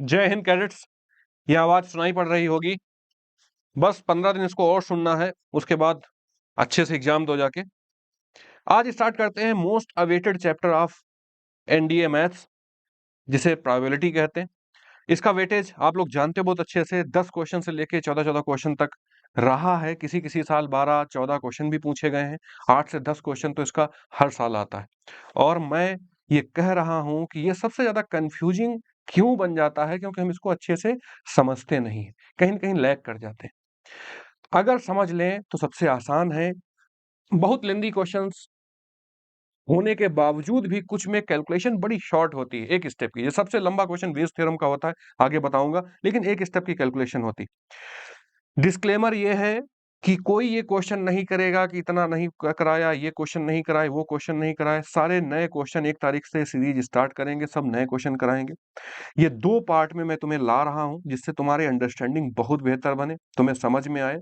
जय हिंद कैडेट्स। ये आवाज सुनाई पड़ रही होगी। बस 15 दिन इसको और सुनना है, उसके बाद अच्छे से एग्जाम दो जाके। आज स्टार्ट करते हैं most awaited chapter of NDA maths, जिसे प्रोबेबिलिटी कहते हैं। इसका वेटेज आप लोग जानते हो बहुत अच्छे से, 10 क्वेश्चन से लेके 14-14 क्वेश्चन तक रहा है। किसी किसी साल 12-14 क्वेश्चन भी पूछे गए हैं। 8 से 10 क्वेश्चन तो इसका हर साल आता है। और मैं ये कह रहा हूं कि ये सबसे ज्यादा कंफ्यूजिंग क्यों बन जाता है, क्योंकि हम इसको अच्छे से समझते नहीं हैं, कहीं न कहीं लैग कर जाते हैं। अगर समझ लें तो सबसे आसान है। बहुत लेंदी क्वेश्चंस होने के बावजूद भी कुछ में कैलकुलेशन बड़ी शॉर्ट होती है, एक स्टेप की। ये सबसे लंबा क्वेश्चन वेव्स थ्योरम का होता है, आगे बताऊंगा, लेकिन एक स्टेप की कैलकुलेशन होती है। डिस्क्लेमर ये है कि कोई ये क्वेश्चन नहीं करेगा कि इतना नहीं कराया, ये क्वेश्चन नहीं कराए, वो क्वेश्चन नहीं कराए। सारे नए क्वेश्चन 1 तारीख से सीरीज स्टार्ट करेंगे, सब नए क्वेश्चन कराएंगे। ये 2 पार्ट में मैं तुम्हें ला रहा हूं, जिससे तुम्हारी अंडरस्टैंडिंग बहुत बेहतर बने, तुम्हें समझ में आए।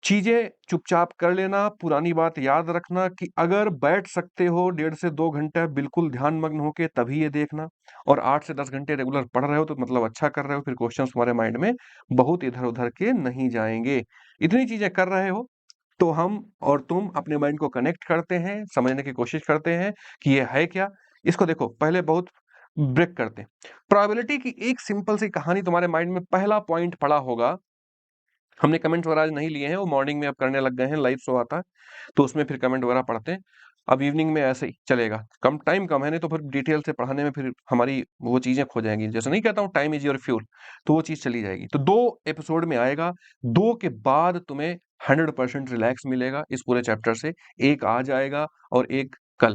चीजें चुपचाप कर लेना। पुरानी बात याद रखना कि अगर बैठ सकते हो 1.5 से 2 घंटे बिल्कुल ध्यान मग्न होके, तभी ये देखना। और 8 से 10 घंटे रेगुलर पढ़ रहे हो तो मतलब अच्छा कर रहे हो, फिर क्वेश्चंस तुम्हारे माइंड में बहुत इधर-उधर के नहीं जाएंगे। इतनी चीजें कर रहे हो तो हम और तुम अपने माइंड को कनेक्ट करते हैं, समझने की कोशिश करते हैं कि ये है क्या। इसको देखो, पहले बहुत ब्रेक करते हैं। प्रोबेबिलिटी की एक सिंपल सी कहानी तुम्हारे माइंड में पहला पॉइंट पड़ा होगा। हमने कमेंट्स वगैरह आज नहीं लिए हैं, वो मॉर्निंग में अब करने लग गए हैं, लाइव शो आता है तो उसमें फिर कमेंट वगैरह पढ़ते हैं। अब इवनिंग में ऐसे ही चलेगा, टाइम कम है, नहीं तो फिर डिटेल से पढ़ाने में फिर हमारी वो चीजें खो जाएंगी। जैसे नहीं कहता हूँ टाइम इज योर फ्यूल, तो वो चीज चली जाएगी। तो 2 एपिसोड में आएगा, 2 के बाद तुम्हें 100% रिलैक्स मिलेगा इस पूरे चैप्टर से। एक आज आएगा और एक कल।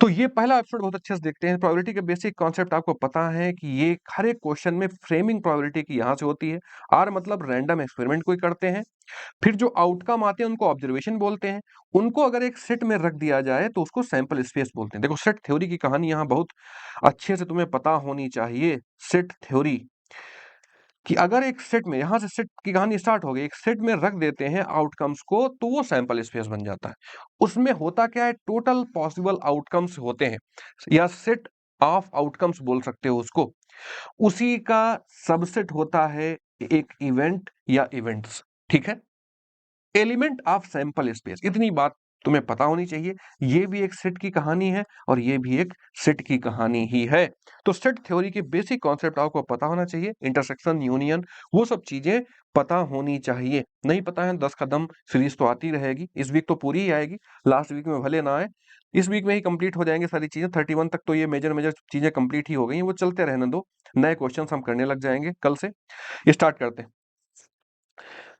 तो ये पहला एपिसोड बहुत अच्छे से देखते हैं। प्रोबेबिलिटी के बेसिक कॉन्सेप्ट आपको पता है कि ये हर एक क्वेश्चन में फ्रेमिंग प्रोबेबिलिटी की यहाँ से होती है। आर मतलब रैंडम एक्सपेरिमेंट कोई करते हैं, फिर जो आउटकम आते हैं उनको ऑब्जर्वेशन बोलते हैं। उनको अगर एक सेट में रख दिया जाए तो उसको सैंपल स्पेस बोलते हैं। देखो, सेट थ्योरी की कहानी यहाँ बहुत अच्छे से तुम्हें पता होनी चाहिए। सेट थ्योरी कि अगर एक सेट में, यहां से सेट की कहानी स्टार्ट हो गई, एक सेट में रख देते हैं आउटकम्स को तो वो सैंपल स्पेस बन जाता है। उसमें होता क्या है, टोटल पॉसिबल आउटकम्स होते हैं, या सेट ऑफ आउटकम्स बोल सकते हो उसको। उसी का सबसेट होता है एक इवेंट या इवेंट्स। ठीक है, एलिमेंट ऑफ सैंपल स्पेस, इतनी बात तुम्हें पता होनी चाहिए। ये भी एक सेट की कहानी है और ये भी एक सेट की कहानी ही है। तो सेट थ्योरी के बेसिक कॉन्सेप्ट आपको पता होना चाहिए। इंटरसेक्शन, यूनियन, वो सब चीजें पता होनी चाहिए। नहीं पता है 10 कदम सीरीज तो आती रहेगी, इस वीक तो पूरी ही आएगी, लास्ट वीक में भले ना आए, इस वीक में ही कंप्लीट हो जाएंगे सारी चीजें। 31 तक तो ये मेजर मेजर चीजें कंप्लीट ही हो गई हैं, वो चलते रहने दो। नए क्वेश्चन हम करने लग जाएंगे कल से। स्टार्ट करते हैं।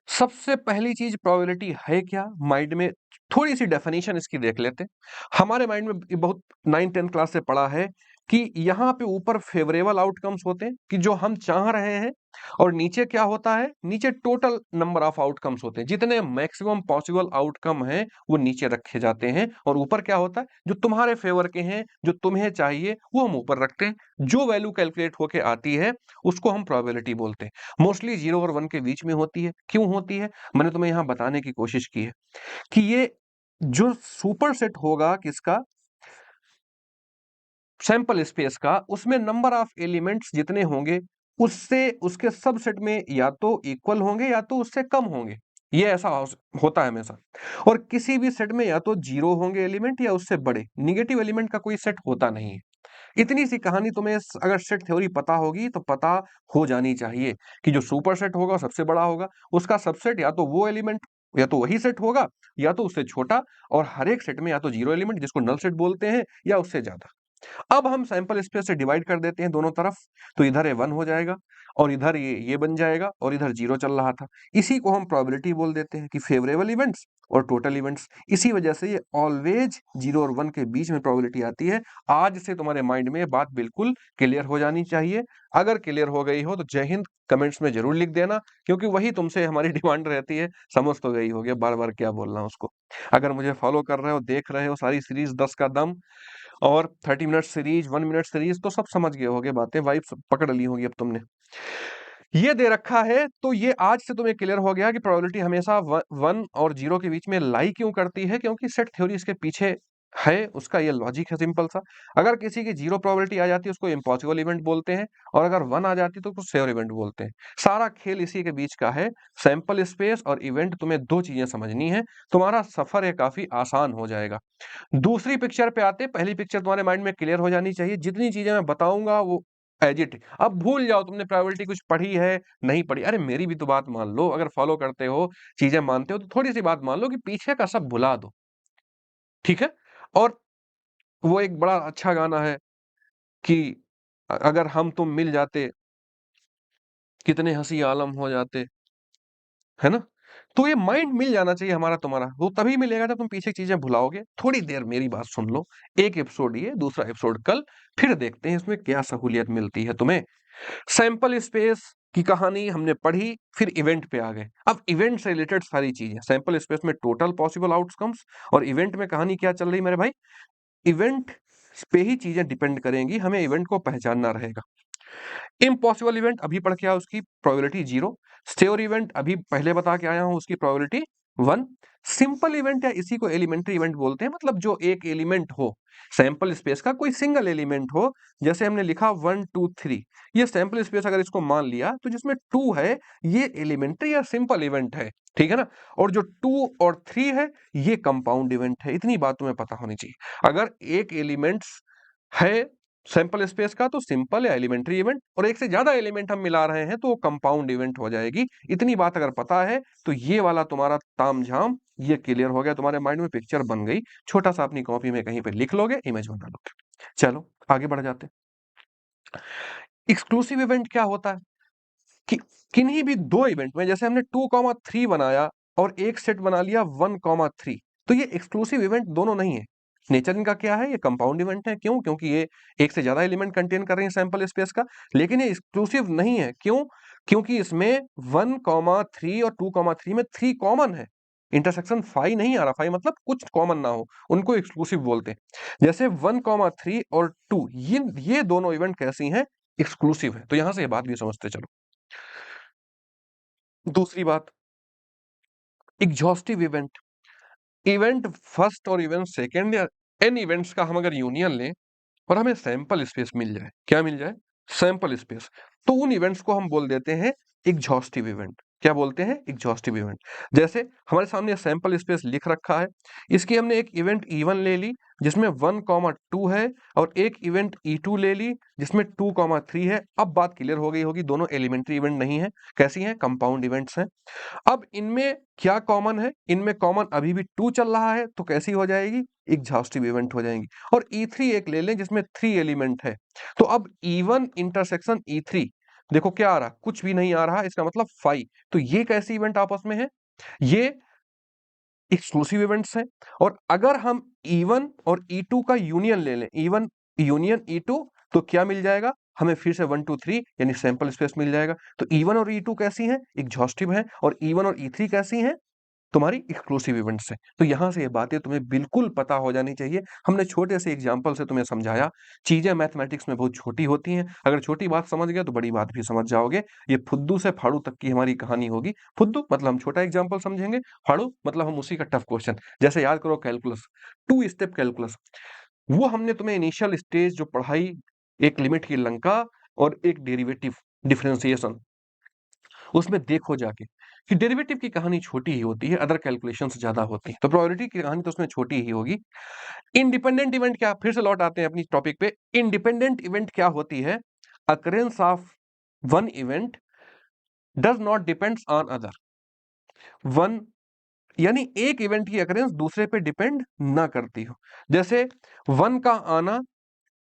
सबसे पहली चीज प्रोबेबिलिटी है क्या, माइंड में थोड़ी सी डेफिनेशन इसकी देख लेते हैं। हमारे माइंड में ये बहुत 9-10 क्लास से पढ़ा है कि यहाँ पे ऊपर फेवरेबल आउटकम्स होते हैं कि जो हम चाह रहे हैं, और नीचे क्या होता है, नीचे टोटल नंबर ऑफ आउटकम्स होते हैं। जितने मैक्सिमम पॉसिबल आउटकम हैं वो नीचे रखे जाते हैं, और ऊपर क्या होता है, जो तुम्हारे फेवर के हैं, जो तुम्हें चाहिए, वो हम ऊपर रखते हैं। जो वैल्यू कैलकुलेट होके आती है उसको हम प्रोबेबिलिटी बोलते हैं। मोस्टली 0 और 1 के बीच में होती है। क्यों होती है, मैंने तुम्हें यहां बताने की कोशिश की है कि ये जो सुपर सेट होगा किसका, सैंपल स्पेस का, उसमें नंबर ऑफ एलिमेंट्स जितने होंगे उससे उसके सबसेट में या तो इक्वल होंगे या तो उससे कम होंगे। ये ऐसा होता है हमेशा। और किसी भी सेट में या तो 0 होंगे एलिमेंट या उससे बड़े। निगेटिव एलिमेंट का कोई सेट होता नहीं है। इतनी सी कहानी तुम्हें अगर सेट थ्योरी पता होगी तो पता हो जानी चाहिए कि जो सुपर सेट होगा सबसे बड़ा होगा, उसका सबसेट या तो वो एलिमेंट, या तो वही सेट होगा, या तो उससे छोटा। और हर एक सेट में या तो 0 एलिमेंट जिसको नल सेट बोलते हैं, या उससे ज्यादा। अब हम सैंपल स्पेस से डिवाइड कर देते हैं दोनों तरफ, तो इधर ये 1 हो जाएगा और इधर ये बन जाएगा, और इधर 0 चल रहा था। इसी को हम प्रोबेबिलिटी बोल देते हैं कि फेवरेबल इवेंट्स और टोटल इवेंट्स। इसी वजह से ये ऑलवेज 0 और 1 के बीच में प्रोबेबिलिटी आती है। आज से तुम्हारे माइंड में ये बात बिल्कुल क्लियर हो जानी चाहिए। अगर क्लियर हो गई हो तो जय हिंद कमेंट्स में जरूर लिख देना, क्योंकि वही तुमसे हमारी डिमांड रहती है। समझ तो गई होगी, बार बार क्या बोलना उसको। अगर मुझे फॉलो कर रहे हो, देख रहे हो सारी सीरीज 10 का दम और 30 मिनट सीरीज, 1 मिनट सीरीज, तो सब समझ गए होगे बातें, वाइब पकड़ ली होगी अब तुमने। ये दे रखा है तो ये आज से तुम्हें क्लियर हो गया कि प्रोबेबिलिटी हमेशा 1 और 0 के बीच में लाई क्यों करती है, क्योंकि सेट थ्योरी इसके पीछे है, उसका ये लॉजिक है सिंपल सा। अगर किसी की 0 प्रोबेबिलिटी आ जाती है उसको इम्पॉसिबल इवेंट बोलते हैं, और अगर 1 आ जाती है तो उसको श्योर इवेंट बोलते हैं। सारा खेल इसी के बीच का है। सैंपल स्पेस और इवेंट, तुम्हें 2 चीजें समझनी है, तुम्हारा सफर है काफी आसान हो जाएगा। दूसरी पिक्चर पे आते हैं, पहली पिक्चर तुम्हारे माइंड में क्लियर हो जानी चाहिए। जितनी चीजें मैं बताऊंगा वो एज इट। अब भूल जाओ तुमने प्रोबेबिलिटी कुछ पढ़ी है नहीं पढ़ी, अरे मेरी भी तो बात मान लो। अगर फॉलो करते हो, चीजें मानते हो, तो थोड़ी सी बात मान लो कि पीछे का सब भुला दो, ठीक है। और वो एक बड़ा अच्छा गाना है कि अगर हम तुम मिल जाते, कितने हंसी आलम हो जाते, है ना। तो ये माइंड मिल जाना चाहिए हमारा तुम्हारा, वो तभी मिलेगा जब तुम पीछे की चीजें भुलाओगे। थोड़ी देर मेरी बात सुन लो, एक एपिसोड ये, दूसरा एपिसोड कल, फिर देखते हैं इसमें क्या सहूलियत मिलती है तुम्हें। सैंपल स्पेस की कहानी हमने पढ़ी, फिर इवेंट पे आ गए। अब इवेंट से रिलेटेड सारी चीजें, सैंपल स्पेस में टोटल पॉसिबल आउटकम्स, और इवेंट में कहानी क्या चल रही मेरे भाई, इवेंट पे ही चीजें डिपेंड करेंगी, हमें इवेंट को पहचानना रहेगा। इम्पॉसिबल इवेंट अभी पढ़ के आया, उसकी प्रोबेबिलिटी 0। श्योर इवेंट अभी पहले बता के आया हूं, उसकी प्रोबेबिलिटी 1। सिंपल इवेंट या इसी को एलिमेंट्री इवेंट बोलते हैं, मतलब जो एक एलिमेंट हो सैंपल स्पेस का, कोई सिंगल एलिमेंट हो। जैसे हमने लिखा 1 2 3, ये सैंपल स्पेस अगर इसको मान लिया तो जिसमें 2 है ये एलिमेंट्री या सिंपल इवेंट है, ठीक है ना। और जो 2 और 3 है ये कंपाउंड इवेंट है। इतनी बात तुम्हें पता होनी चाहिए। अगर एक एलिमेंट्स है सैंपल स्पेस का तो सिंपल या एलिमेंट्री इवेंट, और एक से ज्यादा एलिमेंट हम मिला रहे हैं तो वो कंपाउंड इवेंट हो जाएगी। इतनी बात अगर पता है तो ये वाला तुम्हारा तामझाम ये क्लियर हो गया, तुम्हारे माइंड में पिक्चर बन गई। छोटा सा अपनी कॉपी में कहीं पे लिख लोगे, इमेज बना लोगे। चलो आगे बढ़ जाते हैं। एक्सक्लूसिव इवेंट क्या होता है कि किन्हीं भी 2 इवेंट में, जैसे हमने 2,3 बनाया और एक सेट बना लिया 1,3, तो ये एक्सक्लूसिव इवेंट दोनों नहीं है। नेचर इनका क्या है, ये कंपाउंड इवेंट है। क्यों? क्योंकि ये एक से ज्यादा एलिमेंट कंटेन कर रहे हैं सैंपल स्पेस का। लेकिन ये एक्सक्लूसिव नहीं है। क्यों? क्योंकि इसमें 1,3 और 2,3 में 3 कॉमन है। इंटरसेक्शन 5 नहीं आ रहा। 5 मतलब कुछ कॉमन ना हो, उनको एक्सक्लूसिव बोलते हैं। जैसे 1,3 और 2, ये दोनों इवेंट कैसी हैं, एक्सक्लूसिव है। तो यहां से ये बात भी समझते चलो। दूसरी बात, एग्जॉस्टिव इवेंट। इवेंट फर्स्ट और इवेंट सेकंड या एन इवेंट्स का हम अगर यूनियन लें और हमें सैंपल स्पेस मिल जाए, क्या मिल जाए, सैंपल स्पेस, तो उन इवेंट्स को हम बोल देते हैं एग्जॉस्टिव इवेंट। क्या बोलते हैं? Exhaustive event. जैसे हमारे सामने सैंपल स्पेस लिख रखा है, इसकी हमने एक इवेंट E1 ले ली जिसमें 1,2 है, और एक इवेंट E2 ले ली जिसमें 2,3 है। अब बात क्लियर हो गई होगी, दोनों एलिमेंट्री इवेंट नहीं है। कैसी हैं? कंपाउंड इवेंट्स हैं। अब इनमें क्या कॉमन है? इनमें कॉमन अभी भी 2 चल रहा है, तो कैसी हो जाएगी, एग्जॉस्टिव इवेंट हो जाएंगी। और E3 एक ले लें जिसमें 3 एलिमेंट है, तो अब E1 इंटरसेक्शन E3, देखो क्या आ रहा, कुछ भी नहीं आ रहा, इसका मतलब 5। तो ये कैसी इवेंट आपस में है, ये एक्सक्लूसिव इवेंट्स हैं। और अगर हम E1 और E2 का यूनियन ले लें, E1 यूनियन E2, तो क्या मिल जाएगा हमें, फिर से 1 2 3 यानी सैंपल स्पेस मिल जाएगा। तो E1 और E2 कैसी हैं, एग्जॉस्टिव हैं। और E1 और E3 कैसी हैं, तुम्हारी एक्सक्लूसिव इवेंट्स हैं। तो यहां से ये बातें तुम्हें बिल्कुल पता हो जानी चाहिए। हमने छोटे से एग्जांपल से तुम्हें समझाया। चीजें मैथमेटिक्स में बहुत छोटी होती हैं, अगर छोटी बात समझ गए तो बड़ी बात भी समझ जाओगे। ये फुद्दू से फाड़ू तक की हमारी कहानी होगी। फुद्दू मतलब हम छोटा एग्जांपल समझेंगे, फाड़ू मतलब हम उसी का टफ क्वेश्चन। जैसे याद करो कैलकुलस, 2 स्टेप कैलकुलस, वो हमने तुम्हें इनिशियल स्टेज जो पढ़ाई, एक लिमिट की लंका और एक डेरिवेटिव डिफरेंशिएशन, उसमें देखो जाके कि डेरिवेटिव की कहानी छोटी ही होती है, अदर कैलकुलेशंस ज्यादा होती है, तो प्रोबेबिलिटी की कहानी तो उसमें छोटी ही होगी। इंडिपेंडेंट इवेंट क्या, फिर से लौट आते हैं अपनी टॉपिक पे। इंडिपेंडेंट इवेंट क्या होती है, occurrence of one event does not depends on other. One यानी एक इवेंट की अकरेंस दूसरे पे डिपेंड ना करती हो। जैसे 1 का आना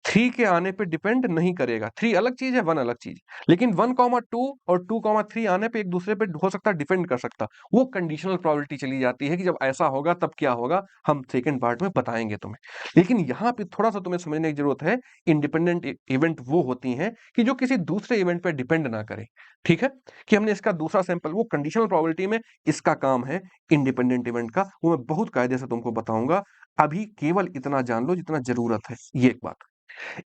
3 के आने पे डिपेंड नहीं करेगा। 3 अलग चीज है, 1 अलग चीज है। लेकिन 1,2 और 2,3 आने पे एक दूसरे पे हो सकता है, डिपेंड कर सकता। वो कंडीशनल प्रोबेबिलिटी चली जाती है कि जब ऐसा होगा तब क्या होगा, हम सेकंड पार्ट में बताएंगे तुम्हें। लेकिन यहाँ पे थोड़ा सा तुम्हें समझने की जरूरत है, इंडिपेंडेंट इवेंट वो होती हैं कि जो किसी दूसरे इवेंट पे डिपेंड ना करे। ठीक है, कि हमने इसका दूसरा सैंपल, वो कंडीशनल प्रोबेबिलिटी में इसका काम है इंडिपेंडेंट इवेंट का, वो मैं बहुत कायदे से तुमको बताऊंगा। अभी केवल इतना जान लो जितना जरूरत है, ये एक बात।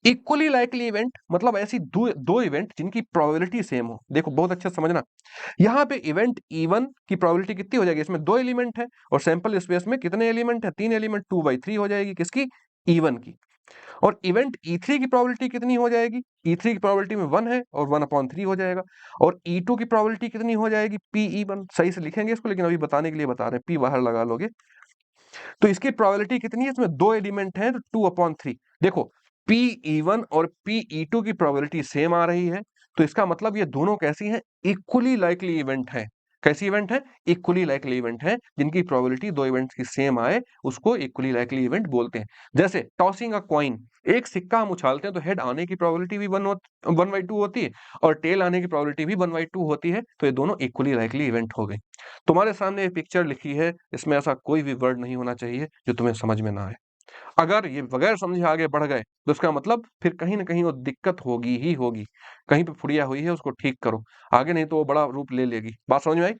इक्वली लाइकली इवेंट मतलब ऐसी दो इवेंट जिनकी प्रोबेबिलिटी सेम हो। देखो बहुत अच्छा समझना, यहाँ पे इवेंट E1 की प्रोबेबिलिटी कितनी हो जाएगी, इसमें 2 एलिमेंट है और सैंपल स्पेस में कितने एलिमेंट है, 3 एलिमेंट, 2/3 हो जाएगी किसकी, E1 की। और इवेंट E3 की प्रोबेबिलिटी कितनी हो जाएगी, E3 की प्रोबेबिलिटी में 1 है और 1/3 हो जाएगा। और E2 की प्रोबेबिलिटी कितनी हो जाएगी, PE1, सही से लिखेंगे इसको, लेकिन अभी बताने के लिए बता रहे हैं, P बाहर लगा लोगे। तो इसकी प्रोबेबिलिटी कितनी है, इसमें 2 एलिमेंट हैं तो 2/3। देखो PE1 और PE2 की प्रोबेबिलिटी सेम आ रही है, तो इसका मतलब ये दोनों कैसी हैं, इक्वली लाइकली इवेंट है। कैसी इवेंट है, इक्वली लाइकली इवेंट है, जिनकी प्रोबेबिलिटी दो इवेंट्स की सेम आए उसको इक्वली लाइकली इवेंट बोलते हैं। जैसे टॉसिंग अ कॉइन, एक सिक्का हम उछालते हैं तो हेड आने की प्रोबेबिलिटी भी 1/2 होती है और टेल आने की प्रोबेबिलिटी भी 1/2 होती है, तो ये दोनों इक्वली लाइकली इवेंट हो गए। तुम्हारे सामने ये पिक्चर लिखी है, इसमें ऐसा कोई भी वर्ड नहीं होना चाहिए जो तुम्हें समझ में ना आए। अगर ये बगैर समझे आगे बढ़ गए तो उसका मतलब फिर कहीं न कहीं वो दिक्कत होगी ही होगी। कहीं पे फुड़िया हुई है उसको ठीक करो, आगे नहीं तो वो बड़ा रूप ले लेगी। बात समझ में आई?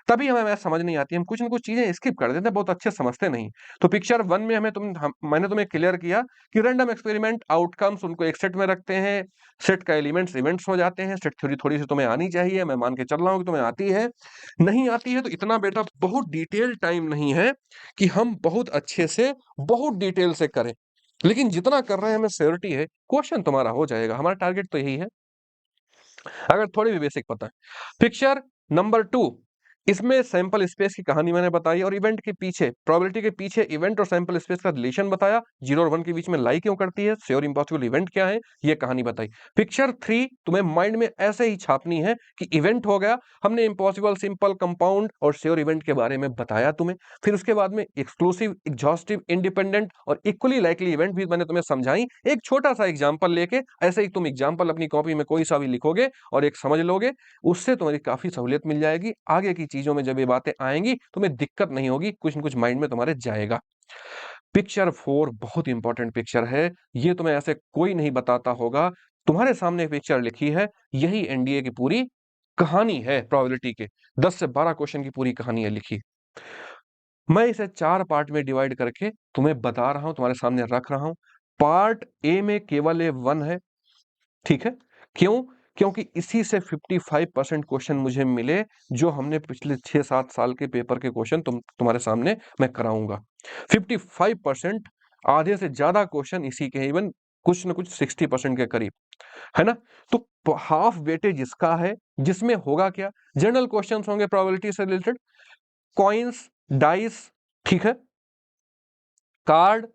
तभी हमें मैथ समझ नहीं आती, हम कुछ न कुछ चीज़ें स्किप कर देते हैं, बहुत अच्छे समझते नहीं। तो पिक्चर 1 में मैंने तुम्हें क्लियर किया कि रैंडम एक्सपेरिमेंट आउटकम्स उनको एक सेट में रखते हैं, सेट का एलिमेंट्स इवेंट्स हो जाते हैं, सेट थ्योरी थोड़ी-सी तुम्हें आनी चाहिए, मैं मान के चल रहा हूँ कि तुम्हें आती है। नहीं आती है तो इतना बेटा बहुत डिटेल टाइम नहीं है कि हम बहुत अच्छे से, बहुत डिटेल से करें। लेकिन जितना कर रहे हैं हमें श्योरिटी है, क्वेश्चन तुम्हारा हो जाएगा, हमारा टारगेट तो यही है, अगर थोड़ी भी बेसिक पता है। पिक्चर नंबर 2, इसमें सैंपल स्पेस की कहानी मैंने बताई और इवेंट के पीछे, प्रोबेबिलिटी के पीछे इवेंट और सैंपल स्पेस का रिलेशन बताया, 0 और 1 के बीच में लाई क्यों करती है, श्योर इम्पॉसिबल इवेंट क्या है, ये कहानी बताई। पिक्चर 3 तुम्हें माइंड में ऐसे ही छापनी है कि इवेंट हो गया, हमने इम्पॉसिबल, सिंपल, कंपाउंड और श्योर इवेंट के बारे में बताया तुम्हें। फिर उसके बाद में एक्सक्लूसिव, एग्जॉस्टिव, इंडिपेंडेंट और इक्वली लाइकली इवेंट भी मैंने तुम्हें समझाई। एक छोटा सा एग्जाम्पल लेके, ऐसे ही तुम एग्जाम्पल अपनी कॉपी में कोई सा भी लिखोगे और एक समझ लोगे, उससे तुम्हारी काफ़ी सहूलियत मिल जाएगी। आगे की चीज़ों में जब ये बातें आएँगी, तुम्हें दिक्कत नहीं होगी, कुछ न कुछ माइंड में तुम्हारे जाएगा। पिक्चर 4 बहुत इंपॉर्टेंट पिक्चर है, ये तुम्हें ऐसे कोई नहीं बताता होगा। तुम्हारे सामने एक पिक्चर लिखी है, यही एनडीए की पूरी कहानी है प्रोबेबिलिटी के। 10 से 12 क्वेश्चन की पूरी कहानी है लिखी। मैं इसे 4 पार्ट में डिवाइड करके तुम्हें बता रहा हूँ, तुम्हारे सामने रख रहा हूँ। पार्ट ए में केवल ये 1 है, ठीक है? क्यों? क्योंकि इसी से 55% क्वेश्चन मुझे मिले, जो हमने पिछले 6-7 साल के पेपर के क्वेश्चन तुम्हारे सामने मैं कराऊँगा। 55% आधे से ज़्यादा क्वेश्चन इसी के हैं, इवन कुछ न कुछ 60% के करीब, है ना? तो हाफ वेटेज इसका है, जिसमें होगा क्या? जनरल क्वेश्चंस होंगे प्रोबेबिलिटी से रिलेटेड, कॉइन्स, डाइस, ठीक है? Card,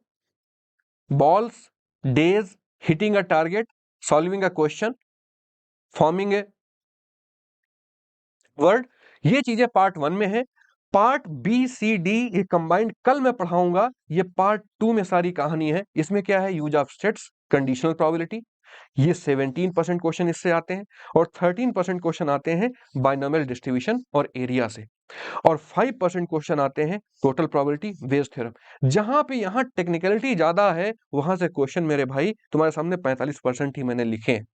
balls, days, hitting a target, solving a question, forming a word, ये चीजें पार्ट 1 में है। पार्ट बी सी डी ये कंबाइंड कल मैं पढ़ाऊंगा, ये पार्ट 2 में सारी कहानी है। इसमें क्या है, use of states, conditional probability, ये 17% क्वेश्चन इससे आते हैं और 13% क्वेश्चन आते हैं बाइनोमियल डिस्ट्रीब्यूशन और एरिया से, और 5% क्वेश्चन आते हैं टोटल प्रोबेबिलिटी बेस्ड थ्योरम। जहां पे यहां टेक्निकलिटी ज्यादा है, वहां से क्वेश्चन मेरे भाई तुम्हारे सामने 45% ही मैंने लिखे हैं।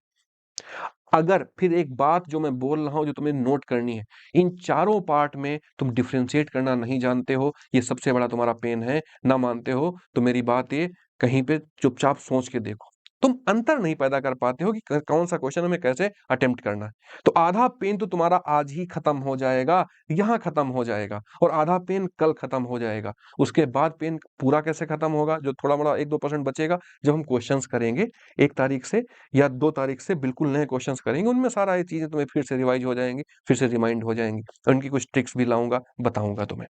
अगर फिर एक बात जो मैं बोल रहा हूं जो तुम्हें नोट करनी है, इन चारों पार्ट में तुम डिफरेंशिएट करना नहीं जानते हो, ये सबसे बड़ा तुम्हारा पेन है। ना मानते हो तो मेरी बात ये कहीं पे चुपचाप सोच के देखो, तुम अंतर नहीं पैदा कर पाते हो कि कौन सा क्वेश्चन हमें कैसे अटेम्प्ट करना है। तो आधा पेन तो तुम्हारा आज ही खत्म हो जाएगा, यहाँ खत्म हो जाएगा, और आधा पेन कल खत्म हो जाएगा। उसके बाद पेन पूरा कैसे खत्म होगा, जो थोड़ा बड़ा 1-2% बचेगा, जब हम क्वेश्चंस करेंगे 1 तारीख से या 2 तारीख से, बिल्कुल नए क्वेश्चंस करेंगे, उनमें सारा ये चीजें तुम्हें फिर से रिवाइज हो जाएंगी, फिर से रिमाइंड हो जाएंगी, और उनकी कुछ ट्रिक्स भी लाऊंगा, बताऊंगा तुम्हें।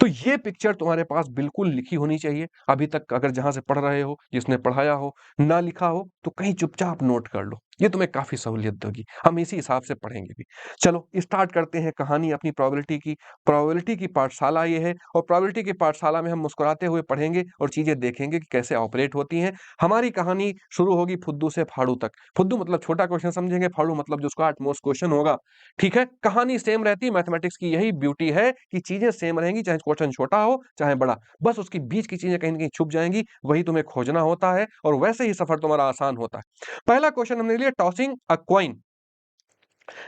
तो ये पिक्चर तुम्हारे पास बिल्कुल लिखी होनी चाहिए। अभी तक अगर जहां से पढ़ रहे हो, जिसने पढ़ाया हो, ना लिखा हो तो कहीं चुपचाप नोट कर लो, ये तुम्हें काफी सहूलियत देगी। हम इसी हिसाब से पढ़ेंगे भी। चलो स्टार्ट करते हैं कहानी अपनी प्रोबेबिलिटी की। प्रोबेबिलिटी की पाठशाला ये है, और प्रोबेबिलिटी की पाठशाला में हम मुस्कुराते हुए पढ़ेंगे और चीजें देखेंगे कि कैसे ऑपरेट होती हैं। हमारी कहानी शुरू होगी फुद्दू से फाड़ू तक। फुद्दू मतलब छोटा क्वेश्चन समझेंगे, फाड़ू मतलब जो उसका एटमोस्ट क्वेश्चन होगा, ठीक है? कहानी सेम रहती है, मैथमेटिक्स की यही ब्यूटी है कि चीजें सेम रहेंगी, चाहे क्वेश्चन छोटा हो चाहे बड़ा, बस उसके बीच की चीजें कहीं न कहीं छुप जाएंगी, वही तुम्हें खोजना होता है, और वैसे ही सफर तुम्हारा आसान होता है। पहला क्वेश्चन हमने लिया टॉसिंग अ कॉइन।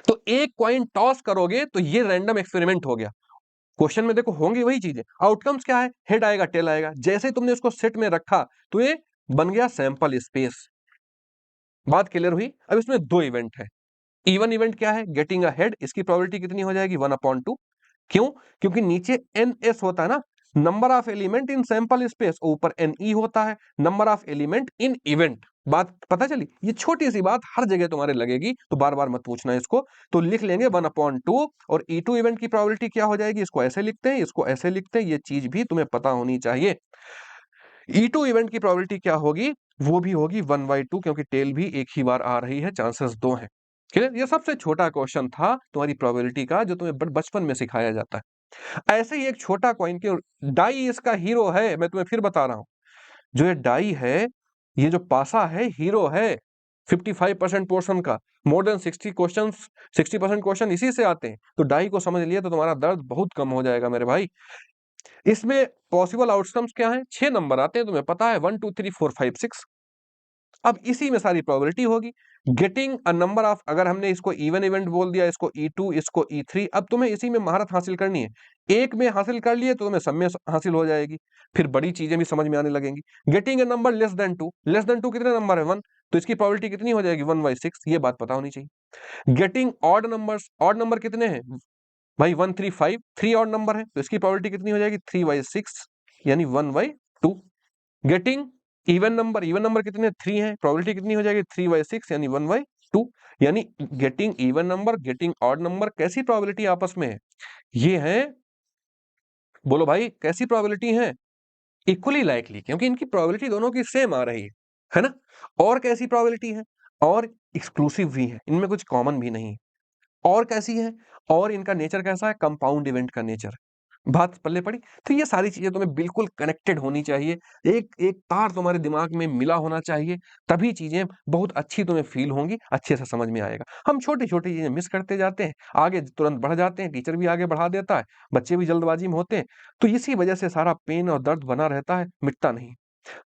तो एक कॉइन टॉस करोगे तो ये रैंडम एक्सपेरिमेंट हो गया। क्वेश्चन में देखो होंगी वही चीजें, आउटकम्स क्या है, हेड आएगा टेल आएगा। जैसे ही तुमने उसको सेट में रखा तो ये बन गया सैंपल स्पेस। बात क्लियर हुई? अब इसमें दो इवेंट है। इवन इवेंट क्या है? गेटिंग अहेड, इसकी प्रोबेबिलिटी कितनी हो जाएगी? 1/2। क्यों? क्योंकि नीचे NS होता है ना, number of element in sample space, ऊपर NE होता है, number of element in event. बात पता चली? ये छोटी सी बात हर जगह तुम्हारे लगेगी, तो बार बार मत पूछना इसको। तो लिख लेंगे 1/2, और E2 इवेंट की प्रोबेबिलिटी क्या हो जाएगी? इसको ऐसे लिखते हैं, इसको ऐसे लिखते हैं, ये चीज भी तुम्हें पता होनी चाहिए। E2 इवेंट की प्रोबेबिलिटी क्या होगी? वो भी होगी 1/2, क्योंकि टेल भी एक ही बार आ रही है, चांसेस दो हैं। क्लियर? ये सबसे छोटा क्वेश्चन था तुम्हारी प्रोबेबिलिटी का, जो तुम्हें बचपन में सिखाया जाता है। ऐसे ही एक छोटा कॉइन के डाई इसका हीरो है, मैं तुम्हें फिर बता रहा हूं। जो ये डाई है, ये जो पासा है, हीरो है 55% पोर्शन का। मोर देन 60% क्वेश्चन इसी से आते हैं। तो डाई को समझ लिया तो तुम्हारा दर्द बहुत कम हो जाएगा मेरे भाई। इसमें पॉसिबल आउटकम्स क्या है? 6 नंबर आते हैं, तुम्हें पता है, 1 2 3 4 5 6। अब इसी में सारी प्रोबेबिलिटी होगी। गेटिंग अ नंबर ऑफ, अगर हमने इसको इवन इवेंट बोल दिया, इसको E2, इसको E3, अब तुम्हें इसी में महारत हासिल करनी है। एक में हासिल कर लिए तो तुम्हें सब में हासिल हो जाएगी, फिर बड़ी चीजें भी समझ में आने लगेंगी। Getting a number less than 2, less than 2 कितने नंबर है? 1, तो इसकी प्रोबेबिलिटी कितनी हो जाएगी? 1/6। ये बात पता होनी चाहिए। Getting odd numbers, odd number कितने हैं भाई? 1 3 5, 3 ऑड नंबर है, तो इसकी प्रोबेबिलिटी कितनी हो जाएगी? 3/6, यानी 1/2। Getting even number, even number कितने? 3 है, प्रोबेबिलिटी कितनी हो जाएगी? 3/6, यानी 1/2। यानी getting even number, getting odd number, कैसी प्रोबेबिलिटी आपस में है? ये है, बोलो भाई, कैसी प्रोबेबिलिटी है? इक्वली लाइकली, क्योंकि इनकी प्रोबेबिलिटी दोनों की सेम आ रही है ना? और कैसी प्रोबेबिलिटी है? और एक्सक्लूसिव भी है, इनमें कुछ कॉमन भी नहीं है। और कैसी है? और इनका नेचर कैसा है? कंपाउंड इवेंट का नेचर। बात पल्ले पड़ी? तो ये सारी चीजें तुम्हें बिल्कुल कनेक्टेड होनी चाहिए, एक एक तार तुम्हारे दिमाग में मिला होना चाहिए, तभी चीजें बहुत अच्छी तुम्हें फील होंगी, अच्छे से समझ में आएगा। हम छोटी-छोटी चीजें मिस करते जाते हैं, आगे तुरंत बढ़ जाते हैं, टीचर भी आगे बढ़ा देता है, बच्चे भी जल्दबाजी में होते हैं, तो इसी वजह से सारा पेन और दर्द बना रहता है, मिटता नहीं।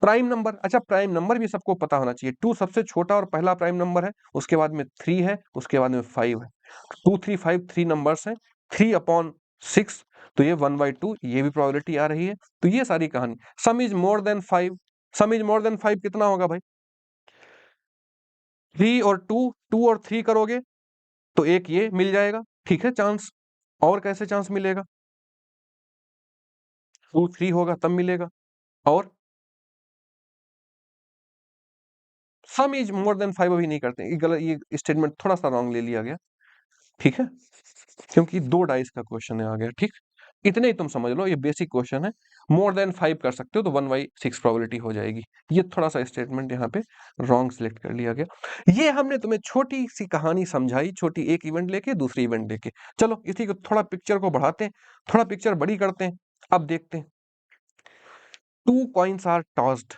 प्राइम नंबर, अच्छा प्राइम नंबर भी सबको पता होना चाहिए। 2 सबसे छोटा और पहला प्राइम नंबर है, उसके बाद में 3 है, उसके बाद में 5 है। 2 3 5 3 नंबर्स हैं, 3/6, तो ये 1/2, ये भी प्रोबेबिलिटी आ रही है। तो ये सारी कहानी। सम is more than 5, some is more than 5 कितना होगा भाई? 3 और 2, 2 और 3 करोगे तो एक ये मिल जाएगा, ठीक है चांस। और कैसे चांस मिलेगा? 2 3 होगा तब मिलेगा। और सम इज मोर देन 5 अभी नहीं करते, ये गलत, ये स्टेटमेंट थोड़ा सा रॉन्ग ले लिया गया, ठीक है, क्योंकि 2 डाइस का क्वेश्चन है आ गया, ठीक। इतने ही तुम समझ लो, ये बेसिक क्वेश्चन है। मोर देन 5 कर सकते हो तो 1/6 प्रोबेबिलिटी हो जाएगी। ये थोड़ा सा स्टेटमेंट यहाँ पे रॉन्ग सिलेक्ट कर लिया गया। ये हमने तुम्हें छोटी सी कहानी समझाई, छोटी एक इवेंट लेके दूसरी इवेंट लेके। चलो इसी को थोड़ा पिक्चर को बढ़ाते हैं, थोड़ा पिक्चर बड़ी करते हैं। अब देखते हैं, 2 कॉइन्स आर टॉस्ड।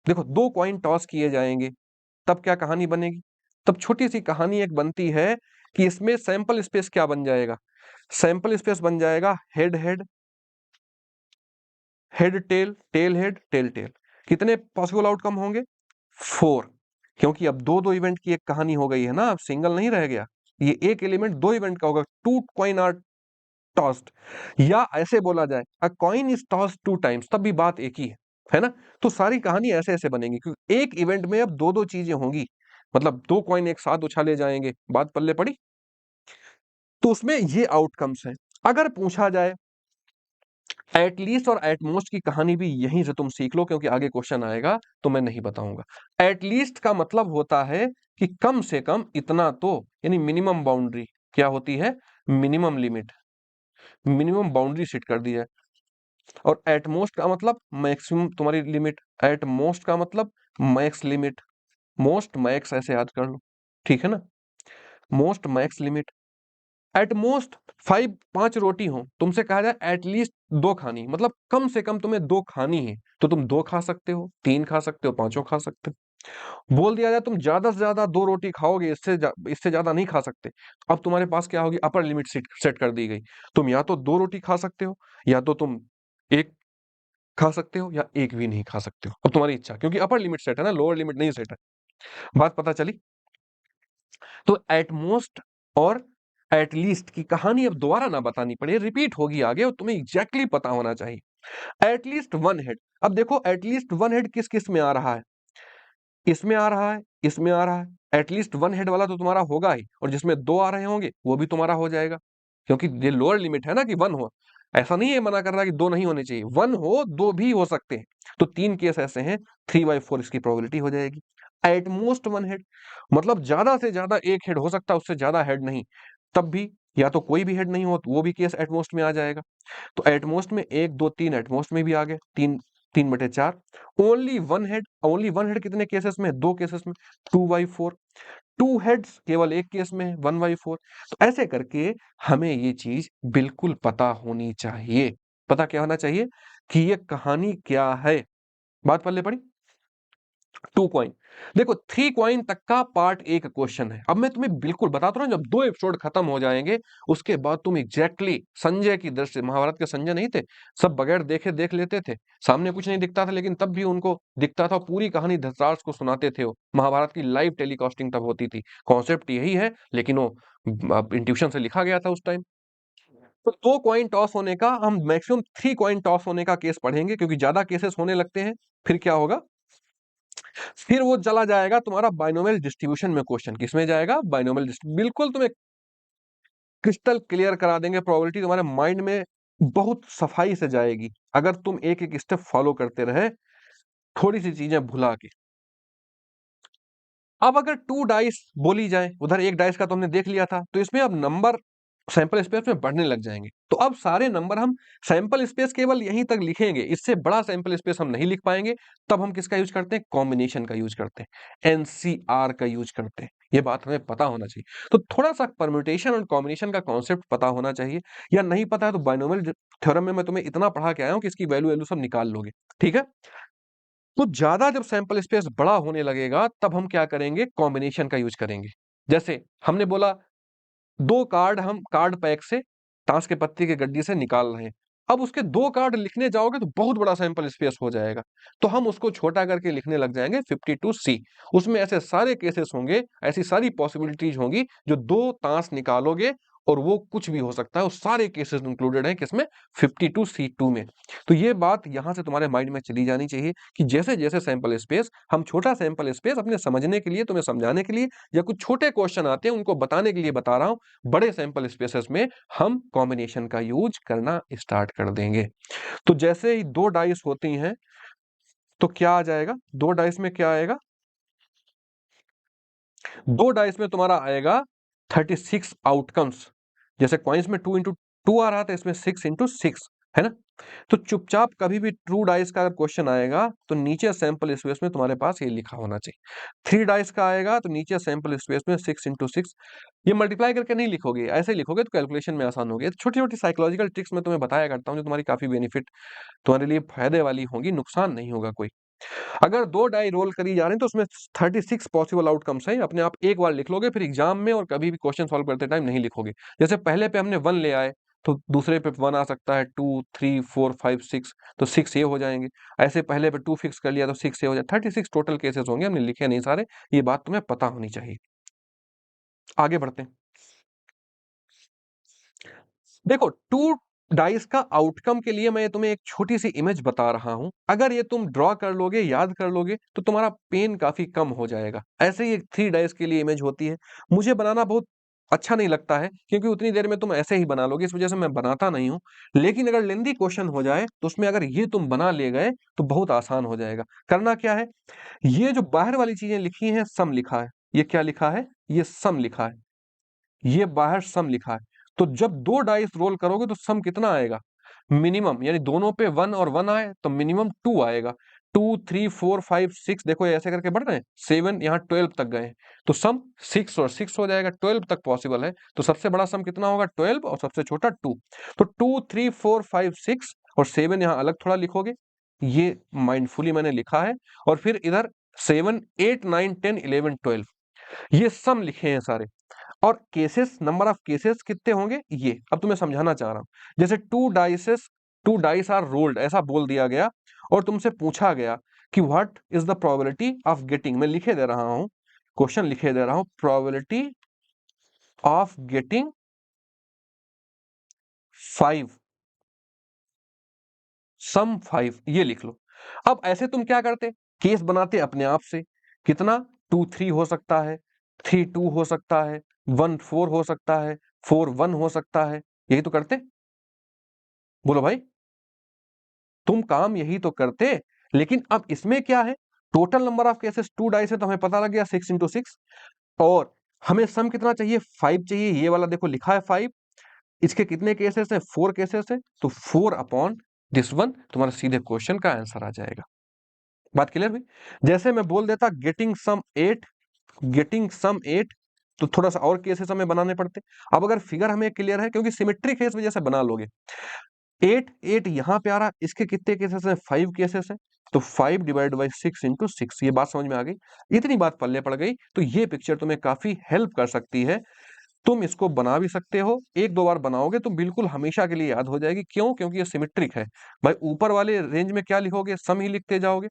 देखो 2 कॉइन टॉस किए जाएंगे, तब क्या कहानी बनेगी? तब छोटी सी कहानी एक बनती है कि इसमें सैंपल स्पेस क्या बन जाएगा? सैंपल स्पेस बन जाएगा head head, head tail, tail head, tail tail. कितने पॉसिबल आउटकम होंगे? 4, क्योंकि अब दो दो इवेंट की एक कहानी हो गई है ना, अब सिंगल नहीं रह गया। ये एक एलिमेंट दो इवेंट का होगा। 2 कॉइन आर टॉस्ड, या ऐसे बोला जाए अ कॉइन इज टॉस्ड 2 टाइम्स, तब भी बात एक ही है ना? तो सारी कहानी ऐसे ऐसे बनेगी, क्योंकि एक इवेंट में अब दो दो चीजें होंगी, मतलब 2 कॉइन एक साथ उछाले जाएंगे। बात पल्ले पड़ी? तो उसमें ये आउटकम्स हैं। अगर पूछा जाए एट लीस्ट और एट मोस्ट की कहानी भी यहीं से तुम सीख लो, क्योंकि आगे क्वेश्चन आएगा तो मैं नहीं बताऊंगा। एट लीस्ट का मतलब होता है कि कम से कम इतना तो, यानी मिनिमम बाउंड्री क्या होती है? Minimum limit, minimum boundary set कर दी है। और एट मोस्ट का मतलब मैक्सिमम तुम्हारी लिमिट, एट मोस्ट का मतलब मैक्स लिमिट। मोस्ट मैक्स ऐसे याद कर लो, ठीक है ना? Most max limit. At most 5 रोटी हो, तुमसे कहा जाए एटलीस्ट 2 खानी, मतलब कम से कम तुम्हें 2 खानी है, तो तुम 2 खा सकते हो, 3 खा सकते हो, 5 खा सकते हो। बोल दिया जाए तुम ज्यादा से ज्यादा 2 रोटी खाओगे, इससे ज्यादा नहीं खा सकते, अब तुम्हारे पास क्या होगी? अपर लिमिट सेट कर दी गई। तुम या तो 2 रोटी खा सकते हो, या तो तुम एक खा सकते हो, या एक भी नहीं खा सकते हो, अब तुम्हारी इच्छा, क्योंकि अपर लिमिट सेट है ना, लोअर लिमिट नहीं सेट है। बात पता चली? तो एट मोस्ट और एट लीस्ट की कहानी अब दोबारा ना बतानी पड़े, रिपीट होगी आगे, और तुम्हें एग्जैक्टली पता होना चाहिए। एटलीस्ट वन हेड, अब देखो एटलीस्ट वन हेड किस किस में आ रहा है? इसमें आ रहा है, इसमें आ रहा है, एटलीस्ट वन हेड वाला तो तुम्हारा होगा ही, और जिसमें दो आ रहे होंगे वो भी तुम्हारा हो जाएगा, क्योंकि ये लोअर लिमिट है ना कि वन हो। ऐसा नहीं है मना कर रहा कि दो नहीं होने चाहिए, वन हो दो भी हो सकते हैं। तो तीन केस ऐसे हैं, 3/4 इसकी प्रोबेबिलिटी हो जाएगी। एट मोस्ट वन हेड, मतलब ज्यादा से ज्यादा एक हेड हो सकता है, उससे ज्यादा हेड नहीं। तब भी या तो कोई भी हेड नहीं हो तो वो भी केस एटमोस्ट में आ जाएगा। तो एटमोस्ट में एक दो तीन एटमोस्ट में भी आ गए, 3/4। ओनली वन हेड कितने केसेस में? दो केसेस में, 2/4। टू हेड्स केवल एक केस में, 1/4। तो ऐसे करके हमें ये चीज बिल्कुल पता होनी चाहिए। पता क्या होना चाहिए कि ये कहानी क्या है। बात पल्ले पड़ी। 2 कॉइन, देखो 3 कॉइन तक का पार्ट ए का क्वेश्चन है। अब मैं तुम्हें बिल्कुल बताता हूँ, जब 2 एपिसोड खत्म हो जाएंगे उसके बाद तुम एग्जैक्टली संजय की दृष्टि, महाभारत के संजय नहीं थे, सब बगैर देखे देख लेते थे, सामने कुछ नहीं दिखता था लेकिन तब भी उनको दिखता था, पूरी कहानी धृतराष्ट्र को सुनाते थे। वो महाभारत की लाइव टेलीकास्टिंग तब होती थी। कॉन्सेप्ट यही है, लेकिन वो इंट्यूशन से लिखा गया था उस टाइम। तो 2 कॉइन टॉस होने का हम मैक्सिमम 3 कॉइन टॉस होने का केस पढ़ेंगे, क्योंकि ज्यादा केसेस होने लगते हैं। फिर क्या होगा, फिर वो चला जाएगा तुम्हारा बाइनोमियल डिस्ट्रीब्यूशन में। क्वेश्चन किसमें जाएगा? Binomial distribution. बिल्कुल तुम्हें क्रिस्टल क्लियर करा देंगे, प्रोबेबिलिटी तुम्हारे माइंड में बहुत सफाई से जाएगी अगर तुम एक एक स्टेप फॉलो करते रहे, थोड़ी सी चीजें भुला के। अब अगर टू डाइस बोली जाए, उधर एक डाइस का तुमने देख लिया था, तो इसमें अब नंबर सैंपल स्पेस में बढ़ने लग जाएंगे। तो अब सारे नंबर हम सैंपल स्पेस केवल यहीं तक लिखेंगे, इससे बड़ा सैंपल स्पेस हम नहीं लिख पाएंगे। तब हम किसका यूज करते हैं? कॉम्बिनेशन का यूज करते हैं, एनसीआर का यूज करते हैं। ये बात हमें पता होना चाहिए। तो थोड़ा सा परम्यूटेशन और कॉम्बिनेशन का कॉन्सेप्ट पता होना चाहिए, या नहीं पता है तो बाइनोमियल थ्योरम में मैं तुम्हें इतना पढ़ा के आया हूं कि इसकी वैल्यू वैल्यू सब निकाल लोगे। ठीक है। तो ज्यादा जब सैंपल स्पेस बड़ा होने लगेगा तब हम क्या करेंगे? कॉम्बिनेशन का यूज करेंगे। जैसे हमने बोला, दो कार्ड हम कार्ड पैक से, ताश के पत्ती के गड्डी से निकाल रहे हैं। अब उसके दो कार्ड लिखने जाओगे तो बहुत बड़ा सैंपल स्पेस हो जाएगा, तो हम उसको छोटा करके लिखने लग जाएंगे 52C। उसमें ऐसे सारे केसेस होंगे, ऐसी सारी पॉसिबिलिटीज होंगी, जो दो ताश निकालोगे और वो कुछ भी हो सकता है, वो सारे केसेस इंक्लूडेड हैं किसमें? 52C2 में। तो ये बात यहां से तुम्हारे माइंड में चली जानी चाहिए कि जैसे जैसे सैंपल स्पेस, हम छोटा सैंपल स्पेस अपने समझने के लिए, तुम्हें समझाने के लिए, या कुछ छोटे क्वेश्चन आते हैं उनको बताने के लिए बता रहा हूं, बड़े सैंपल स्पेसेस में हम कॉम्बिनेशन का यूज करना स्टार्ट कर देंगे। तो जैसे ही दो डाइस होती हैं तो क्या आ जाएगा? दो डाइस में क्या आएगा? दो डाइस में तुम्हारा आएगा 36 आउटकम्स। जैसे कॉइन्स में 2 × 2 आ रहा था, इसमें 6 × 6 है ना। तो चुपचाप कभी भी ट्रू डाइस का अगर क्वेश्चन आएगा तो नीचे सैंपल स्पेस में तुम्हारे पास ये लिखा होना चाहिए। 3 डाइस का आएगा तो नीचे सैंपल स्पेस में 6 × 6। ये मल्टीप्लाई करके नहीं लिखोगे, ऐसे ही लिखोगे तो कैलकुलेशन में आसान होगी। छोटी छोटी साइकोलॉजिकल ट्रिक्स मैं तुम्हें बताया करता हूँ, जो तुम्हारी काफी बेनिफिट, तुम्हारे लिए फायदे वाली होंगी, नुकसान नहीं होगा कोई। अगर दो डाई रोल करी जा रहे हैं तो उसमें 36 पॉसिबल आउटकम्स हैं। अपने आप एक बार लिख लोगे, फिर एग्जाम में और कभी भी क्वेश्चन सॉल्व करते टाइम नहीं लिखोगे। जैसे पहले पे हमने 1 ले आए, तो दूसरे पे 1 आ सकता है, 2 3 4 5 6, तो 6 ये हो जाएंगे। ऐसे पहले पे 2 फिक्स कर लिया तो 6 ये हो जाए। 36 टोटल केसेस होंगे, हमने लिखे नहीं सारे। ये बात तुम्हें पता होनी चाहिए। आगे बढ़ते हैं। देखो, टू डाइस का आउटकम के लिए मैं तुम्हें एक छोटी सी इमेज बता रहा हूं। अगर ये तुम ड्रॉ कर लोगे, याद कर लोगे, तो तुम्हारा पेन काफी कम हो जाएगा। ऐसे ही एक 3 डाइस के लिए इमेज होती है। मुझे बनाना बहुत अच्छा नहीं लगता है, क्योंकि उतनी देर में तुम ऐसे ही बना लोगे, इस वजह से मैं बनाता नहीं हूं। लेकिन अगर लेंदी क्वेश्चन हो जाए तो उसमें अगर ये तुम बना ले गए तो बहुत आसान हो जाएगा। करना क्या है, ये जो बाहर वाली चीजें लिखी हैं, सम लिखा है। ये क्या लिखा है? ये सम लिखा है। ये बाहर सम लिखा है। तो जब दो डाइस रोल करोगे तो सम कितना आएगा? मिनिमम, यानी दोनों पे 1 और 1 आए तो मिनिमम 2 आएगा। 2 3 4 5 6, देखो ये ऐसे करके बढ़ रहे हैं, 7 यहाँ 12 तक गए हैं। तो सम 6 और 6 हो जाएगा, 12 तक पॉसिबल है। तो सबसे बड़ा सम कितना होगा? 12, और सबसे छोटा 2। तो 2 3 4 5 6 और 7 यहाँ अलग थोड़ा लिखोगे, ये माइंडफुली मैंने लिखा है। और फिर इधर 7 8 9 10 11 12, ये सम लिखे हैं सारे। और केसेस, नंबर ऑफ केसेस कितने होंगे ये अब तुम्हें समझाना चाह रहा हूं। जैसे टू डाइस आर रोल्ड, ऐसा बोल दिया गया और तुमसे पूछा गया कि what is the probability of getting, मैं लिखे दे रहा हूं, क्वेश्चन लिखे दे रहा हूं, प्रोबेबिलिटी ऑफ गेटिंग 5, सम 5, ये लिख लो। अब ऐसे तुम क्या करते? केस बनाते अपने आप से कितना 2 3 हो सकता है, 3 2 हो सकता है, 1 4 हो सकता है, 4 1 हो सकता है। यही तो करते, बोलो भाई, तुम काम यही तो करते। लेकिन अब इसमें क्या है, total number of cases 2 dice है तो हमें पता लग गया 6 इंटू 6। और हमें सम कितना चाहिए, 5 चाहिए। ये वाला देखो लिखा है 5, इसके कितने केसेस है, 4 केसेस है, तो 4 अपॉन दिस वन तुम्हारा सीधे क्वेश्चन का आंसर आ जाएगा। बात क्लियर हुई। जैसे मैं बोल देता गेटिंग सम 8, गेटिंग सम 8, तो थोड़ा सा और केसेस हमें बनाने पड़ते। अब अगर फिगर हमें क्लियर है, क्योंकि सिमेट्रिक है इस वजह से बना लोगे। 8 8 यहां पे आ रहा, इसके कितने केसेस हैं, 5 केसेस हैं, तो 5 डिवाइड बाई 6 इंटू 6। ये बात समझ में आ गई। इतनी बात पल्ले पड़ गई तो ये पिक्चर तुम्हें काफी हेल्प कर सकती है। तुम इसको बना भी सकते हो, एक दो बार बनाओगे तो बिल्कुल हमेशा के लिए याद हो जाएगी। क्यों? क्योंकि ये सिमेट्रिक है। भाई ऊपर वाले रेंज में क्या लिखोगे, सम ही लिखते जाओगे।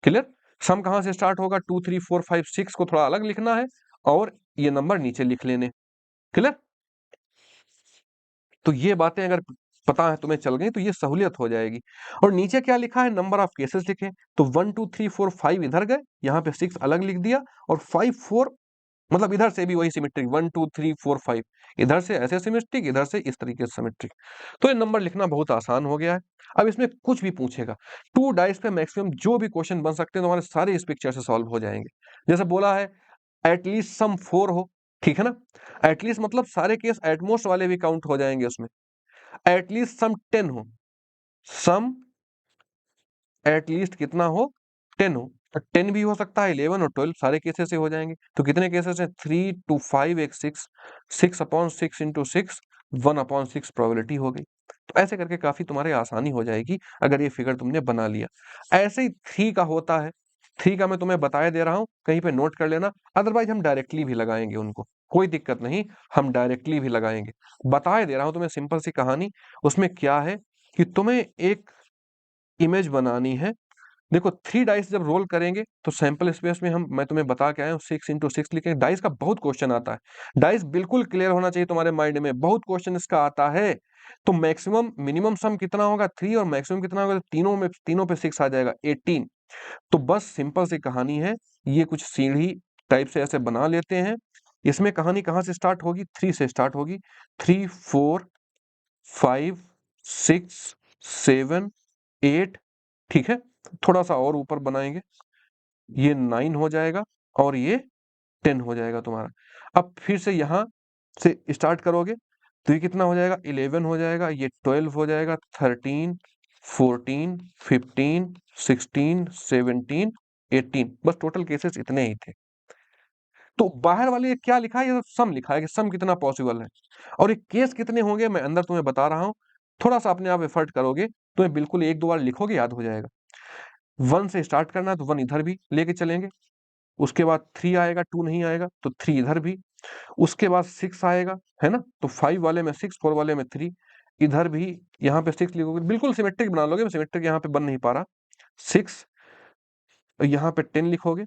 क्लियर? सम कहां से स्टार्ट होगा, 2 3 4 5 6 को थोड़ा अलग लिखना है और ये नंबर नीचे लिख लेने। क्लियर? तो ये बातें अगर पता है तुम्हें चल गई तो ये सहूलियत हो जाएगी। और नीचे क्या लिखा है, नंबर ऑफ केसेस लिखे, तो 1 2 3 4 5 इधर गए, यहाँ पे 6 अलग लिख दिया, और 5 4 मतलब इधर से भी वही सिमेट्रिक, 1 2 3 4 5 इधर से ऐसे सिमेट्रिक, इधर से इस तरीके से सिमेट्रिक। तो ये नंबर लिखना बहुत आसान हो गया है। अब इसमें कुछ भी पूछेगा, 2 डाइस पे मैक्सिमम जो भी क्वेश्चन बन सकते हैं तुम्हारे सारे इस पिक्चर से सॉल्व हो जाएंगे। जैसे बोला है एटलीस्ट सम 4 हो, ठीक है ना। एटलीस्ट मतलब सारे केस एटमोस्ट वाले भी काउंट हो जाएंगे उसमें। एटलीस्ट सम 10 हो, सम एटलीस्ट कितना हो, 10 हो, तो 10 भी हो सकता है, 11 और 12 सारे केसेस से हो जाएंगे। तो कितने केसेस हैं, 3 2 5 एक 6, 6 अपॉन 6 इंटू 6, 1 अपॉन 6 प्रोबेबिलिटी हो गई। तो ऐसे करके काफी तुम्हारे आसानी हो जाएगी अगर ये फिगर तुमने बना लिया। ऐसे ही 3 का होता है, 3 का मैं तुम्हें बताए दे रहा हूं, कहीं पे नोट कर लेना। अदरवाइज हम डायरेक्टली भी लगाएंगे उनको, कोई दिक्कत नहीं, हम डायरेक्टली भी लगाएंगे। बताए दे रहा हूं तुम्हें सिंपल सी कहानी। उसमें क्या है कि तुम्हें एक इमेज बनानी है। देखो 3 डाइस जब रोल करेंगे तो सैंपल स्पेस में मैं तुम्हें बता के आया हूँ 6 इंटू 6 लिखेंगे। डाइस का बहुत क्वेश्चन आता है, डाइस बिल्कुल क्लियर होना चाहिए तुम्हारे माइंड में, बहुत क्वेश्चन इसका आता है। तो मैक्सिमम मिनिमम सम कितना होगा 3 और मैक्सिमम कितना होगा, तो तीनों पे 6 आ जाएगा 18। तो बस सिंपल सी कहानी है, ये कुछ सीढ़ी टाइप से ऐसे बना लेते हैं। इसमें कहानी कहां से स्टार्ट होगी, 3 से स्टार्ट होगी, 3 4 5 6 7 8, ठीक है। थोड़ा सा और ऊपर बनाएंगे, ये 9 हो जाएगा और ये 10 हो जाएगा तुम्हारा। अब फिर से यहां से स्टार्ट करोगे तो ये कितना हो जाएगा, 11 हो जाएगा, ये 12 हो जाएगा, 13 14 15 16 17 18। बस टोटल केसेस इतने ही थे। तो बाहर वाले क्या लिखा है, ये सम लिखा है कि सम कितना पॉसिबल है, और ये केस कितने होंगे मैं अंदर तुम्हें बता रहा हूं। थोड़ा सा अपने आप एफर्ट करोगे, तुम्हें बिल्कुल एक दो बार लिखोगे याद हो जाएगा। 1 से स्टार्ट करना है तो 1 इधर भी लेके चलेंगे, उसके बाद 3 आएगा, 2 नहीं आएगा तो 3 इधर भी, उसके बाद 6 आएगा, है ना, तो 5 वाले में 6, 4 वाले में 3, इधर भी यहाँ पे 6 लिखोगे, बिल्कुल सिमेट्रिक बना लोगे। सिमेट्रिक यहाँ पे बन नहीं पा रहा, 6 यहाँ पे 10 लिखोगे,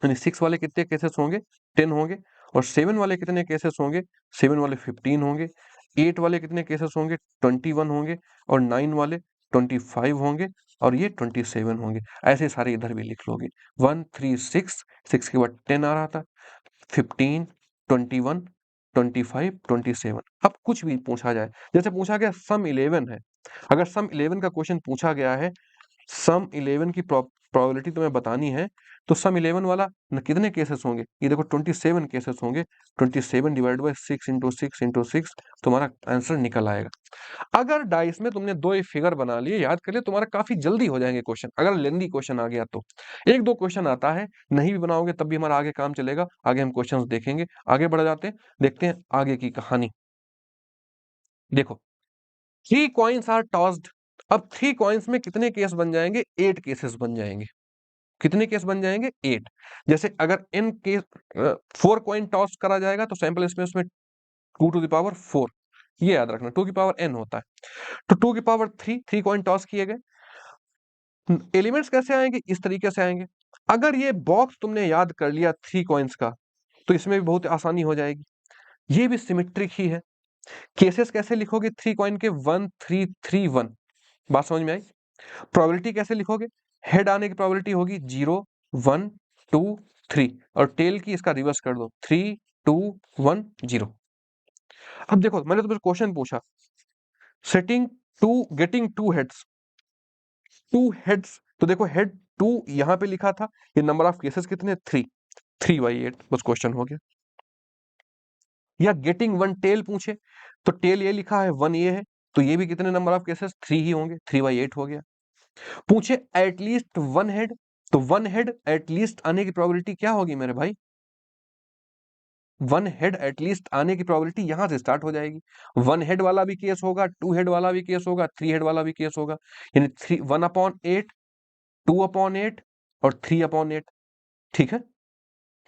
यानी 6 वाले कितने केसेस होंगे, 10 होंगे। और 7 वाले कितने केसेस होंगे, 7 वाले 15 होंगे। 8 वाले कितने केसेस होंगे, 21 होंगे। और 9 वाले 25 होंगे, और ये 27 होंगे। ऐसे सारे इधर भी लिख लोगे। 1 3 6, 6 के बाद 10 आ रहा था, 15 21 25 27। अब कुछ भी पूछा जाए, जैसे पूछा गया सम 11 है, अगर सम 11 का क्वेश्चन पूछा गया है, सम 11 की प्रोबेबिलिटी तुम्हें बतानी है, तो सम 11 वाला कितने केसेस होंगे, ये देखो 27 केसेस होंगे। 27 डिवाइड बाई 6 इंटू 6 इंटू 6, तुम्हारा आंसर निकल आएगा। अगर डाइस में तुमने 2 फिगर बना लिए, याद कर लिया, तुम्हारा काफी जल्दी हो जाएंगे क्वेश्चन। अगर लेंदी क्वेश्चन आ गया तो एक दो क्वेश्चन आता है, नहीं भी बनाओगे तब भी हमारा आगे काम चलेगा। आगे हम क्वेश्चन देखेंगे, आगे बढ़ जाते हैं, देखते हैं आगे की कहानी। देखो 3 कॉइन्स आर टॉस्ड। अब 3 कॉइन्स में कितने केस बन जाएंगे, 8 केसेस बन जाएंगे। कितने केस बन जाएंगे, 8। जैसे अगर n केस 4 कॉइन टॉस करा जाएगा तो सैंपल स्पेस में 2 टू द पावर 4, ये याद रखना, 2 की पावर n होता है। तो 2 की पावर 3 कॉइन टॉस किए गए। एलिमेंट्स कैसे आएंगे, इस तरीके से आएंगे। अगर ये बॉक्स तुमने याद कर लिया 3 कॉइन्स का, तो इसमें भी बहुत आसानी हो जाएगी। ये भी सिमेट्रिक ही है। केसेस कैसे लिखोगे 3 कॉइन के, 1 3 3 1। बात समझ में आई। प्रोबेबिलिटी कैसे लिखोगे, हेड आने की प्रोबेबिलिटी होगी 0 1 2 3 और टेल की इसका रिवर्स कर दो 3 2 1 0। अब देखो मैंने तुमसे क्वेश्चन पूछा setting to getting two heads, तो देखो हेड 2 यहां पे लिखा था, ये नंबर ऑफ केसेस कितने 3/8, बस क्वेश्चन हो गया। या गेटिंग 1 टेल पूछे तो टेल ये लिखा है 1 ये है, तो ये भी कितने नंबर ऑफ केसेस 3 ही होंगे, 3/8 हो गया। पूछे एटलीस्ट 1 हेड, तो 1 हेड एटलीस्ट आने की प्रोबेबिलिटी क्या होगी मेरे भाई, 1 हेड एटलीस्ट आने की प्रोबेबिलिटी यहां से स्टार्ट हो जाएगी। 1 हेड वाला भी केस होगा, 2 हेड वाला भी केस होगा, 3 हेड वाला भी केस होगा, यानी 1/8, 2/8 और 3/8। ठीक है,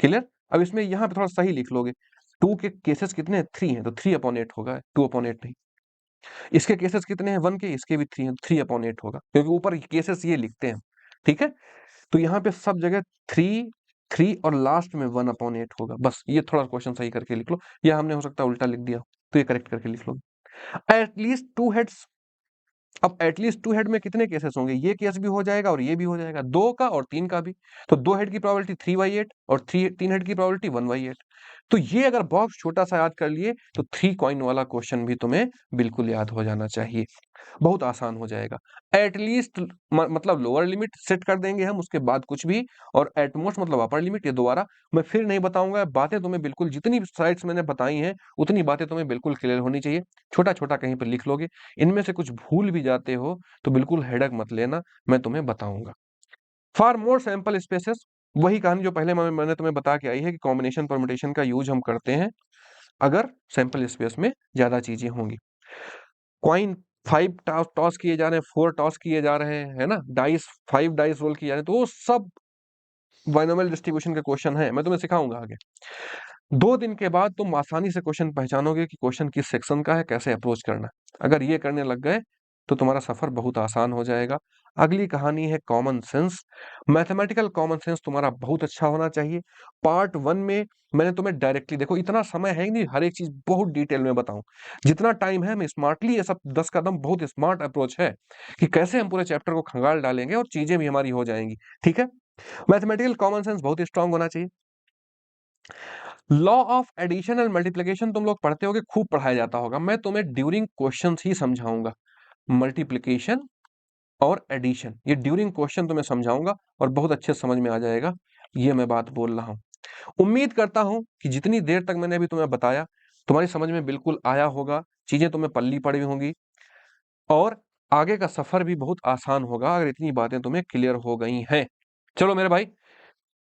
क्लियर। अब इसमें यहां पे थोड़ा सही लिख लोगे, 2 के केसेस कितने हैं 3 हैं, तो 3/8 होगा, 2/8 नहीं। इसके केसेस कितने हैं 1 के, इसके भी 3 हैं, 3/8 होगा, क्योंकि ऊपर केसेस ये लिखते हैं। ठीक है, तो यहाँ पे सब जगह 3 3 और लास्ट में 1/8 होगा। बस ये थोड़ा क्वेश्चन सही करके लिख लो, या हमने हो सकता है उल्टा लिख दिया, तो ये करेक्ट करके लिख लो। एटलीस्ट 2 हेड्स, अब एटलीस्ट 2 हेड में कितने केसेस होंगे, ये केस भी हो जाएगा और ये भी हो जाएगा, 2 का और 3 का भी, तो 2 हेड की प्रोबेबिलिटी 3/8 और 3 हेड की प्रोबेबिलिटी 1/8। तो ये अगर बॉक्स छोटा सा याद कर लिए तो 3 कॉइन वाला क्वेश्चन भी तुम्हें बिल्कुल याद हो जाना चाहिए, बहुत आसान हो जाएगा। एटलीस्ट मतलब लोअर लिमिट सेट कर देंगे हम, उसके बाद कुछ भी, और एटमोस्ट मतलब अपर लिमिट। ये दोबारा मैं फिर नहीं बताऊंगा, बातें तुम्हें बिल्कुल जितनी साइड्स मैंने बताई हैं उतनी बातें तुम्हें बिल्कुल क्लियर होनी चाहिए। छोटा छोटा कहीं पर लिख लोगे, इनमें से कुछ भूल भी जाते हो तो बिल्कुल हेडक मत लेना, मैं तुम्हें बताऊंगा। फॉर मोर सैंपल स्पेसेस, वही कहानी जो पहले मैंने तुम्हें बता के आई है कि कॉम्बिनेशन परमुटेशन का यूज हम करते हैं अगर सैंपल स्पेस में ज्यादा चीजें होंगी। कॉइन 5 टॉस किए जा रहे हैं, 4 टॉस किए जा रहे हैं, है ना, डाइस 5 डाइस रोल किए जा रहे हैं, तो वो सब बाइनोमियल डिस्ट्रीब्यूशन के क्वेश्चन है, मैं तुम्हें सिखाऊंगा आगे। 2 दिन के बाद तुम आसानी से क्वेश्चन पहचानोगे कि क्वेश्चन किस सेक्शन का है, कैसे अप्रोच करना है। अगर ये करने लग गए तो तुम्हारा सफर बहुत आसान हो जाएगा। अगली कहानी है common sense. Mathematical common sense तुम्हारा बहुत अच्छा होना चाहिए। पार्ट 1 में मैंने तुम्हें डायरेक्टली, देखो इतना समय है ही नहीं हर एक चीज बहुत डिटेल में बताऊं, जितना टाइम है मैं स्मार्टली, ये सब 10 कदम बहुत स्मार्ट अप्रोच है कि कैसे हम पूरे चैप्टर को खंगाल डालेंगे और चीजें भी हमारी हो जाएंगी। ठीक है, मैथमेटिकल कॉमन सेंस बहुत स्ट्रांग होना चाहिए। Law of addition and multiplication तुम लोग पढ़ते होगे, खूब पढ़ाया जाता होगा, मैं तुम्हें ड्यूरिंग क्वेश्चंस ही समझाऊंगा। मल्टीप्लिकेशन और एडिशन ये ड्यूरिंग क्वेश्चन तुम्हें समझाऊंगा और बहुत अच्छे समझ में आ जाएगा, ये मैं बात बोल रहा हूं। उम्मीद करता हूं कि जितनी देर तक मैंने अभी तुम्हें बताया तुम्हारी समझ में बिल्कुल आया होगा, चीजें तुम्हें पल्ली पड़ी होंगी और आगे का सफर भी बहुत आसान होगा अगर इतनी बातें तुम्हें क्लियर हो गई हैं। चलो मेरे भाई,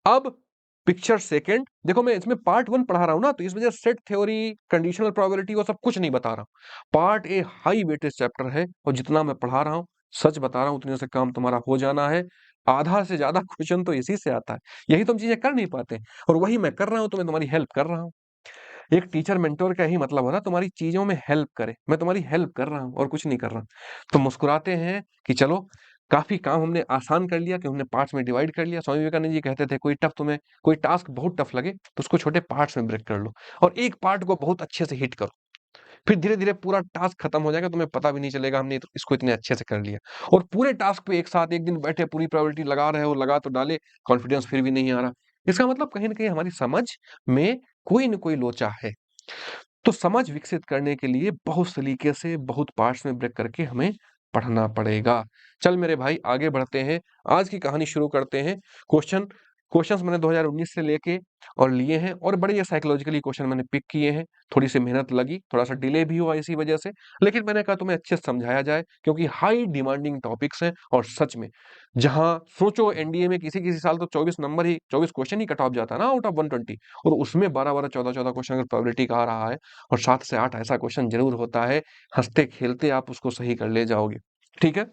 अब पिक्चर सेकंड देखो, मैं इसमें पार्ट 1 पढ़ा रहा हूं ना, तो इस वजह से सेट थ्योरी, कंडीशनल प्रोबेबिलिटी वो सब कुछ नहीं बता रहा हूं। Part A high weightage chapter है और जितना मैं पढ़ा रहा हूं सच बता रहा हूं उतने से काम तुम्हारा हो जाना है। आधा से ज्यादा क्वेश्चन तो इसी से आता है, यही तुम चीजें कर नहीं पाते और वही मैं कर रहा हूं, तो मैं तुम्हारी हेल्प कर रहा हूं। एक टीचर मेंटोर का ही मतलब होता है तुम्हारी चीजों में हेल्प करे, मैं तुम्हारी हेल्प कर रहा हूं और कुछ नहीं कर रहा। तो मुस्कुराते हैं कि चलो काफी काम हमने आसान कर लिया, कि हमने पार्ट्स में डिवाइड कर लिया। स्वामी विवेकानंद जी कहते थे कोई टास्क बहुत टफ लगे तो उसको छोटे पार्ट्स में ब्रेक कर लो और एक पार्ट को बहुत अच्छे से हिट करो, फिर धीरे धीरे पूरा टास्क खत्म हो जाएगा, तुम्हें पता भी नहीं चलेगा हमने इसको इतने अच्छे से कर लिया। और पूरे टास्क पे एक साथ एक दिन बैठे पूरी प्रायोरिटी लगा रहे हो, लगा तो डाले, कॉन्फिडेंस फिर भी नहीं आ रहा, इसका मतलब कहीं ना कहीं हमारी समझ में कोई न कोई लोचा है। तो समझ विकसित करने के लिए बहुत सलीके से बहुत पार्ट्स में ब्रेक करके हमें पढ़ना पड़ेगा। चल मेरे भाई आगे बढ़ते हैं, आज की कहानी शुरू करते हैं। क्वेश्चंस मैंने 2019 से लेके और लिए हैं और बड़े ये साइकोलॉजिकली क्वेश्चन मैंने पिक किए हैं। थोड़ी सी मेहनत लगी, थोड़ा सा डिले भी हुआ इसी वजह से, लेकिन मैंने कहा तुम्हें अच्छे से समझाया जाए क्योंकि हाई डिमांडिंग टॉपिक्स हैं। और सच में जहां सोचो एनडीए में किसी किसी साल तो 24 क्वेश्चन ही कट ऑफ जाता है ना आउट ऑफ 120, और उसमें 12 14 क्वेश्चन अगर प्रोबेबिलिटी का आ रहा है और 7 से 8 ऐसा क्वेश्चन जरूर होता है, हंसते खेलते आप उसको सही कर ले जाओगे। ठीक है,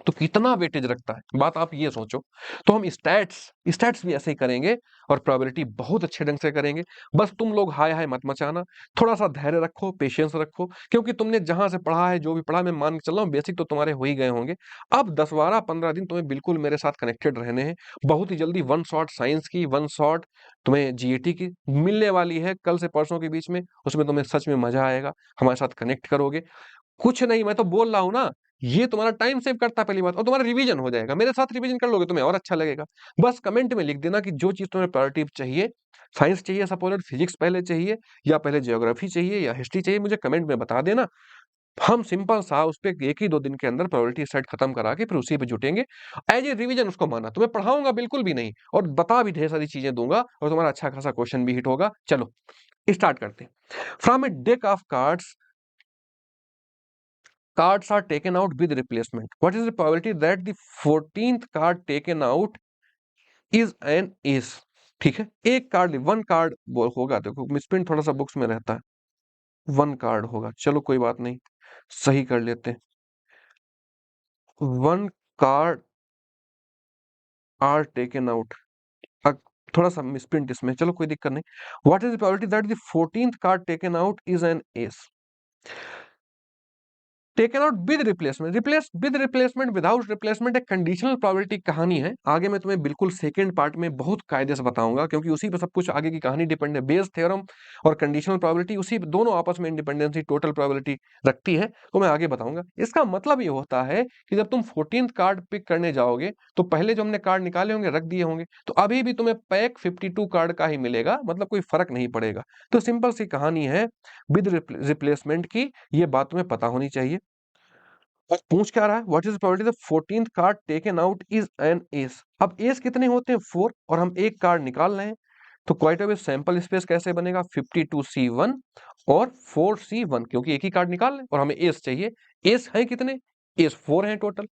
तो कितना वेटेज रखता है बात आप ये सोचो। तो हम स्टैट्स भी ऐसे ही करेंगे और प्रोबेबिलिटी बहुत अच्छे ढंग से करेंगे। बस तुम लोग हाय हाय मत मचाना, थोड़ा सा धैर्य रखो, पेशेंस रखो, क्योंकि तुमने जहां से पढ़ा है, जो भी पढ़ा, मैं मान के चल रहा हूँ बेसिक तो तुम्हारे हो ही गए होंगे। अब 10 12 15 दिन तुम्हें बिल्कुल मेरे साथ कनेक्टेड रहने हैं। बहुत ही जल्दी वन शॉट साइंस की, वन शॉट तुम्हें जीएटी की मिलने वाली है कल से परसों के बीच में, उसमें तुम्हें सच में मजा आएगा, हमारे साथ कनेक्ट करोगे। कुछ नहीं, मैं तो बोल रहा हूं ना, ये तुम्हारा टाइम सेव करता है पहली बात, और तुम्हारा रिवीजन हो जाएगा। मेरे साथ रिवीजन कर लोगे तुम्हें और अच्छा लगेगा। बस कमेंट में लिख देना कि जो चीज तुम्हें प्रायोरिटी चाहिए, साइंस चाहिए सपोज, फिजिक्स पहले चाहिए, या पहले ज्योग्राफी चाहिए, या हिस्ट्री चाहिए, मुझे कमेंट में बता देना। हम सिंपल सा उस पे 1 ही 2 दिन के अंदर प्रायोरिटी सेट खत्म करा के फिर उसी पे जुटेंगे। एज ए रिवीजन उसको माना, तुम्हें पढ़ाऊंगा बिल्कुल भी नहीं, और बता भी ढेर सारी चीजें दूंगा, और तुम्हारा अच्छा खासा क्वेश्चन भी हिट होगा। चलो स्टार्ट करते हैं। From a deck of cards are taken out with replacement. What is the probability that the 14th card taken out is an ace? ठीक है, एक कार्ड, वन कार्ड होगा, देखो मिसप्रिंट थोड़ा सा बुक्स में रहता है, वन कार्ड होगा, चलो कोई बात नहीं, सही कर लेते हैं। One card are taken out, थोड़ा सा मिसप्रिंट इसमें, चलो कोई दिक्कत नहीं। What is the probability that the 14th card taken out is an ace? Taken out with replacement, replace with replacement, without replacement, एक कंडीशनल प्रोबेबिलिटी कहानी है। आगे मैं तुम्हें बिल्कुल सेकंड पार्ट में बहुत कायदे से बताऊंगा, क्योंकि उसी पे सब कुछ आगे की कहानी डिपेंड है। बेस थ्योरम और कंडीशनल प्रोबेबिलिटी उसी दोनों आपस में इंडिपेंडेंसी टोटल प्रोबेबिलिटी रखती है, तो मैं आगे बताऊंगा। इसका मतलब ये होता है कि जब तुम 14th कार्ड पिक करने जाओगे तो पहले जो हमने कार्ड निकाले होंगे, रख दिए होंगे, तो अभी भी तुम्हें पैक 52 कार्ड का ही मिलेगा, मतलब कोई फर्क नहीं पड़ेगा। तो सिंपल सी कहानी है विद रिप्लेसमेंट की, ये बात तुम्हें पता होनी चाहिए। और पूछ क्या रहा है, what is the probability the 14th card taken out is an S? अब एस कितने होते हैं? 4, और हम एक कार्ड निकाल रहे हैं, तो क्वाइट अ सैंपल स्पेस कैसे बनेगा? 52C1 और 4C1, क्योंकि एक ही कार्ड निकाल रहे हैं और हमें एस चाहिए। एस है कितने? एस 4 है टोटल,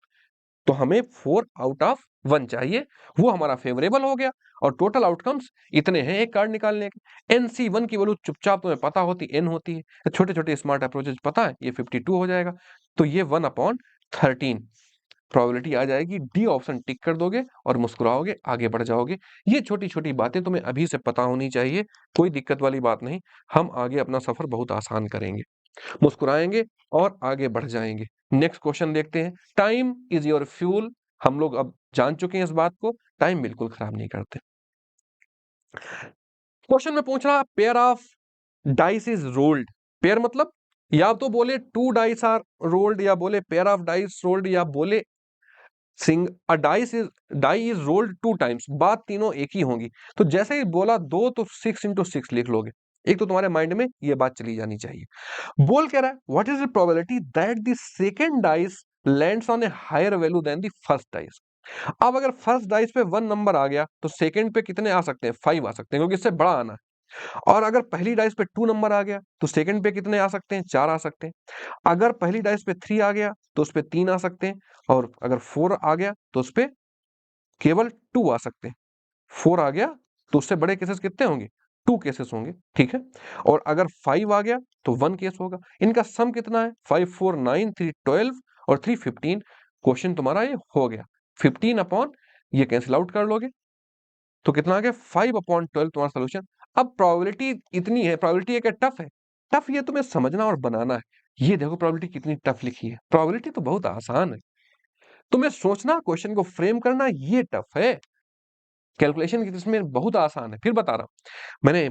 तो हमें 4 आउट ऑफ 1 चाहिए, वो हमारा फेवरेबल हो गया। और टोटल आउटकम्स इतने हैं एक कार्ड निकालने के। NC1 की वैल्यू चुपचाप तुम्हें पता होती, n होती है, छोटे छोटे स्मार्ट अप्रोचेज पता है, ये 52 हो जाएगा, तो ये 1/13 प्रोबेबिलिटी आ जाएगी। डी ऑप्शन टिक कर दोगे और मुस्कुराओगे, आगे बढ़ जाओगे। ये छोटी छोटी बातें तुम्हें अभी से पता होनी चाहिए, कोई दिक्कत वाली बात नहीं। हम आगे अपना सफर बहुत आसान करेंगे, मुस्कुराएंगे और आगे बढ़ जाएंगे। नेक्स्ट क्वेश्चन देखते हैं। टाइम इज योर फ्यूल, हम लोग अब जान चुके हैं इस बात को, टाइम बिल्कुल खराब नहीं करते। क्वेश्चन में पूछ रहा, pair of dice is rolled. Pair मतलब या तो बोले 2 डाइस आर रोल्ड, या बोले पेयर ऑफ डाइस रोल्ड, या बोले सिंग अ डाई इज रोल्ड 2 टाइम्स, बात तीनों एक ही होंगी। तो जैसे ही बोला 2, तो 6 × 6 लिख लोगे, एक तो तुम्हारे माइंड में ये बात चली जानी चाहिए। बोल कह रहा है, what is the probability that the second dice lands on a higher value than the first dice? अब अगर फर्स्ट डाइस पे 1 नंबर आ गया, तो सेकंड पे कितने आ सकते हैं? 5 आ सकते हैं, क्योंकि इससे बड़ा आना है। और अगर पहली डाइस पे 2 नंबर आ गया, तो सेकंड पे कितने आ सकते हैं? 4 आ सकते हैं। अगर पहली डाइस पे 3 आ गया, तो उस पे 3 आ सकते हैं, और अगर 4 आ गया, तो उस पे केवल 2 आ सकते हैं। 4 आ गया, तो उससे बड़े केसेस कितने होंगे? 2 केसेस होंगे, ठीक है। और अगर 5 आ गया, तो 1 केस होगा। इनका सम कितना है? 5 4 9 3 12 और 3 15। क्वेश्चन तुम्हारा ये हो गया। 15 अपॉन ये कैंसिल आउट कर लोगे, तो कितना आ गया? 5/12 तुम्हारा सोल्यूशन। अब प्रोबेबिलिटी इतनी है, प्रोबेबिलिटी क्या टफ है? टफ ये तुम्हें समझना और बनाना है। ये देखो प्रोबेबिलिटी कितनी टफ लिखी है, प्रोबेबिलिटी तो बहुत आसान है, तुम्हें सोचना, क्वेश्चन को फ्रेम करना ये टफ है। कैलकुलेशन इसमें बहुत आसान है। फिर बता रहा हूं, मैंने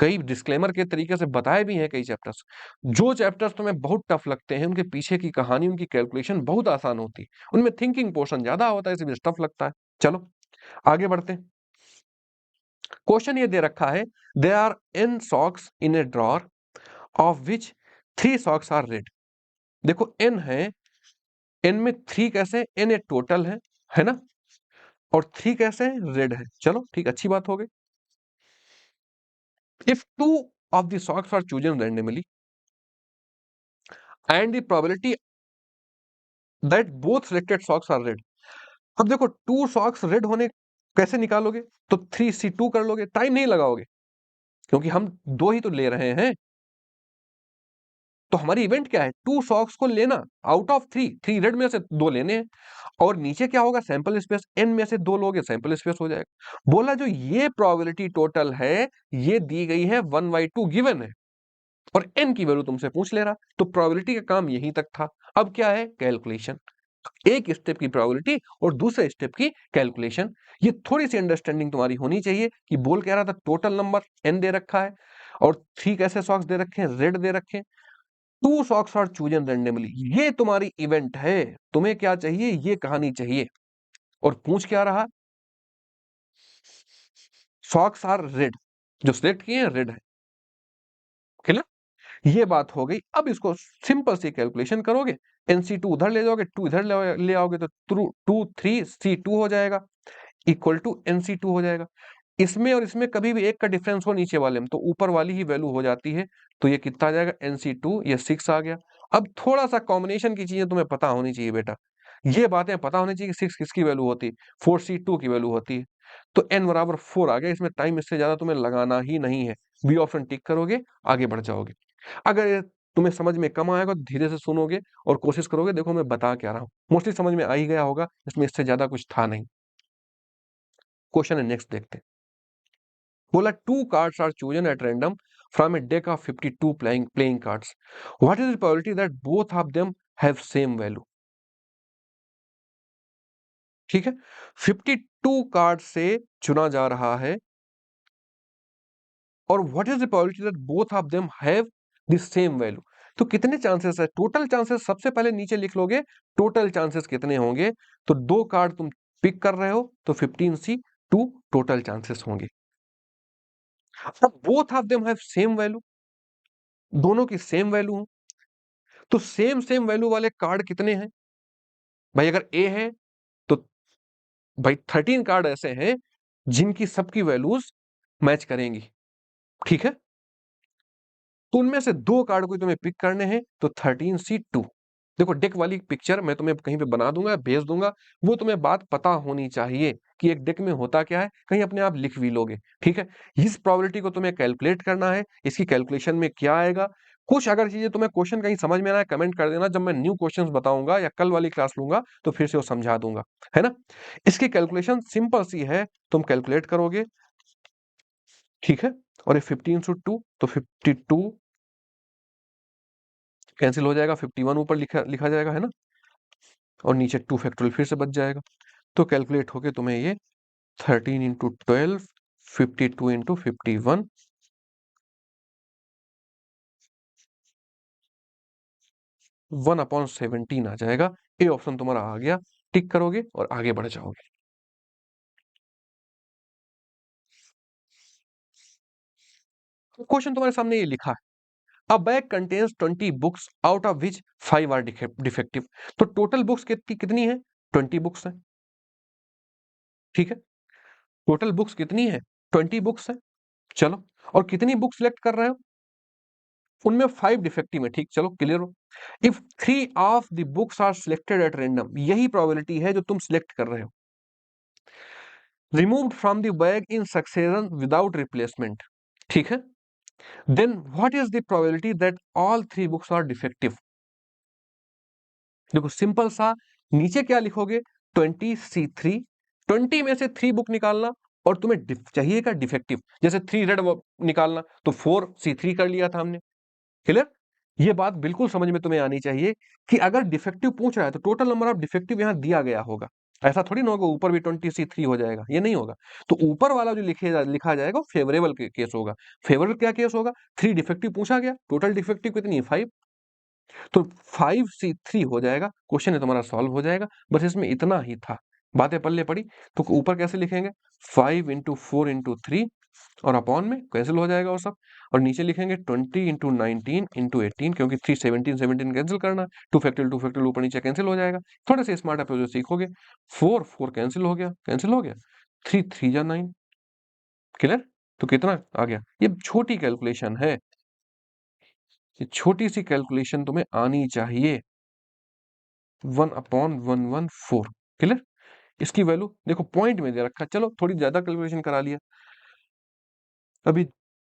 कई डिस्क्लेमर के तरीके से बताए भी हैं कई चैप्टर्स। जो चैप्टर्स तुम्हें बहुत टफ लगते हैं, उनके पीछे की कहानी, उनकी कैलकुलेशन बहुत आसान होती है, उनमें थिंकिंग पोर्शन ज्यादा होता है, इसलिए टफ लगता है। चलो आगे बढ़ते हैं। क्वेश्चन ये दे रखा है, there are n socks in a drawer of which 3 socks are red. देखो n है, n में 3 कैसे? n ए टोटल है ना, और 3 कैसे है? रेड है। चलो ठीक, अच्छी बात हो गई। If 2 of the socks are chosen randomly and the probability that both selected socks are red। अब देखो 2 सॉक्स रेड होने कैसे निकालोगे? तो 3C2 कर लोगे, टाइम नहीं लगाओगे, क्योंकि हम 2 ही तो ले रहे हैं। तो हमारी इवेंट क्या है? 2 सॉक्स को लेना आउट ऑफ 3 रेड में से 2 लेने हैं, और नीचे क्या होगा? सैंपल स्पेस, n में से 2 लोगे, सैंपल स्पेस हो जाएगा। बोला जो ये प्रोबेबिलिटी टोटल है, ये दी गई है 1/2 गिवन है, और n की वैल्यू तुमसे पूछ ले रहा, तो प्रोबेबिलिटी का काम यहीं तक था। अब क्या है? कैलकुलेशन। एक स्टेप की प्रोबेबिलिटी और दूसरे स्टेप की कैलकुलेशन। ये थोड़ी सी अंडरस्टैंडिंग तुम्हारी होनी चाहिए कि बोल कह रहा था टोटल नंबर n दे रखा है, और 3 कैसे सॉक्स दे रखे हैं? रेड दे रखे हैं। Two socks are chosen randomly, ये तुम्हारी इवेंट है, तुम्हें क्या चाहिए, ये कहानी चाहिए। और पूछ क्या रहा, सॉक्स आर रेड, जो सिलेक्ट किए हैं रेड है। क्लियर, ये बात हो गई। अब इसको सिंपल सी कैलकुलेशन करोगे, NC2 उधर ले जाओगे, 2 इधर ले आओगे तो 2 3 C2 हो जाएगा, इक्वल टू NC2 हो जाएगा। इसमें और इसमें कभी भी एक का डिफरेंस हो नीचे वाले में तो ऊपर वाली ही वैल्यू हो जाती है, तो ये कितना आ जाएगा, NC2, ये 6 आ गया। अब थोड़ा सा कॉम्बिनेशन की चीजें तुम्हें पता होनी चाहिए बेटा, ये बातें पता होनी चाहिए कि 6 किसकी वैल्यू होती है, 4C2 की वैल्यू होती है। तो n बराबर 4 आ गया, इसमें टाइम इससे ज्यादा तुम्हें लगाना ही नहीं है, बी ऑप्शन टिक करोगे, आगे बढ़ जाओगे। अगर ये तुम्हें समझ में कम आएगा तो धीरे से सुनोगे और कोशिश करोगे, देखो मैं बता क्या रहा हूँ, मोस्टली समझ में आ ही गया होगा, इसमें इससे ज्यादा कुछ था नहीं। क्वेश्चन है नेक्स्ट देखते हैं। बोला two cards are chosen at random from a deck of 52 playing cards, what is the probability that both of them have same value. ठीक है, 52 कार्ड से चुना जा रहा है और what is the probability that both of them have the same value. तो कितने चांसेस है, टोटल चांसेस सबसे पहले नीचे लिख लोगे, टोटल चांसेस कितने होंगे, तो दो कार्ड तुम पिक कर रहे हो तो 15C2 टोटल चांसेस होंगे। अब both of them have same value, दोनों की सेम वैल्यू हो, तो सेम सेम वैल्यू वाले कार्ड कितने हैं भाई, अगर ए है तो भाई 13 कार्ड ऐसे हैं जिनकी सबकी वैल्यूज मैच करेंगी। ठीक है, तो उनमें से दो कार्ड को तुम्हें पिक करने हैं, तो 13C2। देखो डेक वाली पिक्चर मैं तुम्हें कहीं पे बना दूंगा, भेज दूंगा, वो तुम्हें बात पता होनी चाहिए कि एक डेक में होता क्या है, कहीं अपने आप लिख भी लोगे। ठीक है, इस प्रोबेबिलिटी को तुम्हें कैलकुलेट करना है, इसकी कैलकुलेशन में क्या आएगा, कुछ अगर चीजें तुम्हें क्वेश्चन कहीं समझ में ना आए कमेंट कर देना, जब मैं न्यू क्वेश्चंस बताऊंगा या कल वाली क्लास लूंगा तो फिर से वो समझा दूंगा, है ना। इसकी कैलकुलेशन सिंपल सी है, तुम कैलकुलेट करोगे, ठीक है, और ये 15/2 तो 52 कैंसिल हो जाएगा, 51 ऊपर लिखा लिखा जाएगा, है ना, और नीचे 2 फैक्टोरियल फिर से बच जाएगा। तो कैलकुलेट होके तुम्हें ये 13 × 12 52 × 51 1/17 आ जाएगा। ए ऑप्शन तुम्हारा आ गया, टिक करोगे और आगे बढ़ जाओगे। क्वेश्चन तुम्हारे सामने ये लिखा है, a bag contains 20 books out of which 5 are defective. तो टोटल बुक्स कितनी है, 20 बुक्स है। ठीक है, टोटल बुक्स कितनी है, 20 बुक्स है। चलो, और कितनी बुक सिलेक्ट कर रहे हो, उनमें 5 डिफेक्टिव है। ठीक, चलो क्लियर हो। If 3 of the books are selected at random, यही प्रोबेबिलिटी है जो तुम सिलेक्ट कर रहे हो, removed from the bag in succession without replacement, ठीक है, then what is the probability that all 3 books are defective. देखो सिंपल सा, नीचे क्या लिखोगे, 20C3, 20 में से 3 बुक निकालना, और तुम्हें चाहिएगा डिफेक्टिव, जैसे 3 रेड निकालना तो 4C3 कर लिया था हमने। क्लियर, ये बात बिल्कुल समझ में तुम्हें आनी चाहिए कि अगर डिफेक्टिव पूछ रहा है तो टोटल नंबर ऑफ डिफेक्टिव यहां दिया गया होगा, ऐसा थोड़ी ना होगा ऊपर भी 20C3 हो जाएगा, ये नहीं होगा। तो ऊपर वाला जो लिखा जाएगा वो फेवरेबल केस होगा। फेवरेबल क्या केस होगा, 3 डिफेक्टिव पूछा गया, टोटल डिफेक्टिव कितनी है, 5, तो 5C3 हो जाएगा, क्वेश्चन है तुम्हारा सॉल्व हो जाएगा। बस इसमें इतना ही था, बातें पल्ले पड़ी। तो ऊपर कैसे लिखेंगे, 5 × 4 × 3 और अपॉन में कैंसिल हो जाएगा वो सब, और नीचे लिखेंगे 20 × 19 × 18, क्योंकि 3 17 17 कैंसिल करना, 2 फैक्टोरियल ऊपर नीचे कैंसिल हो जाएगा। थोड़े से स्मार्ट अप्रोच सीखोगे, 4 4 कैंसिल हो गया, 3 3 जा 9। क्लियर, तो कितना आ गया, ये छोटी कैलकुलेशन है, ये छोटी सी कैलकुलेशन तुम्हें आनी चाहिए, 1/114। क्लियर, इसकी वैल्यू देखो पॉइंट में दे रखा, चलो थोड़ी ज्यादा कैलकुलेशन करा लिया, अभी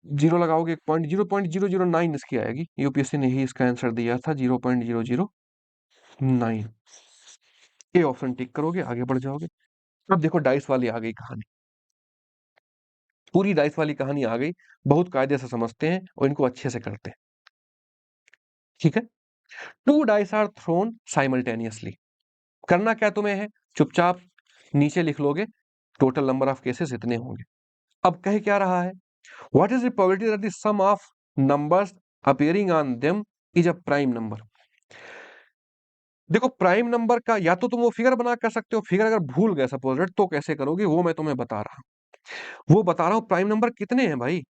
जीरो लगाओगे, 0.0009 इसकी आएगी, यूपीएससी ने ही इसका आंसर दिया था, 0.009। ए ऑप्शन टिक करोगे, आगे बढ़ जाओगे। अब देखो डाइस वाली आ गई कहानी, पूरी डाइस वाली कहानी आ गई, बहुत कायदे से समझते हैं और इनको अच्छे से करते हैं। ठीक है, 2 डाइस आर थ्रोन साइमल्टेनियसली, करना क्या तुम्हें है, चुपचाप नीचे लिख लोगे, टोटल नंबर ऑफ केसेस इतने होंगे। अब कह क्या रहा है, what is the probability that the sum of numbers appearing on them is a prime number. देखो प्राइम नंबर का या तो तुम वो फिगर बना कर सकते हो, फिगर अगर भूल गए सपोज दैट तो कैसे करोगे वो मैं तुम्हें बता रहा हूं। वो बता रहा हूं प्राइम नंबर कितने हैं भाई,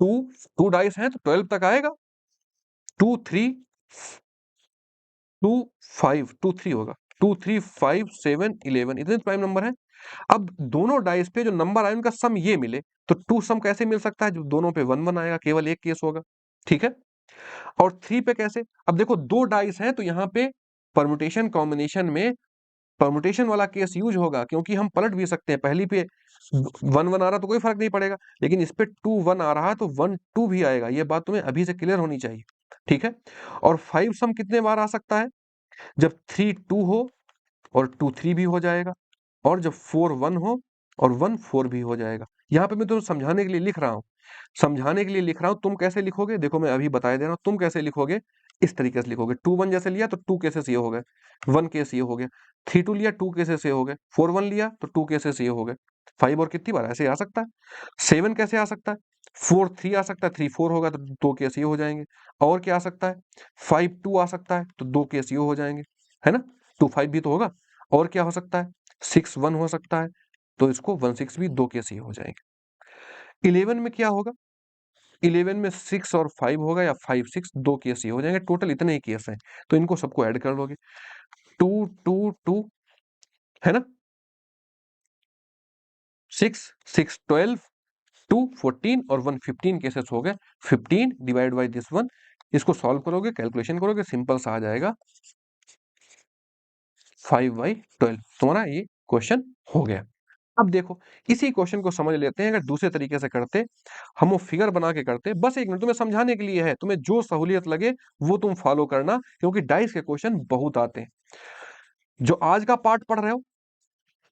टू, टू डाइस हैं तो 12 तक आएगा। Two three, two five, two three होगा, टू थ्री फाइव सेवन 11, इतने प्राइम नंबर है। अब दोनों डाइस पे जो नंबर आए उनका सम ये मिले तो टू सम कैसे मिल सकता है, जो दोनों पे वन वन आएगा, केवल एक केस होगा, ठीक है। और थ्री पे कैसे, अब देखो दो डाइस हैं तो यहाँ पे परमुटेशन कॉम्बिनेशन में परमुटेशन वाला केस यूज होगा, क्योंकि हम पलट भी सकते हैं, पहली पे वन वन आ रहा तो कोई फर्क नहीं पड़ेगा, लेकिन इस पे टू वन आ रहा है तो वन टू भी आएगा, ये बात तुम्हें अभी से क्लियर होनी चाहिए, ठीक है। और फाइव सम कितने बार आ सकता है, जब थ्री टू हो और टू थ्री भी हो जाएगा, और जब फोर वन हो और वन फोर भी हो जाएगा। यहाँ पे मैं तुम्हें समझाने के लिए लिख रहा हूँ, समझाने के लिए लिख रहा हूँ। तुम कैसे लिखोगे देखो मैं अभी बता दे रहा हूँ, तुम कैसे लिखोगे, इस तरीके से लिखोगे, टू वन जैसे लिया तो टू केसेस ये हो गए, वन केस ये हो गया, थ्री टू लिया टू केसेस ये हो गए, फोर वन लिया तो टू केसेस ये हो गए, फाइव और कितनी बार ऐसे आ सकता है, सेवन कैसे आ सकता है, फोर थ्री आ सकता है, थ्री फोर होगा तो दो केस ये हो जाएंगे, और क्या आ सकता है, फाइव टू आ सकता है तो दो केस ये हो जाएंगे, है ना, टू फाइव भी तो होगा, और क्या हो सकता है, सिक्स वन हो सकता है, तो इसको वन सिक्स भी दो केस ये हो जाएंगे। इलेवन में क्या होगा, इलेवन में सिक्स और फाइव होगा या फाइव सिक्स दो केस ये हो जाएंगे, टोटल इतने ही केस हैं, तो इनको सबको ऐड कर लोगे, टू टू टू, है ना, सिक्स सिक्स 12, टू 14 और वन 15 केसेस हो गए, 15 डिवाइड बाई दिस वन, इसको सॉल्व करोगे कैलकुलेशन करोगे सिंपल सा आ जाएगा 5/12, तुम्हारा ये क्वेश्चन हो गया। अब देखो इसी क्वेश्चन को समझ लेते हैं, अगर दूसरे तरीके से करते, हम वो फिगर बना के करते, बस एक मिनट तुम्हें समझाने के लिए है, तुम्हें जो सहूलियत लगे वो तुम फॉलो करना, क्योंकि डाइस के क्वेश्चन बहुत आते हैं। जो आज का पार्ट पढ़ रहे हो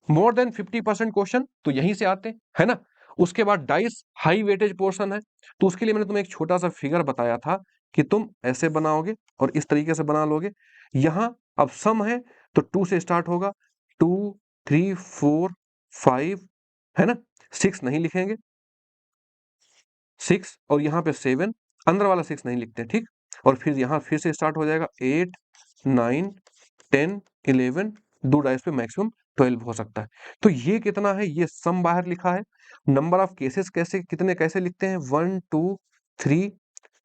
मोर देन 50% क्वेश्चन तो यहीं से आते हैं, है ना। उसके बाद डाइस हाई वेटेज पोर्शन है, तो उसके लिए मैंने तुम्हें एक छोटा सा फिगर बताया था कि तुम ऐसे बनाओगे और इस तरीके से बना लोगे। यहां अब सम है तो टू से स्टार्ट होगा, टू थ्री फोर फाइव, है ना, सिक्स नहीं लिखेंगे, सिक्स और यहाँ पे सेवन, अंदर वाला सिक्स नहीं लिखते, ठीक। और फिर यहाँ फिर से स्टार्ट हो जाएगा एट नाइन 10 11, दो डाइस पे मैक्सिमम 12 हो सकता है। तो ये कितना है, ये सम बाहर लिखा है। नंबर ऑफ केसेस कैसे कितने कैसे लिखते हैं, 1 2 3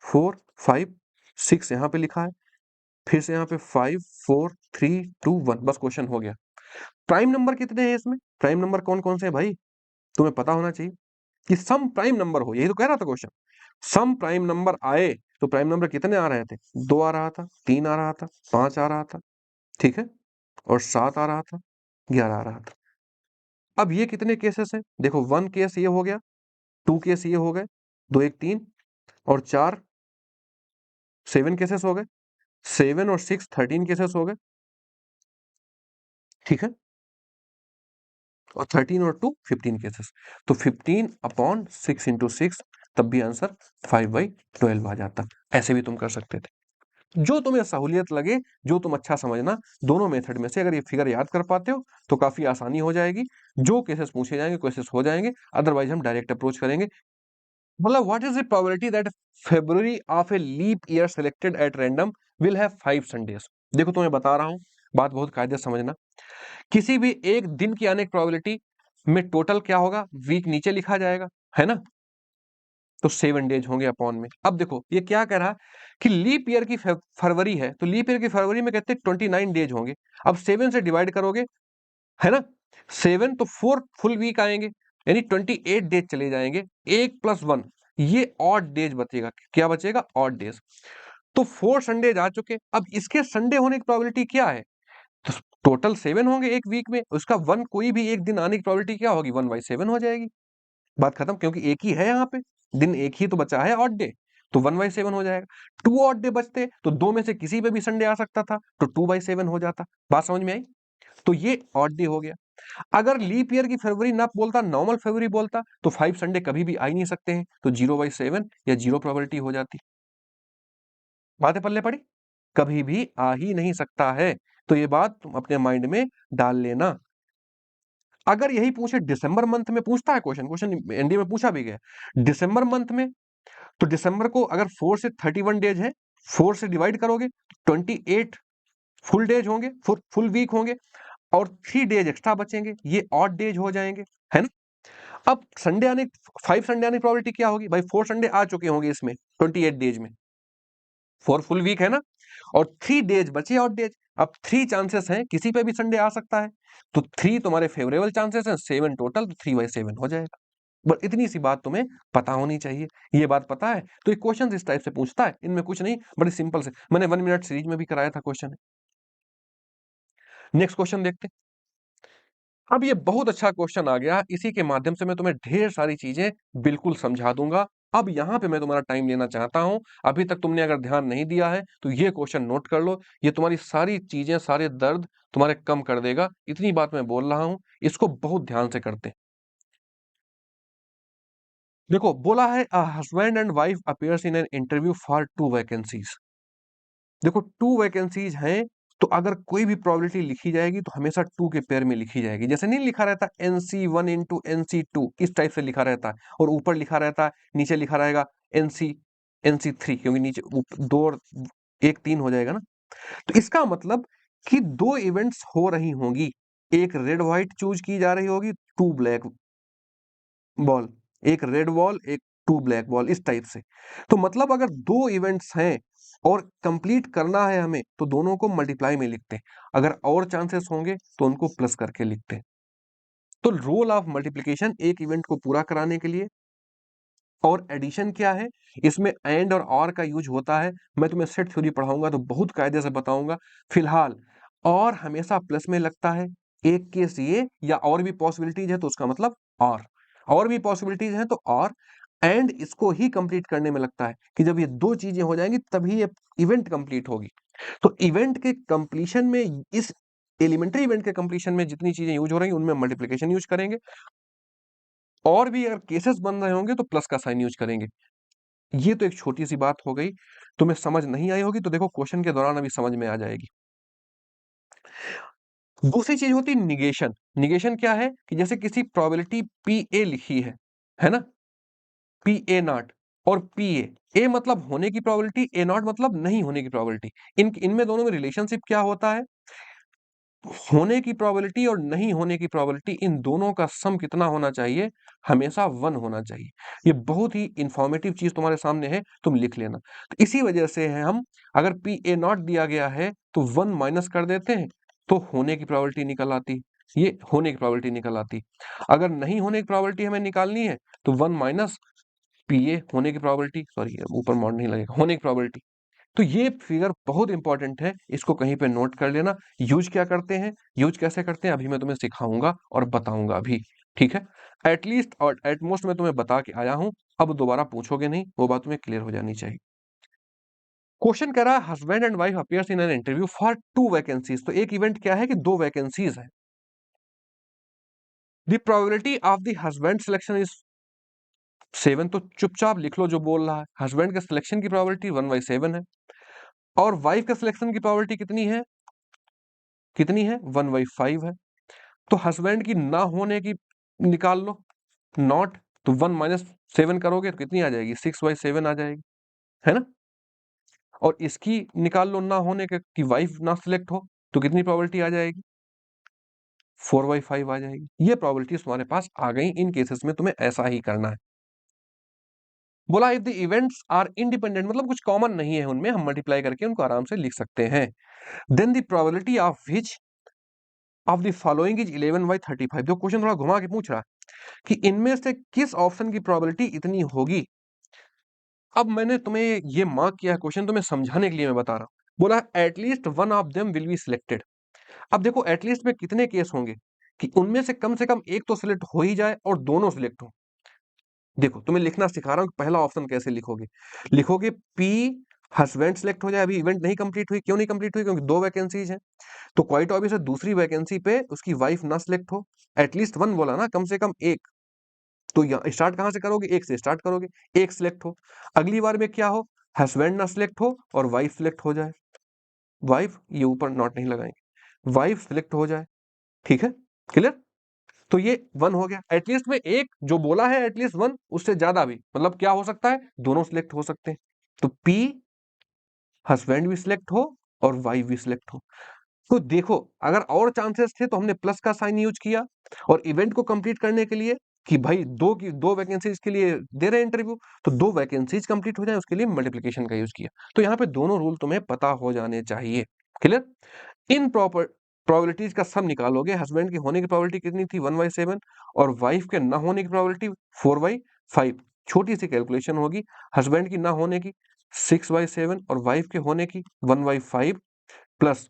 4 5 6 यहाँ पे लिखा है, फिर से यहाँ पे 5 4 3 2 1, बस क्वेश्चन हो गया। प्राइम नंबर कितने हैं इसमें, प्राइम नंबर कौन कौन से हैं भाई, तुम्हें पता होना चाहिए कि सम प्राइम नंबर हो, यही तो कह रहा था क्वेश्चन। सम प्राइम नंबर आए तो प्राइम नंबर कितने आ रहे थे, दो आ रहा था, तीन आ रहा था, पांच आ रहा था, ठीक है, और सात आ रहा था, 11 आ रहा था। अब ये कितने केसेस हैं, देखो वन केस ये हो गया, टू केस ये हो गए, दो एक तीन, और चार सेवन केसेस हो गए, सेवन और सिक्स 13 केसेस हो गए, ठीक है, और 13 और टू 15 केसेस, तो 15/6 इंटू सिक्स, तब भी आंसर 5/12 आ जाता। ऐसे भी तुम कर सकते थे, जो तुम्हें सहूलियत लगे, जो तुम अच्छा समझना, दोनों मेथड में से अगर ये फिगर याद कर पाते हो तो काफी आसानी हो जाएगी, जो केसेस पूछे जाएंगे केसेस हो जाएंगे, अदरवाइज हम डायरेक्ट अप्रोच करेंगे। मतलब what is the probability that February of a leap year selected at random will have 5 Sundays. देखो तुम्हें बता रहा हूं, बात बहुत कायदे से समझना, किसी भी एक दिन की आने की प्रोबेबिलिटी में टोटल क्या होगा, वीक नीचे लिखा जाएगा, है ना, तो 7 डेज होंगे अपॉन में। अब देखो ये क्या कह रहा कि लीप ईयर की फरवरी है, तो लीप ईयर की फरवरी में कहते हैं 29 डेज होंगे। अब 7 से डिवाइड करोगे, है ना, 7 तो 4 फुल वीक आएंगे, यानी 28 डेज चले जाएंगे, एक प्लस वन, ये ऑड डेज बचेगा, क्या बचेगा, ऑड डेज। तो 4 संडेज आ चुके, अब इसके संडे होने की प्रोबेबिलिटी क्या है, तो टोटल 7 होंगे एक वीक में, उसका वन कोई भी एक दिन आने की प्रोबेबिलिटी क्या होगी, 1/7 हो जाएगी, बात खत्म, क्योंकि एक ही है यहाँ पे दिन, एक ही तो बचा है ऑड डे, तो 1/7 हो जाएगा। टू ऑड डे बचते तो दो में से किसी पे भी संडे आ सकता था, तो 2/7 हो जाता। बात समझ में आई, तो ये ऑड डे हो गया। अगर लीप ईयर की फरवरी ना बोलता, नॉर्मल फरवरी बोलता, तो 5 संडे कभी भी आ ही नहीं सकते हैं, तो 0/7 या 0 प्रोबेबिलिटी हो जाती। बातें पल्ले पड़ी, कभी भी आ ही नहीं सकता है, तो ये बात तुम अपने माइंड में डाल लेना। अगर यही पूछे दिसंबर मंथ में, पूछता है क्वेश्चन, क्वेश्चन एनडीए में पूछा भी गया, दिसंबर मंथ में, तो दिसंबर को अगर 4 से 31 डेज है, 4 से डिवाइड करोगे 28 फुल डेज होंगे, फुल वीक होंगे, और 3 डेज एक्स्ट्रा बचेंगे, ये ऑड डेज हो जाएंगे, है ना। अब संडे आने 5 संडे आने की प्रोबेबिलिटी क्या होगी भाई? 4 संडे आ चुके होंगे इसमें 28 डेज में, 4 फुल वीक है ना, और 3 डेज बचे ऑड डेज। अब 3 चांसेस हैं, किसी पे भी संडे आ सकता है, तो 3 तुम्हारे फेवरेबल चांसेस हैं, 7 टोटल, तो 3/7 हो जाएगा। बस इतनी सी बात तुम्हें पता होनी चाहिए। ये बात पता है तो ये क्वेश्चन इस टाइप से पूछता है, इनमें कुछ नहीं, बड़े सिंपल से, मैंने 1 मिनट सीरीज में भी कराया था क्वेश्चन। नेक्स्ट क्वेश्चन देखते हैं। अब ये बहुत अच्छा क्वेश्चन आ गया, इसी के माध्यम से मैं तुम्हें ढेर सारी चीजें बिल्कुल समझा दूंगा। अब यहां पे मैं तुम्हारा टाइम लेना चाहता हूं, अभी तक तुमने अगर ध्यान नहीं दिया है तो ये क्वेश्चन नोट कर लो, ये तुम्हारी सारी चीजें, सारे दर्द तुम्हारे कम कर देगा। इतनी बात मैं बोल रहा हूं, इसको बहुत ध्यान से करते हैं। देखो बोला है, a husband and wife appears in an interview for 2 vacancies. देखो 2 वैकेंसीज हैं, तो अगर कोई भी प्रोबेबिलिटी लिखी जाएगी तो हमेशा 2 के पेयर में लिखी जाएगी। जैसे नहीं लिखा रहता NC1 इंटू NC2, इस टाइप से लिखा रहता है, और ऊपर लिखा रहता है, नीचे लिखा रहेगा NC3, क्योंकि नीचे 2 और 1 3 हो जाएगा ना। तो इसका मतलब कि 2 इवेंट्स हो रही होंगी, एक रेड व्हाइट चूज की जा रही होगी, 2 ब्लैक बॉल, एक रेड बॉल, एक 2 ब्लैक बॉल, इस टाइप से। तो मतलब अगर 2 इवेंट्स हैं और कंप्लीट करना है हमें, तो दोनों को मल्टीप्लाई में लिखते हैं, अगर और चांसेस होंगे तो उनको प्लस करके लिखते हैं। तो रोल ऑफ मल्टीप्लिकेशन एक इवेंट को पूरा कराने के लिए, और एडिशन क्या है, इसमें एंड और का यूज होता है। मैं तुम्हें सेट थ्योरी पढ़ाऊंगा तो बहुत कायदे से बताऊंगा। फिलहाल और हमेशा प्लस में लगता है, एक केस ये, या और भी पॉसिबिलिटीज है तो उसका मतलब और भी पॉसिबिलिटीज हैं तो और, एंड इसको ही कंप्लीट करने में लगता है कि जब ये 2 चीजें हो जाएंगी तभी ये इवेंट कंप्लीट होगी। तो इवेंट के कंप्लीशन में, इस एलिमेंट्री इवेंट के कंप्लीशन में जितनी चीजें यूज हो रही हैं उनमें मल्टीप्लिकेशन यूज करेंगे, और भी अगर केसेस बन रहे होंगे तो प्लस का साइन यूज करेंगे। ये तो एक छोटी सी बात हो गई, तुम्हें समझ नहीं आई होगी तो देखो क्वेश्चन के दौरान अभी समझ में आ जाएगी। दूसरी चीज होती है निगेशन। निगेशन क्या है कि जैसे किसी प्रोबेबिलिटी PA लिखी है ना, PA नॉट और PA, A मतलब होने की प्रोबेबिलिटी, A नॉट मतलब नहीं होने की प्रोबेबिलिटी। इनमें दोनों में रिलेशनशिप क्या होता है, होने की प्रोबेबिलिटी और नहीं होने की प्रोबेबिलिटी, इन दोनों का सम कितना होना चाहिए, हमेशा 1 होना चाहिए। ये बहुत ही इंफॉर्मेटिव चीज तुम्हारे सामने है, तुम लिख लेना। तो इसी वजह से है, हम अगर PA नॉट दिया गया है तो 1 माइनस कर देते हैं, तो होने की प्रोबेबिलिटी निकल आती, ये होने की प्रोबेबिलिटी निकल आती। अगर नहीं होने की प्रोबेबिलिटी हमें निकालनी है तो 1 माइनस PA होने की प्रोबेबिलिटी, सॉरी ऊपर मॉड नहीं लगेगा, होने की प्रोबेबिलिटी। तो ये फिगर बहुत इंपॉर्टेंट है, इसको कहीं पे नोट कर लेना। यूज क्या करते हैं, यूज कैसे करते हैं, अभी मैं तुम्हें सिखाऊंगा और बताऊंगा अभी, ठीक है। एटलीस्ट और एटमोस्ट मैं तुम्हें बता के आया हूं, अब दोबारा पूछोगे नहीं, वो बात तुम्हें क्लियर हो जानी चाहिए। क्वेश्चन कह रहा है, husband and wife appears in an interview for 2 vacancies. तो एक इवेंट क्या है कि 2 वैकेंसीज है। The probability of the husband selection is 7, तो चुपचाप लिख लो जो बोल रहा है। हस्बैंड के सिलेक्शन की प्रोबेबिलिटी 1/7 है, और वाइफ के सिलेक्शन की प्रोबेबिलिटी कितनी है 1/5 है। तो हस्बैंड की ना होने की निकाल लो, नॉट, तो 1 माइनस 7 करोगे तो कितनी आ जाएगी, 6/7 आ जाएगी, है ना। और इसकी निकाल लो ना होने के, कि वाइफ ना सिलेक्ट हो, तो कितनी प्रोबेबिलिटी आ जाएगी, 4/5 आ जाएगी। ये प्रोबेबिलिटीज तुम्हारे पास आ गई। इन केसेस में तुम्हें ऐसा ही करना है। बोला if the events are independent, मतलब कुछ कॉमन नहीं है उनमें, हम मल्टीप्लाई करके उनको आराम से लिख सकते हैं। Then the probability of the following is 11/35। जो क्वेश्चन थोड़ा घुमा के पूछ रहा है कि इनमें से किस ऑप्शन की प्रोबेबिलिटी इतनी होगी। अब मैंने तुम्हें ये मार्क किया क्वेश्चन, तुम्हें समझाने के लिए मैं बता रहा हूं। बोला at least one of them will be selected. अब देखो एटलीस्ट में कितने केस होंगे कि उनमें से कम एक तो सिलेक्ट हो ही जाए और दोनों सिलेक्ट हो। देखो तुम्हें लिखना सिखा रहा हूं, पहला ऑप्शन कैसे लिखोगे। लिखोगे पी, हस्बैंड सिलेक्ट हो जाए, अभी इवेंट नहीं कंप्लीट हुई, क्यों नहीं कंप्लीट हुई, क्योंकि 2 वैकेंसीज हैं। तो क्वाइट ऑब्वियस है दूसरी वैकेंसी पे उसकी वाइफ ना सिलेक्ट हो, एटलीस्ट 1 बोला ना, कम से कम एक। तो यहाँ स्टार्ट कहां से करोगे, एक से स्टार्ट करोगे, एक सिलेक्ट हो। अगली बार में क्या हो, हस्बैंड ना सिलेक्ट हो और वाइफ सिलेक्ट हो जाए। वाइफ, ये ऊपर नॉट नहीं लगाएंगे, वाइफ सिलेक्ट हो जाए, ठीक है, क्लियर। तो ये 1 हो गया। एटलीस्ट में एक जो बोला है एटलीस्ट 1, उससे ज्यादा भी, मतलब क्या हो सकता है, दोनों सिलेक्ट हो सकते हैं। तो P हस्बैंड भी सिलेक्ट हो और वाइफ भी सिलेक्ट हो। तो देखो, अगर और चांसेस थे तो हमने प्लस का साइन यूज किया, और इवेंट को कंप्लीट करने के लिए कि भाई दो वैकेंसीज के लिए दे रहे हैं इंटरव्यू, तो दो वैकेंसीज कंप्लीट हो जाए उसके लिए मल्टीप्लिकेशन का यूज किया। तो यहाँ पे दोनों रूल तुम्हें पता हो जाने चाहिए। क्लियर? इन प्रॉपर प्रोबेबिलिटीज का सम निकालोगे। हस्बैंड के होने की प्रोबेबिलिटी कितनी थी, 1/7, और वाइफ के ना होने की प्रोबेबिलिटी 4/5। छोटी सी कैलकुलेशन होगी, हस्बैंड की ना होने की 6/7 और वाइफ के होने की 1/5, प्लस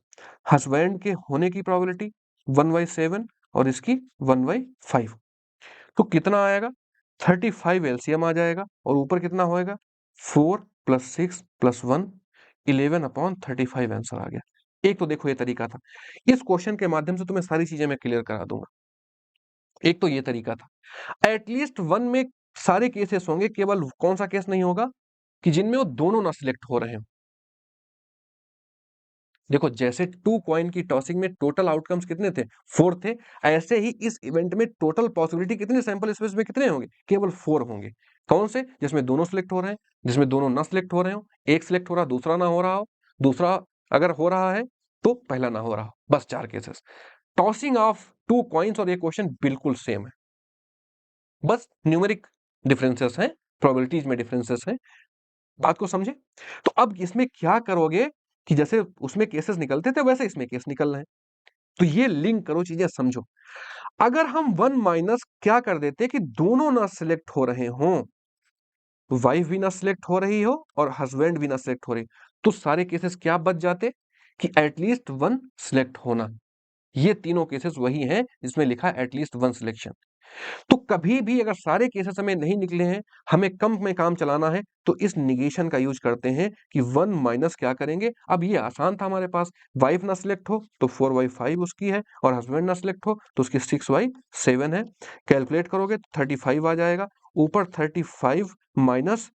हस्बैंड के होने की प्रोबेबिलिटी 1/7 और इसकी 1/5। तो कितना आएगा, 35 एलसीएम आ जाएगा, और ऊपर कितना होएगा, 4 + 6 + 1, 11/35 आंसर आ गया। एक तो देखो ये तरीका था, इस क्वेश्चन के माध्यम से तुम्हें सारी चीजें मैं क्लियर करा दूंगा। एक तो ये तरीका था। एटलीस्ट 1 में सारे केसेस होंगे, केवल कौन सा केस नहीं होगा कि जिनमें वो दोनों ना सिलेक्ट हो रहे हो। देखो, जैसे 2 कॉइन की टॉसिंग में टोटल आउटकम्स कितने थे, 4 थे, ऐसे ही इस इवेंट में टोटल पॉसिबिलिटी कितने सैंपल स्पेस में कितने होंगे, केवल 4 होंगे। कौन से, जिसमें दोनों सिलेक्ट हो रहे हैं, जिसमें दोनों ना सिलेक्ट हो रहे हो, एक सिलेक्ट हो रहा दूसरा ना हो रहा हो, दूसरा अगर हो रहा है तो पहला ना हो रहा हो, बस 4 केसेस। टॉसिंग ऑफ 2 कॉइन्स और ये क्वेश्चन बिल्कुल सेम है, बस न्यूमेरिक डिफरेंसेस हैं, प्रोबेबिलिटीज में डिफरेंसेस हैं। बात को समझे? तो अब इसमें क्या करोगे कि जैसे उसमें केसेस निकलते थे वैसे इसमें केस निकल रहे हैं। तो ये लिंक करो, चीजें समझो। अगर हम 1 माइनस क्या कर देते कि दोनों ना सिलेक्ट हो रहे हों, वाइफ भी ना सिलेक्ट हो रही हो और हस्बैंड भी ना सिलेक्ट हो रही, तो सारे केसेस क्या बच जाते कि एटलीस्ट 1 सिलेक्ट होना। ये तीनों केसेस वही हैं जिसमें लिखा है एटलीस्ट 1 सिलेक्शन। तो कभी भी अगर सारे केसेस हमें नहीं निकले हैं, हमें कम में काम चलाना है, तो इस निगेशन का यूज करते हैं कि 1 माइनस क्या करेंगे। अब ये आसान था हमारे पास, वाइफ ना सिलेक्ट हो तो 4/5 उसकी है, और हस्बैंड ना सिलेक्ट हो तो उसकी 6/7 है। कैलकुलेट करोगे तो 35 आ जाएगा, ऊपर 35 माइनस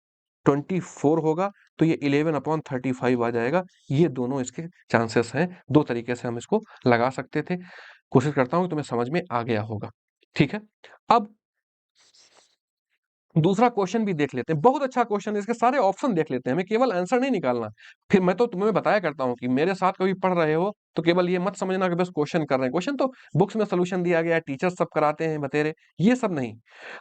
24 होगा, तो ये 11/35 आ जाएगा। ये दोनों इसके चांसेस हैं। दो तरीके से हम इसको लगा सकते थे। कोशिश करता हूं कि तुम्हें समझ में आ गया होगा। ठीक है, अब दूसरा क्वेश्चन भी देख लेते हैं। बहुत अच्छा क्वेश्चन है, इसके सारे ऑप्शन देख लेते हैं, हमें केवल आंसर नहीं निकालना। फिर मैं तो तुम्हें बताया करता हूं कि मेरे साथ कभी पढ़ रहे हो तो केवल ये मत समझना कि बस क्वेश्चन कर रहे हैं। क्वेश्चन तो बुक्स में सोल्यूशन दिया गया है, टीचर्स सब कराते हैं बतेरे, ये सब नहीं।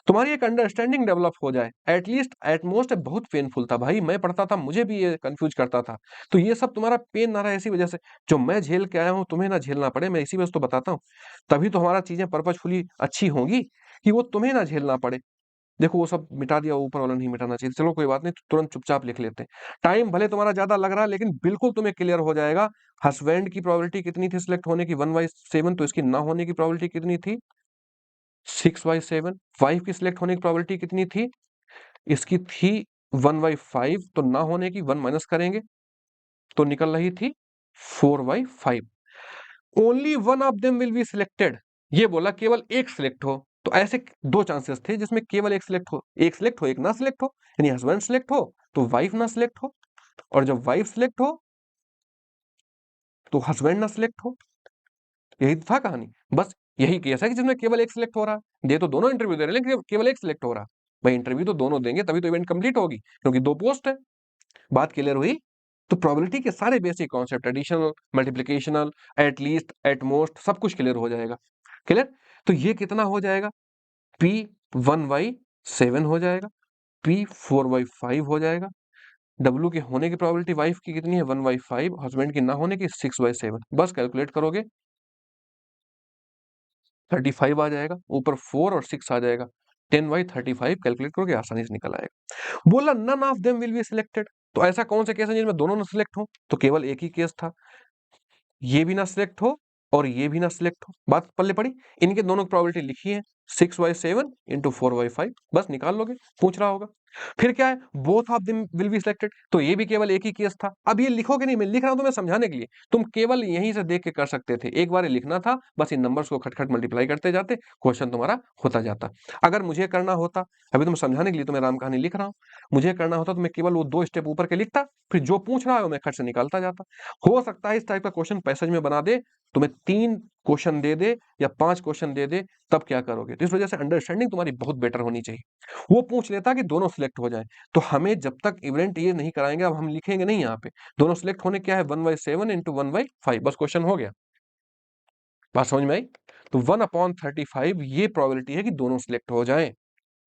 तुम्हारी एक अंडरस्टैंडिंग डेवलप हो जाए, एटलीस्ट एटमोस्ट बहुत पेनफुल था भाई, मैं पढ़ता था मुझे भी ये कंफ्यूज करता था। तो ये सब तुम्हारा पेन ना रहे, इसी वजह से जो मैं झेल के आया हूं तुम्हें ना झेलना पड़े, मैं इसी वजह से तो बताता हूँ। तभी तो हमारा चीजें पर्पजफुली अच्छी होंगी कि वो तुम्हें ना झेलना पड़े। देखो, वो सब मिटा दिया, ऊपर वाला नहीं मिटाना चाहिए। चलो कोई बात नहीं, तुरंत चुपचाप लिख लेते हैं। टाइम भले तुम्हारा ज्यादा लग रहा है लेकिन बिल्कुल तुम्हें क्लियर हो जाएगा। हस्बैंड की प्रोबेबिलिटी कितनी थी सिलेक्ट होने की, 1/7, तो इसकी ना होने की प्रोबेबिलिटी कितनी थी, 6/7। वाइफ की सिलेक्ट होने की प्रोबेबिलिटी कितनी थी, इसकी थी 1/5, तो ना होने की 1 माइनस करेंगे तो निकल रही थी 4/5। Only one of them will be selected, ये बोला केवल एक सिलेक्ट हो। तो ऐसे दो चांसेस थे जिसमें केवल एक सिलेक्ट हो, एक सिलेक्ट हो एक ना सिलेक्ट हो, यानी हस्बैंड सिलेक्ट हो तो वाइफ ना सिलेक्ट हो, और जब वाइफ सिलेक्ट हो तो हस्बैंड ना सिलेक्ट हो। यही तो था कहानी, बस यही केस है कि जिसमें केवल एक सिलेक्ट हो रहा है। ये तो दोनों इंटरव्यू दे रहे हैं लेकिन केवल एक सिलेक्ट हो रहा है। भाई इंटरव्यू तो दोनों देंगे तभी तो इवेंट कंप्लीट होगी, क्योंकि दो पोस्ट है। बात क्लियर हुई? तो प्रोबेबिलिटी के सारे basic concept, additional, multiplicational, at least, at most, सब कुछ क्लियर हो जाएगा। क्लियर? तो ये कितना हो जाएगा, P 1/7 हो जाएगा, P 4/5 हो जाएगा। W के होने की प्रोबेबिलिटी वाइफ की कितनी है, 1/5, हस्बैंड की ना होने की 6/7। बस कैलकुलेट करोगे 35 आ जाएगा, ऊपर 4 और 6 आ जाएगा, 10/35 कैलकुलेट करोगे आसानी से निकल आएगा। बोला none of them will be selected, तो ऐसा कौन सा केस है जिनमें दोनों ना सिलेक्ट हो, तो केवल एक ही केस था, ये भी ना सिलेक्ट हो और ये भी ना सिलेक्ट हो। बात पल्ले पड़ी, इनके दोनों की प्रोबेबिलिटी लिखी है, 6/7 इंटू 4/5, बस निकाल लोगे, पूछ रहा होगा। फिर क्या है, both of them will be selected, तो ये भी केवल एक ही केस था। अब ये लिखोगे नहीं, मैं लिख रहा हूं तुम्हें समझाने के लिए, तुम केवल यहीं से देख के कर सकते थे, एक बार ये लिखना था, बस इन नंबर्स को खटखट मल्टीप्लाई करते जाते, क्वेश्चन तुम्हारा होता जाता। अगर मुझे करना होता, अभी तुम समझाने के लिए तुम्हें राम कहानी लिख रहा हूं, मुझे करना होता तो मैं केवल वो 2 स्टेप ऊपर के लिखता, फिर जो पूछ रहा है वो मैं खट से निकालता जाता। हो सकता है इस टाइप का क्वेश्चन पैसेज में बना दे, तुम्हें 3 क्वेश्चन दे दे या 5 क्वेश्चन दे दे, तब क्या करोगे? तो इस वजह से अंडरस्टैंडिंग तुम्हारी बहुत बेटर होनी चाहिए। वो पूछ लेता कि दोनों सिलेक्ट हो जाएँ, तो हमें जब तक इवेंट ये नहीं कराएँगे, अब हम लिखेंगे नहीं यहाँ पे, दोनों सिलेक्ट होने क्या है 1/7 इंटू 1/5 बस क्वेश्चन हो गया। बात समझ में आई? तो 1/35 ये प्रोबेबिलिटी है कि दोनों सिलेक्ट हो जाएँ।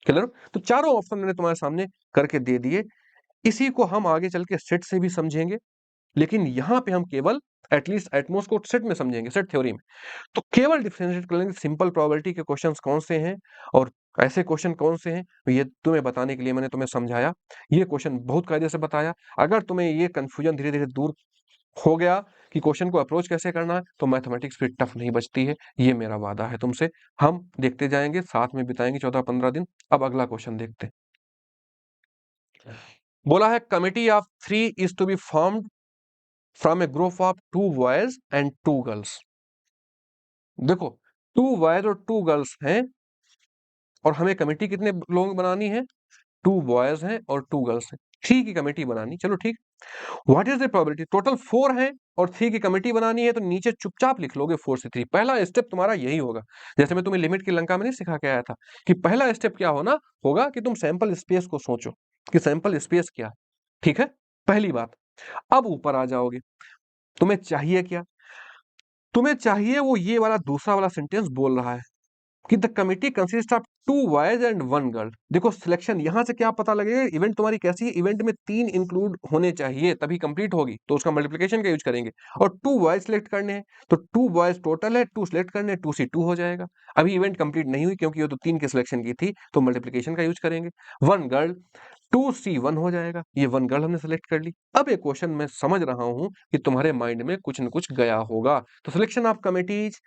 क्लियर? तो चारों ऑप्शन मैंने तुम्हारे सामने करके दे दिए। इसी को हम आगे चल के सेट से भी समझेंगे, लेकिन यहाँ पे हम केवल एटलीस्ट एटमॉस को सेट में समझेंगे, सेट थ्योरी में। तो केवल डिफरेंशिएट कर लेंगे सिंपल प्रोबेबिलिटी के क्वेश्चंस कौन से हैं और ऐसे क्वेश्चन कौन से हैं, ये तुम्हें बताने के लिए मैंने तुम्हें समझाया। ये क्वेश्चन बहुत कायदे से बताया। अगर तुम्हें ये कन्फ्यूजन धीरे-धीरे दूर हो गया कि क्वेश्चन को अप्रोच कैसे करना है, तो मैथमेटिक्स फिर टफ नहीं बचती है, ये मेरा वादा है तुमसे। हम देखते जाएँगे, साथ में बिताएँगे 14-15 दिन। अब अगला क्वेश्चन देखते हैं। बोला है committee of 3 is to be formed from a group of 2 boys and 2 girls. देखो 2 बॉयज और 2 गर्ल्स हैं और हमें कमिटी कितने लोगों की बनानी है? 2 बॉयज हैं और 2 गर्ल्स हैं। 3 की कमिटी बनानी, चलो ठीक। What is the probability? Total 4 हैं और 3 की कमिटी बनानी है, तो नीचे चुपचाप लिख लोगे 4 से 3। पहला स्टेप तुम्हारा यही होगा। जैसे मैं तुम्हें लिमिट की लंका में नहीं सिखा के आया था कि पहला स्टेप क्या होगा कि तुम सैंपल स्पेस को सोचो कि सैंपल स्पेस क्या है। ठीक है? पहली बात। अब ऊपर आ जाओगे। तुम्हें चाहिए क्या? तुम्हें चाहिए वो ये वाला दूसरा वाला सेंटेंस बोल रहा है कि the committee consist of 2 boys and 1 girl. देखो सिलेक्शन यहां से क्या पता लगेगा इवेंट तुम्हारी कैसी है। इवेंट में 3 इंक्लूड होने चाहिए तभी कंप्लीट होगी, तो उसका मल्टीप्लिकेशन का यूज करेंगे। और 2 बॉयज सिलेक्ट करने हैं, तो 2 बॉयज टोटल है, 2 सिलेक्ट करने हैं, 2C2 हो जाएगा। अभी इवेंट कंप्लीट नहीं हुई क्योंकि ये तो 3 के सिलेक्शन की थी, तो मल्टीप्लिकेशन का यूज करेंगे। 1 गर्ल 2C1 हो जाएगा, ये 1 गर्ल हमने सेलेक्ट कर ली। अब ये क्वेश्चन मैं समझ रहा हूं कि तुम्हारे माइंड में कुछ न कुछ गया होगा। तो सिलेक्शन ऑफ कमिटीज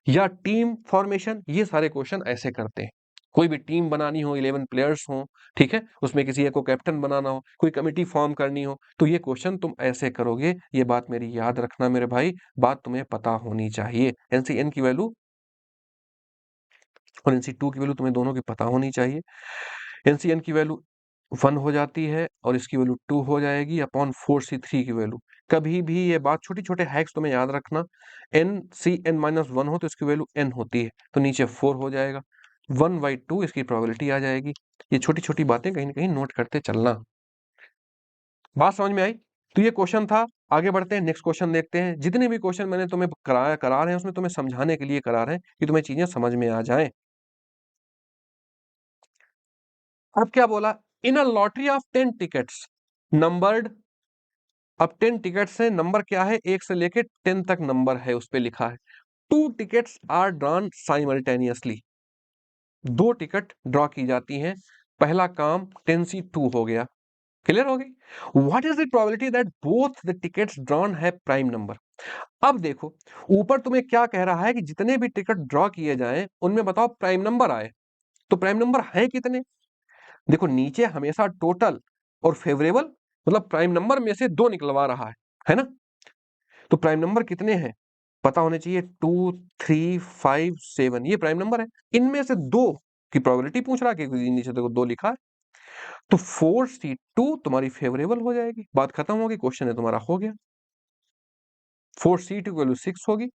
या टीम फॉर्मेशन, ये सारे क्वेश्चन ऐसे करते हैं। कोई भी टीम बनानी हो, 11 प्लेयर्स हो, ठीक है, उसमें किसी एक को कैप्टन बनाना हो, कोई कमिटी फॉर्म करनी हो, तो ये क्वेश्चन तुम ऐसे करोगे। ये बात मेरी याद रखना मेरे भाई, बात तुम्हें पता होनी चाहिए। एनसीएन की वैल्यू और एनसी2 की वैल्यू तुम्हें दोनों की पता होनी चाहिए। एनसीएन की वैल्यू 1 हो जाती है और इसकी वैल्यू 2 हो जाएगी अपॉन 4C3 की वैल्यू। कभी भी ये बात छोटे-छोटे हैक्स तुम्हें याद रखना। NCN-1 हो तो इसकी वैल्यू n होती है, तो नीचे 4 हो जाएगा। 1/2 इसकी प्रोबेबिलिटी आ जाएगी। ये छोटी-छोटी बातें कहीं न कहीं नोट करते चलना। बात समझ में आई? तो ये क्वेश्चन था। आगे बढ़ते हैं, नेक्स्ट क्वेश्चन देखते हैं। जितने भी क्वेश्चन मैंने तुम्हें करा रहे हैं उसमें तुम्हें समझाने के लिए करा रहे हैं कि तुम्हें चीजें समझ में आ जाएं। अब क्या बोला? In a lottery of 10 tickets numbered. अब 10 टिकट्स है, नंबर क्या है? 1 से लेके 10 तक नंबर है, उस पे लिखा है 2 tickets are drawn simultaneously. 2 ticket draw की जाती हैं। पहला काम 10C2 हो गया। क्लियर हो गई? What is the probability that both the tickets drawn है प्राइम नंबर? अब देखो ऊपर तुम्हें क्या कह रहा है कि जितने भी टिकट ड्रॉ किए जाएं उनमें बताओ प्राइम नंबर आए। तो प्राइम नंबर है कितने? देखो नीचे हमेशा टोटल और फेवरेबल मतलब प्राइम नंबर में से 2 निकलवा रहा है ना? तो प्राइम नंबर कितने हैं पता होने चाहिए। 2, 3, 5, 7 ये प्राइम नंबर है। इनमें से 2 की प्रोबेबिलिटी पूछ रहा है कि नीचे देखो 2 लिखा है, तो 4C2 तुम्हारी फेवरेबल हो जाएगी। बात खत्म होगी, क्वेश्चन है तुम्हारा हो गया। 4C2 की वैल्यू 6 होगी,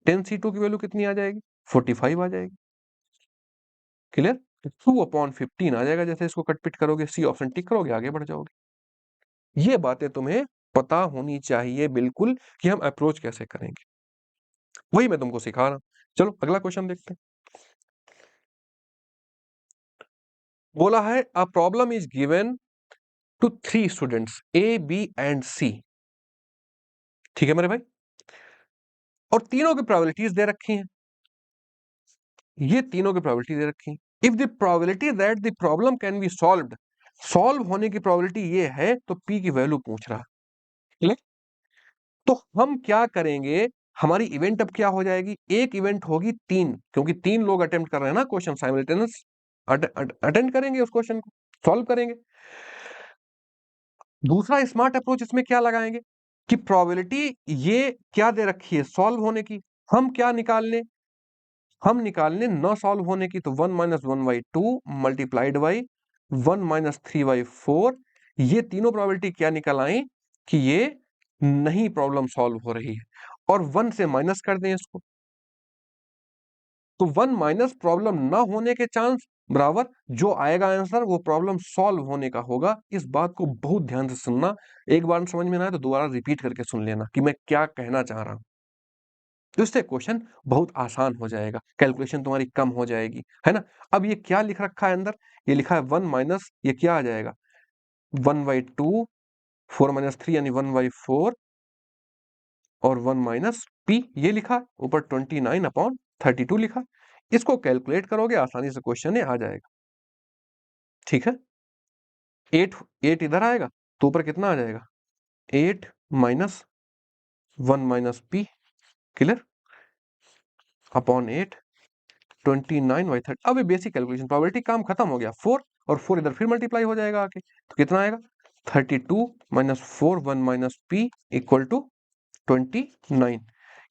10C2 की वैल्यू कितनी आ जाएगी? 45 आ जाएगी। क्लियर? 2/15 आ जाएगा। जैसे इसको कट पिट करोगे, सी ऑप्शन टिक करोगे, आगे बढ़ जाओगे। ये बातें तुम्हें पता होनी चाहिए बिल्कुल कि हम अप्रोच कैसे करेंगे, वही मैं तुमको सिखा रहा हूं। चलो अगला क्वेश्चन देखते हैं। बोला है a problem is given to 3 students A B and C. ठीक है मेरे भाई, और तीनों की प्रोबेबिलिटीज दे रखी हैं। ये तीनों की प्रोबेबिलिटी दे रखी है। If the probability that the problem can be solved, solve होने की प्रोबेबिलिटी ये है, तो पी की वैल्यू पूछ रहा है। तो हम क्या करेंगे? हमारी इवेंट अब क्या हो जाएगी? एक इवेंट होगी 3, क्योंकि 3 लोग अटेम्प्ट कर रहे हैं ना क्वेश्चन साइमल्टेनियस। अटेंड करेंगे उस क्वेश्चन को, सॉल्व करेंगे। दूसरा स्मार्ट अप्रोच इसमें क्या लगाएंगे कि प्रोबेबिलिटी ये क्या दे रखी है सॉल्व होने की, हम क्या निकाल लें? हम निकाल लें न सॉल्व होने की, तो 1 - 1/2 मल्टीप्लाइड बाई 1 - 3/4। ये तीनों प्रोबेबिलिटी क्या निकल आई कि ये नहीं प्रॉब्लम सॉल्व हो रही है, और 1 से माइनस कर दें इसको। तो 1 माइनस प्रॉब्लम ना होने के चांस बराबर जो आएगा आंसर वो प्रॉब्लम सॉल्व होने का होगा। इस बात को बहुत ध्यान से सुनना, एक बार समझ में ना आए तो दोबारा रिपीट करके सुन लेना कि मैं क्या कहना चाह रहा हूं। तो इससे क्वेश्चन बहुत आसान हो जाएगा, कैलकुलेशन तुम्हारी कम हो जाएगी, है ना। अब ये क्या लिख रखा है अंदर, ये लिखा है 1 माइनस, ये क्या आ जाएगा 1/2, 4 - 3 यानी 1/4 और 1 माइनस पी, ये लिखा ऊपर 29/32 लिखा। इसको कैलकुलेट करोगे आसानी से क्वेश्चन आ जाएगा। ठीक है, 8 इधर आएगा तो ऊपर कितना आ जाएगा 8 minus 1 minus P, clear, upon 8 29/30। अब ये बेसिक कैलकुलेशन प्रोबेबिलिटी काम खत्म हो गया। 4 और 4 इधर फिर मल्टीप्लाई हो जाएगा आके, तो कितना आएगा 32 minus 4 1 minus p equal to 29।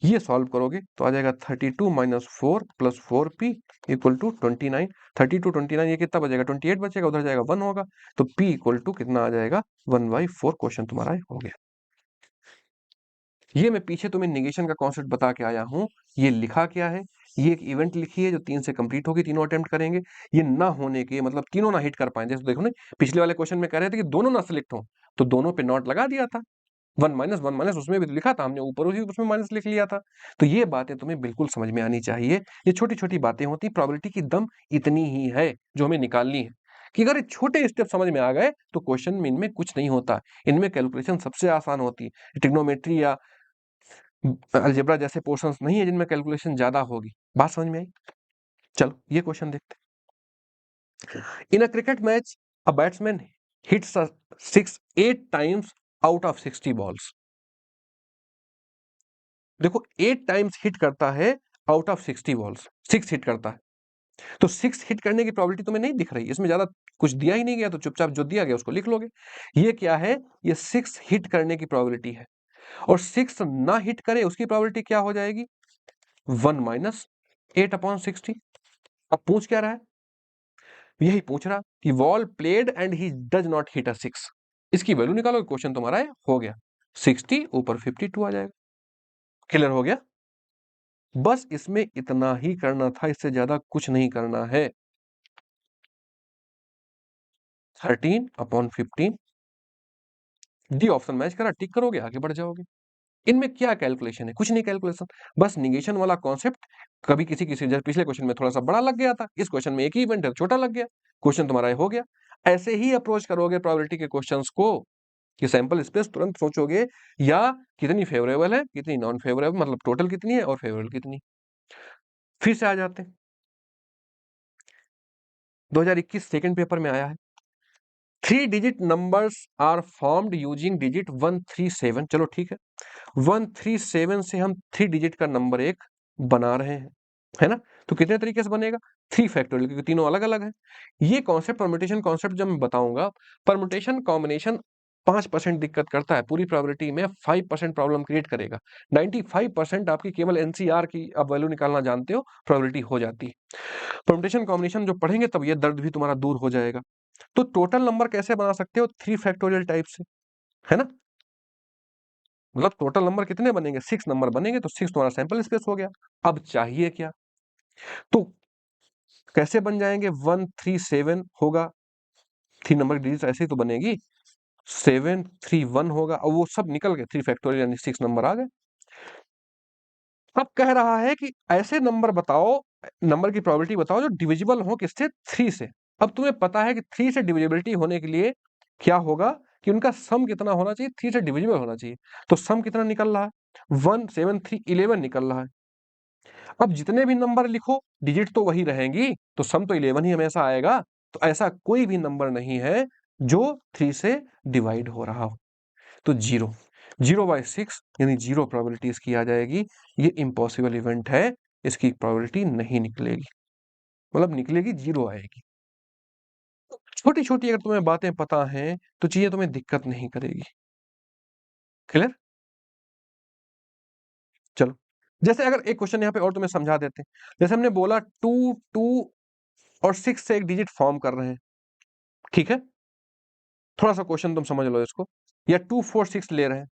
ये सॉल्व करोगे तो आ जाएगा 32 minus 4 plus 4p equal to 29। 32 29 ये कितना बचेगा 28 बचेगा, उधर जाएगा 1 होगा, तो p इक्वल टू कितना आ जाएगा 1/4। क्वेश्चन तुम्हारा हो गया। ये मैं पीछे तुम्हें निगेशन का कॉन्सेप्ट बता के आया हूं। ये लिखा क्या है, ये एक इवेंट लिखी है जो 3 से कंप्लीट होगी, तीनों अटेम्प्ट करेंगे। ये ना होने के मतलब तीनों ना हिट कर पाए, जैसे देखो ना पिछले वाले क्वेश्चन में कह रहे थे कि दोनों ना सिलेक्ट हो, तो दोनों पे नॉट लगा दिया था। 1 माइनस 1 माइनस उसमें भी तो लिखा था हमने, ऊपर उसी उसमें माइनस लिख लिया था। तो ये बातें तुम्हें बिल्कुल समझ में आनी चाहिए। ये छोटी-छोटी बातें होती, प्रोबेबिलिटी की दम इतनी ही है जो हमें निकालनी है कि अगर ये छोटे स्टेप समझ में आ गए तो क्वेश्चन में इनमें कुछ नहीं होता। इनमें कैलकुलेशन सबसे आसान होती है। ट्रिग्नोमेट्री या अलजेब्रा जैसे पोर्शंस नहीं है जिनमें कैलकुलेशन ज्यादा होगी। बात समझ में आई? चलो ये क्वेश्चन देखते हैं। In a cricket match a batsman hits a 6 8 times out of 60 balls. देखो 8 टाइम्स हिट करता है आउट ऑफ 60 बॉल्स, 6 हिट करता है। तो 6 हिट करने की प्रोबेबिलिटी तुम्हें नहीं दिख रही, इसमें ज्यादा कुछ दिया ही नहीं गया, तो चुपचाप जो दिया गया उसको लिख लोगे। ये क्या है, ये 6 हिट करने की प्रोबेबिलिटी है, और 6 ना हिट करे उसकी प्रोबेबिलिटी क्या हो जाएगी 1 माइनस 8/60। अब पूछ क्या रहा है, यही पूछ रहा कि ball played and he does not hit अ 6, इसकी वैल्यू निकालो, क्वेश्चन तुम्हारा है हो गया 60 ऊपर 52 आ जाएगा। क्लियर हो गया? बस इसमें इतना ही करना था, इससे ज्यादा कुछ नहीं करना है। 13/15 डी ऑप्शन मैच करा, टिक करोगे आगे बढ़ जाओगे। इनमें क्या कैलकुलेशन है, कुछ नहीं कैलकुलेशन, बस निगेशन वाला कॉन्सेप्ट। कभी किसी किसी जैसे पिछले क्वेश्चन में थोड़ा सा बड़ा लग गया था, इस क्वेश्चन में एक ही इवेंट है छोटा लग गया, क्वेश्चन तुम्हारा ये हो गया। ऐसे ही अप्रोच करोगे प्रोबेबिलिटी के क्वेश्चंस को कि सैंपल स्पेस तुरंत सोचोगे या कितनी फेवरेबल है कितनी नॉन फेवरेबल, मतलब टोटल कितनी है और फेवरेबल कितनी। फिर से आ जाते हैं, 2021 सेकंड पेपर में आया है, 3 digit numbers are formed using digit 137। चलो ठीक है, 137 से हम 3 डिजिट का नंबर एक बना रहे हैं, है ना। तो कितने तरीके से बनेगा 3 फैक्टोरियल, क्योंकि तीनों अलग अलग है। ये कॉन्सेप्ट परम्यूटेशन कॉन्सेप्ट जब मैं बताऊंगा, परम्यूटेशन कॉम्बिनेशन 5% दिक्कत करता है, पूरी प्रोबेबिलिटी में 5% प्रॉब्लम क्रिएट करेगा। 95% आपकी केवल एनसीआर की आप वैल्यू निकालना जानते हो, प्रोबेबिलिटी हो जाती है। परम्यूटेशन कॉम्बिनेशन जो पढ़ेंगे तब ये दर्द भी तुम्हारा दूर हो जाएगा। तो टोटल नंबर कैसे बना सकते हो 3 फैक्टोरियल टाइप से, है ना। मतलब टोटल नंबर कितने बनेंगे 6 नंबर बनेंगे, तो 6 तुम्हारा सैंपल स्पेस हो गया। अब चाहिए क्या, तो कैसे बन जाएंगे 137 होगा, 3 नंबर की डिजिट ऐसे ही तो बनेगी, 731 होगा, और वो सब निकल गए 3 फैक्टोरियल यानी 6 नंबर आ गए। अब कह रहा है कि ऐसे नंबर बताओ, नंबर की प्रोबेबिलिटी बताओ जो डिविजिबल हो किससे 3 से। अब तुम्हें पता है कि 3 से डिविजिबिलिटी होने के लिए क्या होगा कि उनका सम कितना होना चाहिए, 3 से डिविजिबल होना चाहिए। तो सम कितना निकल रहा है 1 7 3 11 निकल रहा है। अब जितने भी नंबर लिखो डिजिट तो वही रहेंगी, तो सम तो 11 ही हमेशा आएगा। तो ऐसा कोई भी नंबर नहीं है जो 3 से डिवाइड हो रहा हो, तो 0 0/6 यानी 0 प्रोबेबिलिटी इसकी आ जाएगी। ये इम्पॉसिबल इवेंट है, इसकी प्रोबेबिलिटी नहीं निकलेगी, मतलब निकलेगी 0 आएगी। छोटी छोटी अगर तुम्हें बातें पता हैं तो चीजें तुम्हें दिक्कत नहीं करेगी। क्लियर? चलो, जैसे अगर एक क्वेश्चन यहाँ पे और तुम्हें समझा देते हैं, जैसे हमने बोला 2 2 और 6 से एक डिजिट फॉर्म कर रहे हैं, ठीक है। थोड़ा सा क्वेश्चन तुम समझ लो इसको, या 2 4 6 ले रहे हैं,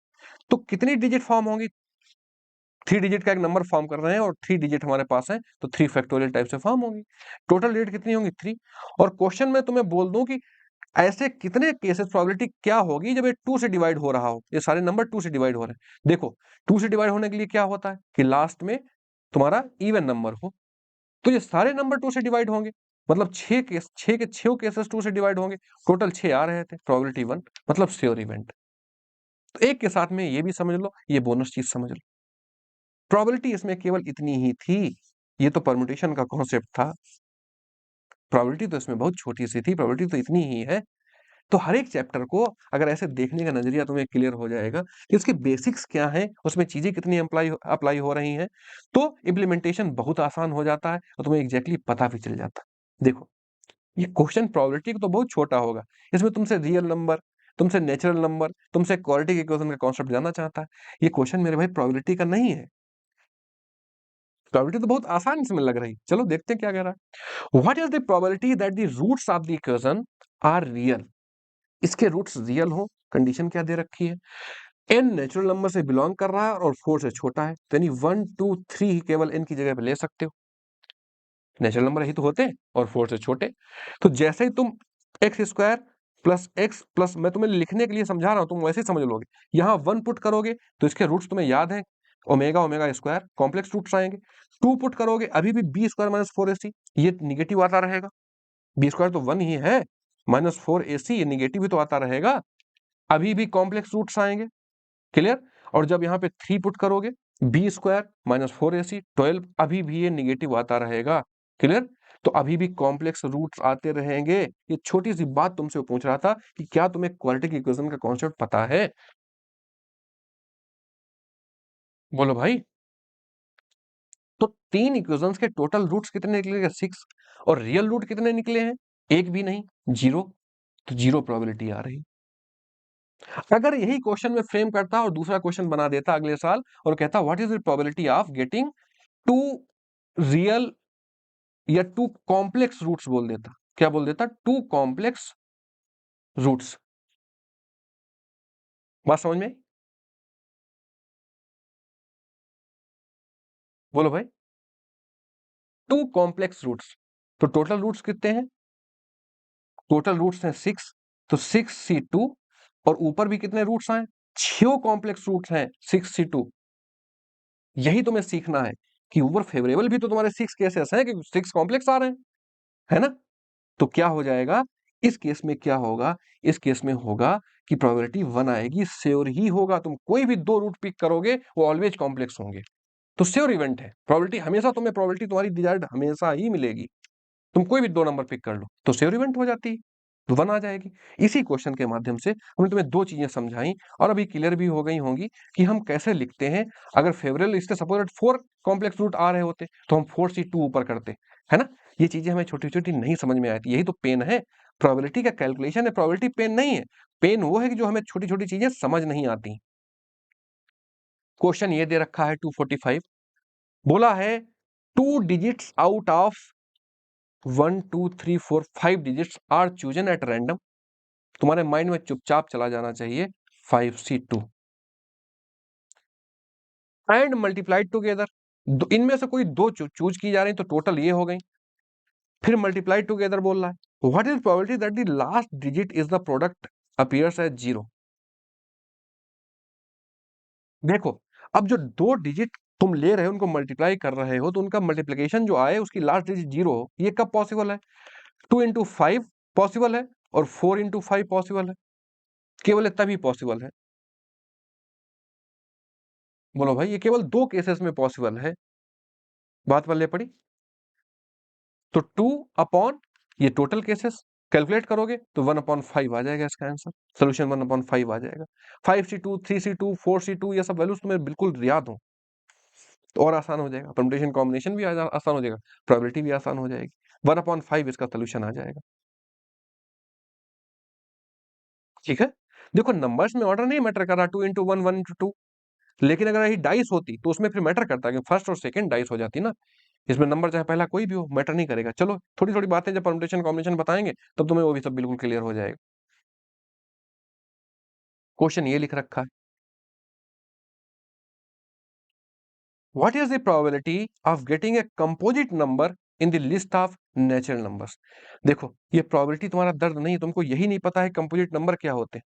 तो कितनी डिजिट फॉर्म होंगी 3 डिजिट का एक नंबर फॉर्म कर रहे हैं और 3 डिजिट हमारे पास है, तो 3 फैक्टोरियल टाइप से फॉर्म होगी। टोटल डिजिट कितनी होंगी? 3। और क्वेश्चन में तुम्हें बोल दूं कि ऐसे कितने केसेस प्रोबेबिलिटी क्या होगी जब ये 2 से डिवाइड हो रहा हो, ये सारे नंबर 2 से डिवाइड हो रहे हैं। देखो 2 से डिवाइड होने के लिए क्या होता है कि लास्ट में तुम्हारा इवन नंबर हो, तो ये सारे नंबर 2 से डिवाइड होंगे, मतलब 6 के 6 केसेस 2 से डिवाइड होंगे, टोटल 6 आ रहे थे, प्रोबेबिलिटी 1 मतलब श्योर इवेंट। तो एक के साथ में ये भी समझ लो, ये बोनस चीज समझ लो। प्रोबेबिलिटी इसमें केवल इतनी ही थी, ये तो परम्यूटेशन का कॉन्सेप्ट था। प्रोबेबिलिटी तो इसमें बहुत छोटी सी थी, प्रोबेबिलिटी तो इतनी ही है। तो हर एक चैप्टर को अगर ऐसे देखने का नजरिया तुम्हें क्लियर हो जाएगा कि उसके बेसिक्स क्या हैं, उसमें चीजें कितनी अप्लाई हो रही हैं, तो इम्प्लीमेंटेशन बहुत आसान हो जाता है और तुम्हें एग्जैक्टली पता भी चल जाता है। देखो ये क्वेश्चन प्रोबेबिलिटी तो बहुत छोटा होगा, इसमें तुमसे रियल नंबर, तुमसे नेचुरल नंबर, तुमसे क्वाड्रेटिक इक्वेशन का कॉन्सेप्ट जानना चाहता है। ये क्वेश्चन मेरे भाई प्रोबेबिलिटी का नहीं है। प्रोबेबिलिटी तो बहुत आसान इसमें लग रही, चलो देखते हैं क्या कह रहा है। What is the probability that the roots of the equation are real? इसके रूट्स रियल हो, कंडीशन क्या दे रखी है? n नेचुरल नंबर से बिलोंग कर रहा है और 4 से छोटा है, तो यानी 1 2 3 केवल n की जगह पे ले सकते हो, नेचुरल नंबर ही तो होते हैं और 4 से छोटे। तो जैसे ही तुम x square plus x plus, मैं तुम्हें लिखने के लिए समझा रहा हूं, तुम वैसे ही समझ लोगे। यहां 1 पुट करोगे तो इसके रूट्स तुम्हें याद है, omega omega square complex roots आएंगे। 2 पुट करोगे अभी भी बी स्क्वायर माइनस 4ac, ये निगेटिव आता रहेगा, बी स्क्वायर तो 1 ही है, माइनस 4ac ये निगेटिव ही तो आता रहेगा, अभी भी कॉम्प्लेक्स रूट्स आएंगे। क्लियर? और जब यहाँ पे 3 पुट करोगे बी स्क्वायर माइनस 4ac 12, अभी भी ये निगेटिव आता रहेगा। क्लियर? तो अभी भी कॉम्प्लेक्स रूट्स आते रहेंगे। ये छोटी सी बात तुमसे पूछ रहा था कि क्या तुम्हें क्वाड्रेटिक इक्वेशन का कॉन्सेप्ट पता है? बोलो भाई। तो 3 इक्वेशंस के टोटल रूट्स कितने निकलेंगे? 6। और रियल रूट कितने निकले हैं? एक भी नहीं, 0। तो 0 प्रोबेबिलिटी आ रही। अगर यही क्वेश्चन में फ्रेम करता और दूसरा क्वेश्चन बना देता अगले साल और कहता what is the probability of getting 2 real या 2 कॉम्प्लेक्स रूट्स बोल देता, क्या बोल देता? 2 कॉम्प्लेक्स रूट्स। बात समझ में आई? बोलो भाई। 2 कॉम्प्लेक्स रूट्स, तो टोटल रूट्स कितने हैं? टोटल रूट्स हैं 6, तो 6c2, और ऊपर भी कितने रूट्स आए? 6 कॉम्प्लेक्स रूट्स हैं 6c2। यही तुम्हें सीखना है कि ऊपर फेवरेबल भी तो तुम्हारे 6 केसेस हैं कि 6 कॉम्प्लेक्स आ रहे हैं, है ना? तो क्या हो जाएगा इस केस में? क्या होगा इस केस में? होगा कि प्रोबेबिलिटी 1 आएगी, श्योर ही होगा। तुम कोई भी 2 रूट पिक करोगे वो ऑलवेज कॉम्प्लेक्स होंगे, तो श्योर इवेंट है। प्रोबेबिलिटी हमेशा, तुम्हें प्रोबेबिलिटी तुम्हारी डिजायर्ड हमेशा ही मिलेगी। तुम कोई भी 2 नंबर पिक कर लो तो श्योर इवेंट हो जाती है, तो 1 आ जाएगी। इसी क्वेश्चन के माध्यम से हमने तुम्हें 2 चीजें समझाई और अभी क्लियर भी हो गई होंगी कि हम कैसे लिखते हैं। अगर फेवरेबल इसके सपोज 4 कॉम्प्लेक्स रूट आ रहे होते तो हम 4c2 ऊपर करते, है ना? ये चीजें हमें छोटी छोटी नहीं समझ में आती, यही तो पेन है। प्रोबेबिलिटी का कैलकुलेशन है, प्रोबेबिलिटी पेन नहीं है। पेन वो है कि जो हमें छोटी छोटी चीजें समझ नहीं आती। क्वेश्चन ये दे रखा है 245, बोला है 2 digits out of 1 2 3 4 5 digits are chosen at random. तुम्हारे माइंड में चुपचाप चला जाना चाहिए 5c2 एंड मल्टीप्लाइड टुगेदर। इनमें से कोई 2 चूज की जा रही तो टोटल ये हो गई, फिर मल्टीप्लाइड टुगेदर बोल रहा है। What is probability that the last digit is the product appears as 0? देखो अब जो 2 डिजिट तुम ले रहे हो उनको मल्टीप्लाई कर रहे हो, तो उनका मल्टीप्लीकेशन जो आए उसकी लास्ट डिजिट 0 हो, ये कब पॉसिबल है? 2 इंटू 5 पॉसिबल है और 4 इंटू 5 पॉसिबल है, केवल तभी पॉसिबल है। बोलो भाई, ये केवल 2 केसेस में पॉसिबल है। बात पल्ले पड़ी? तो 2 अपॉन ये टोटल केसेस कैलकुलेट करोगे तो 1/5 आ जाएगा इसका आंसर, सोल्यूशन 1/5 आ जाएगा। 5c2 3c2 4c2 ये सब वैल्यूज तुम्हें बिल्कुल याद हो तो और आसान हो जाएगा, परम्यूटेशन कॉम्बिनेशन भी आसान हो जाएगा, प्रोबेबिलिटी भी आसान हो जाएगी। 1/5 इसका सोल्यूशन आ जाएगा। ठीक है? देखो नंबर्स में ऑर्डर नहीं मैटर कर रहा, 2 इंटू 1 1 इंटू 2, लेकिन अगर यही डाइस होती तो उसमें फिर मैटर करता कि फर्स्ट और सेकंड डाइस हो जाती ना। इसमें नंबर चाहे पहला कोई भी हो मैटर नहीं करेगा। चलो थोड़ी थोड़ी बातें जब परम्यूटेशन कॉम्बिनेशन बताएंगे तब तुम्हें वो भी सब बिल्कुल क्लियर हो जाएगा। क्वेश्चन ये लिख रखा है, what is the probability of getting a composite number in the list of natural numbers. देखो ये प्रोबेबिलिटी तुम्हारा दर्द नहीं है, तुमको यही नहीं पता है कंपोजिट नंबर क्या होते हैं।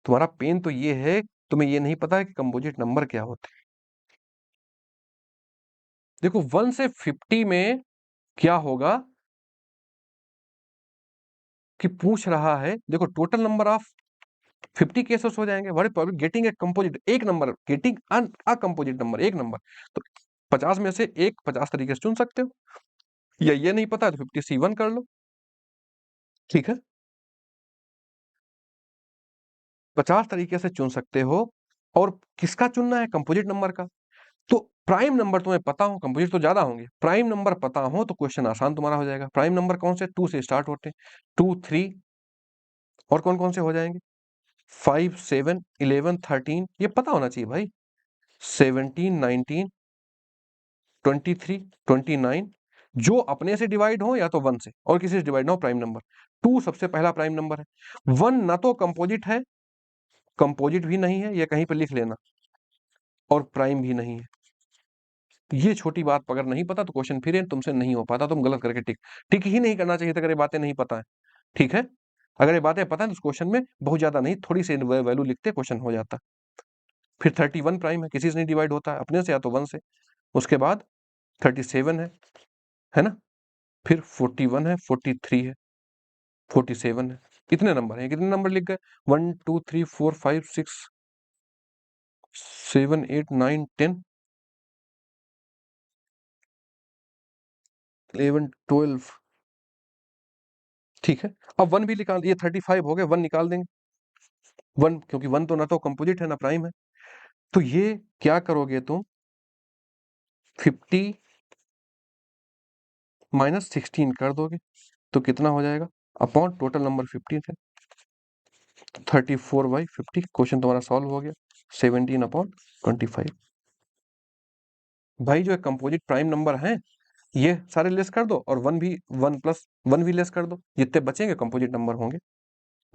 तुम्हारा पेन तो ये है, तुम्हें ये नहीं पता है कि कंपोजिट नंबर क्या होते हैं। देखो 1 से 50 में क्या होगा कि पूछ रहा है, देखो टोटल नंबर ऑफ 50 केसेस हो जाएंगे। What is probability getting a composite, एक number getting a composite number, एक नंबर। तो 50 में से एक 50 तरीके से चुन सकते हो, या ये नहीं पता तो 50C1 कर लो। ठीक है, 50 तरीके से चुन सकते हो। और किसका चुनना है? कंपोजिट नंबर का। तो प्राइम नंबर तुम्हें पता हो, कंपोजिट तो ज्यादा होंगे, प्राइम नंबर पता हो तो क्वेश्चन आसान तुम्हारा हो जाएगा। प्राइम नंबर कौन से? 2 से स्टार्ट होते हैं, 2 3, और कौन कौन से हो जाएंगे? 5 7 11 13, ये पता होना चाहिए भाई। 17 19 23 29, जो अपने से डिवाइड हो या तो 1 से, और किसी से डिवाइड ना हो, प्राइम नंबर। 2 सबसे पहला प्राइम नंबर है। 1 ना तो कंपोजिट है, कंपोजिट भी नहीं है, ये कहीं पे लिख लेना, और प्राइम भी नहीं है। ये छोटी बात अगर नहीं पता तो क्वेश्चन फिर तुमसे नहीं हो पाता, तुम गलत करके टिक टिक ही नहीं करना चाहिए था अगर ये बातें नहीं पता है। ठीक है, अगर ये बातें पता है तो क्वेश्चन में बहुत ज्यादा नहीं, थोड़ी सी वैल्यू लिखते क्वेश्चन हो जाता। फिर 31 प्राइम है, किसी से नहीं डिवाइड होता है, अपने से या तो 1 से। उसके बाद 37 है ना। फिर 41 है, 43 है, 47 है। कितने नंबर है? कितने नंबर लिख गए? 1 2 3 4 5 6 7 8 9 10 11 12। ठीक है, अब 1 भी निकाल, ये 35 हो गए, 1 निकाल देंगे। 1, क्योंकि 1 तो ना तो कंपोजिट है ना प्राइम है। तो ये क्या करोगे तुम? 50 माइनस 16 कर दोगे तो कितना हो जाएगा? अपॉन टोटल नंबर 15 है, 34/50। क्वेश्चन तुम्हारा सॉल्व हो गया। 17/25। भाई जो कंपोजिट प्राइम नंबर है ये सारे लेस कर दो, और 1 भी, 1 प्लस 1 भी लेस कर दो, जितने बचेंगे कंपोजिट नंबर होंगे।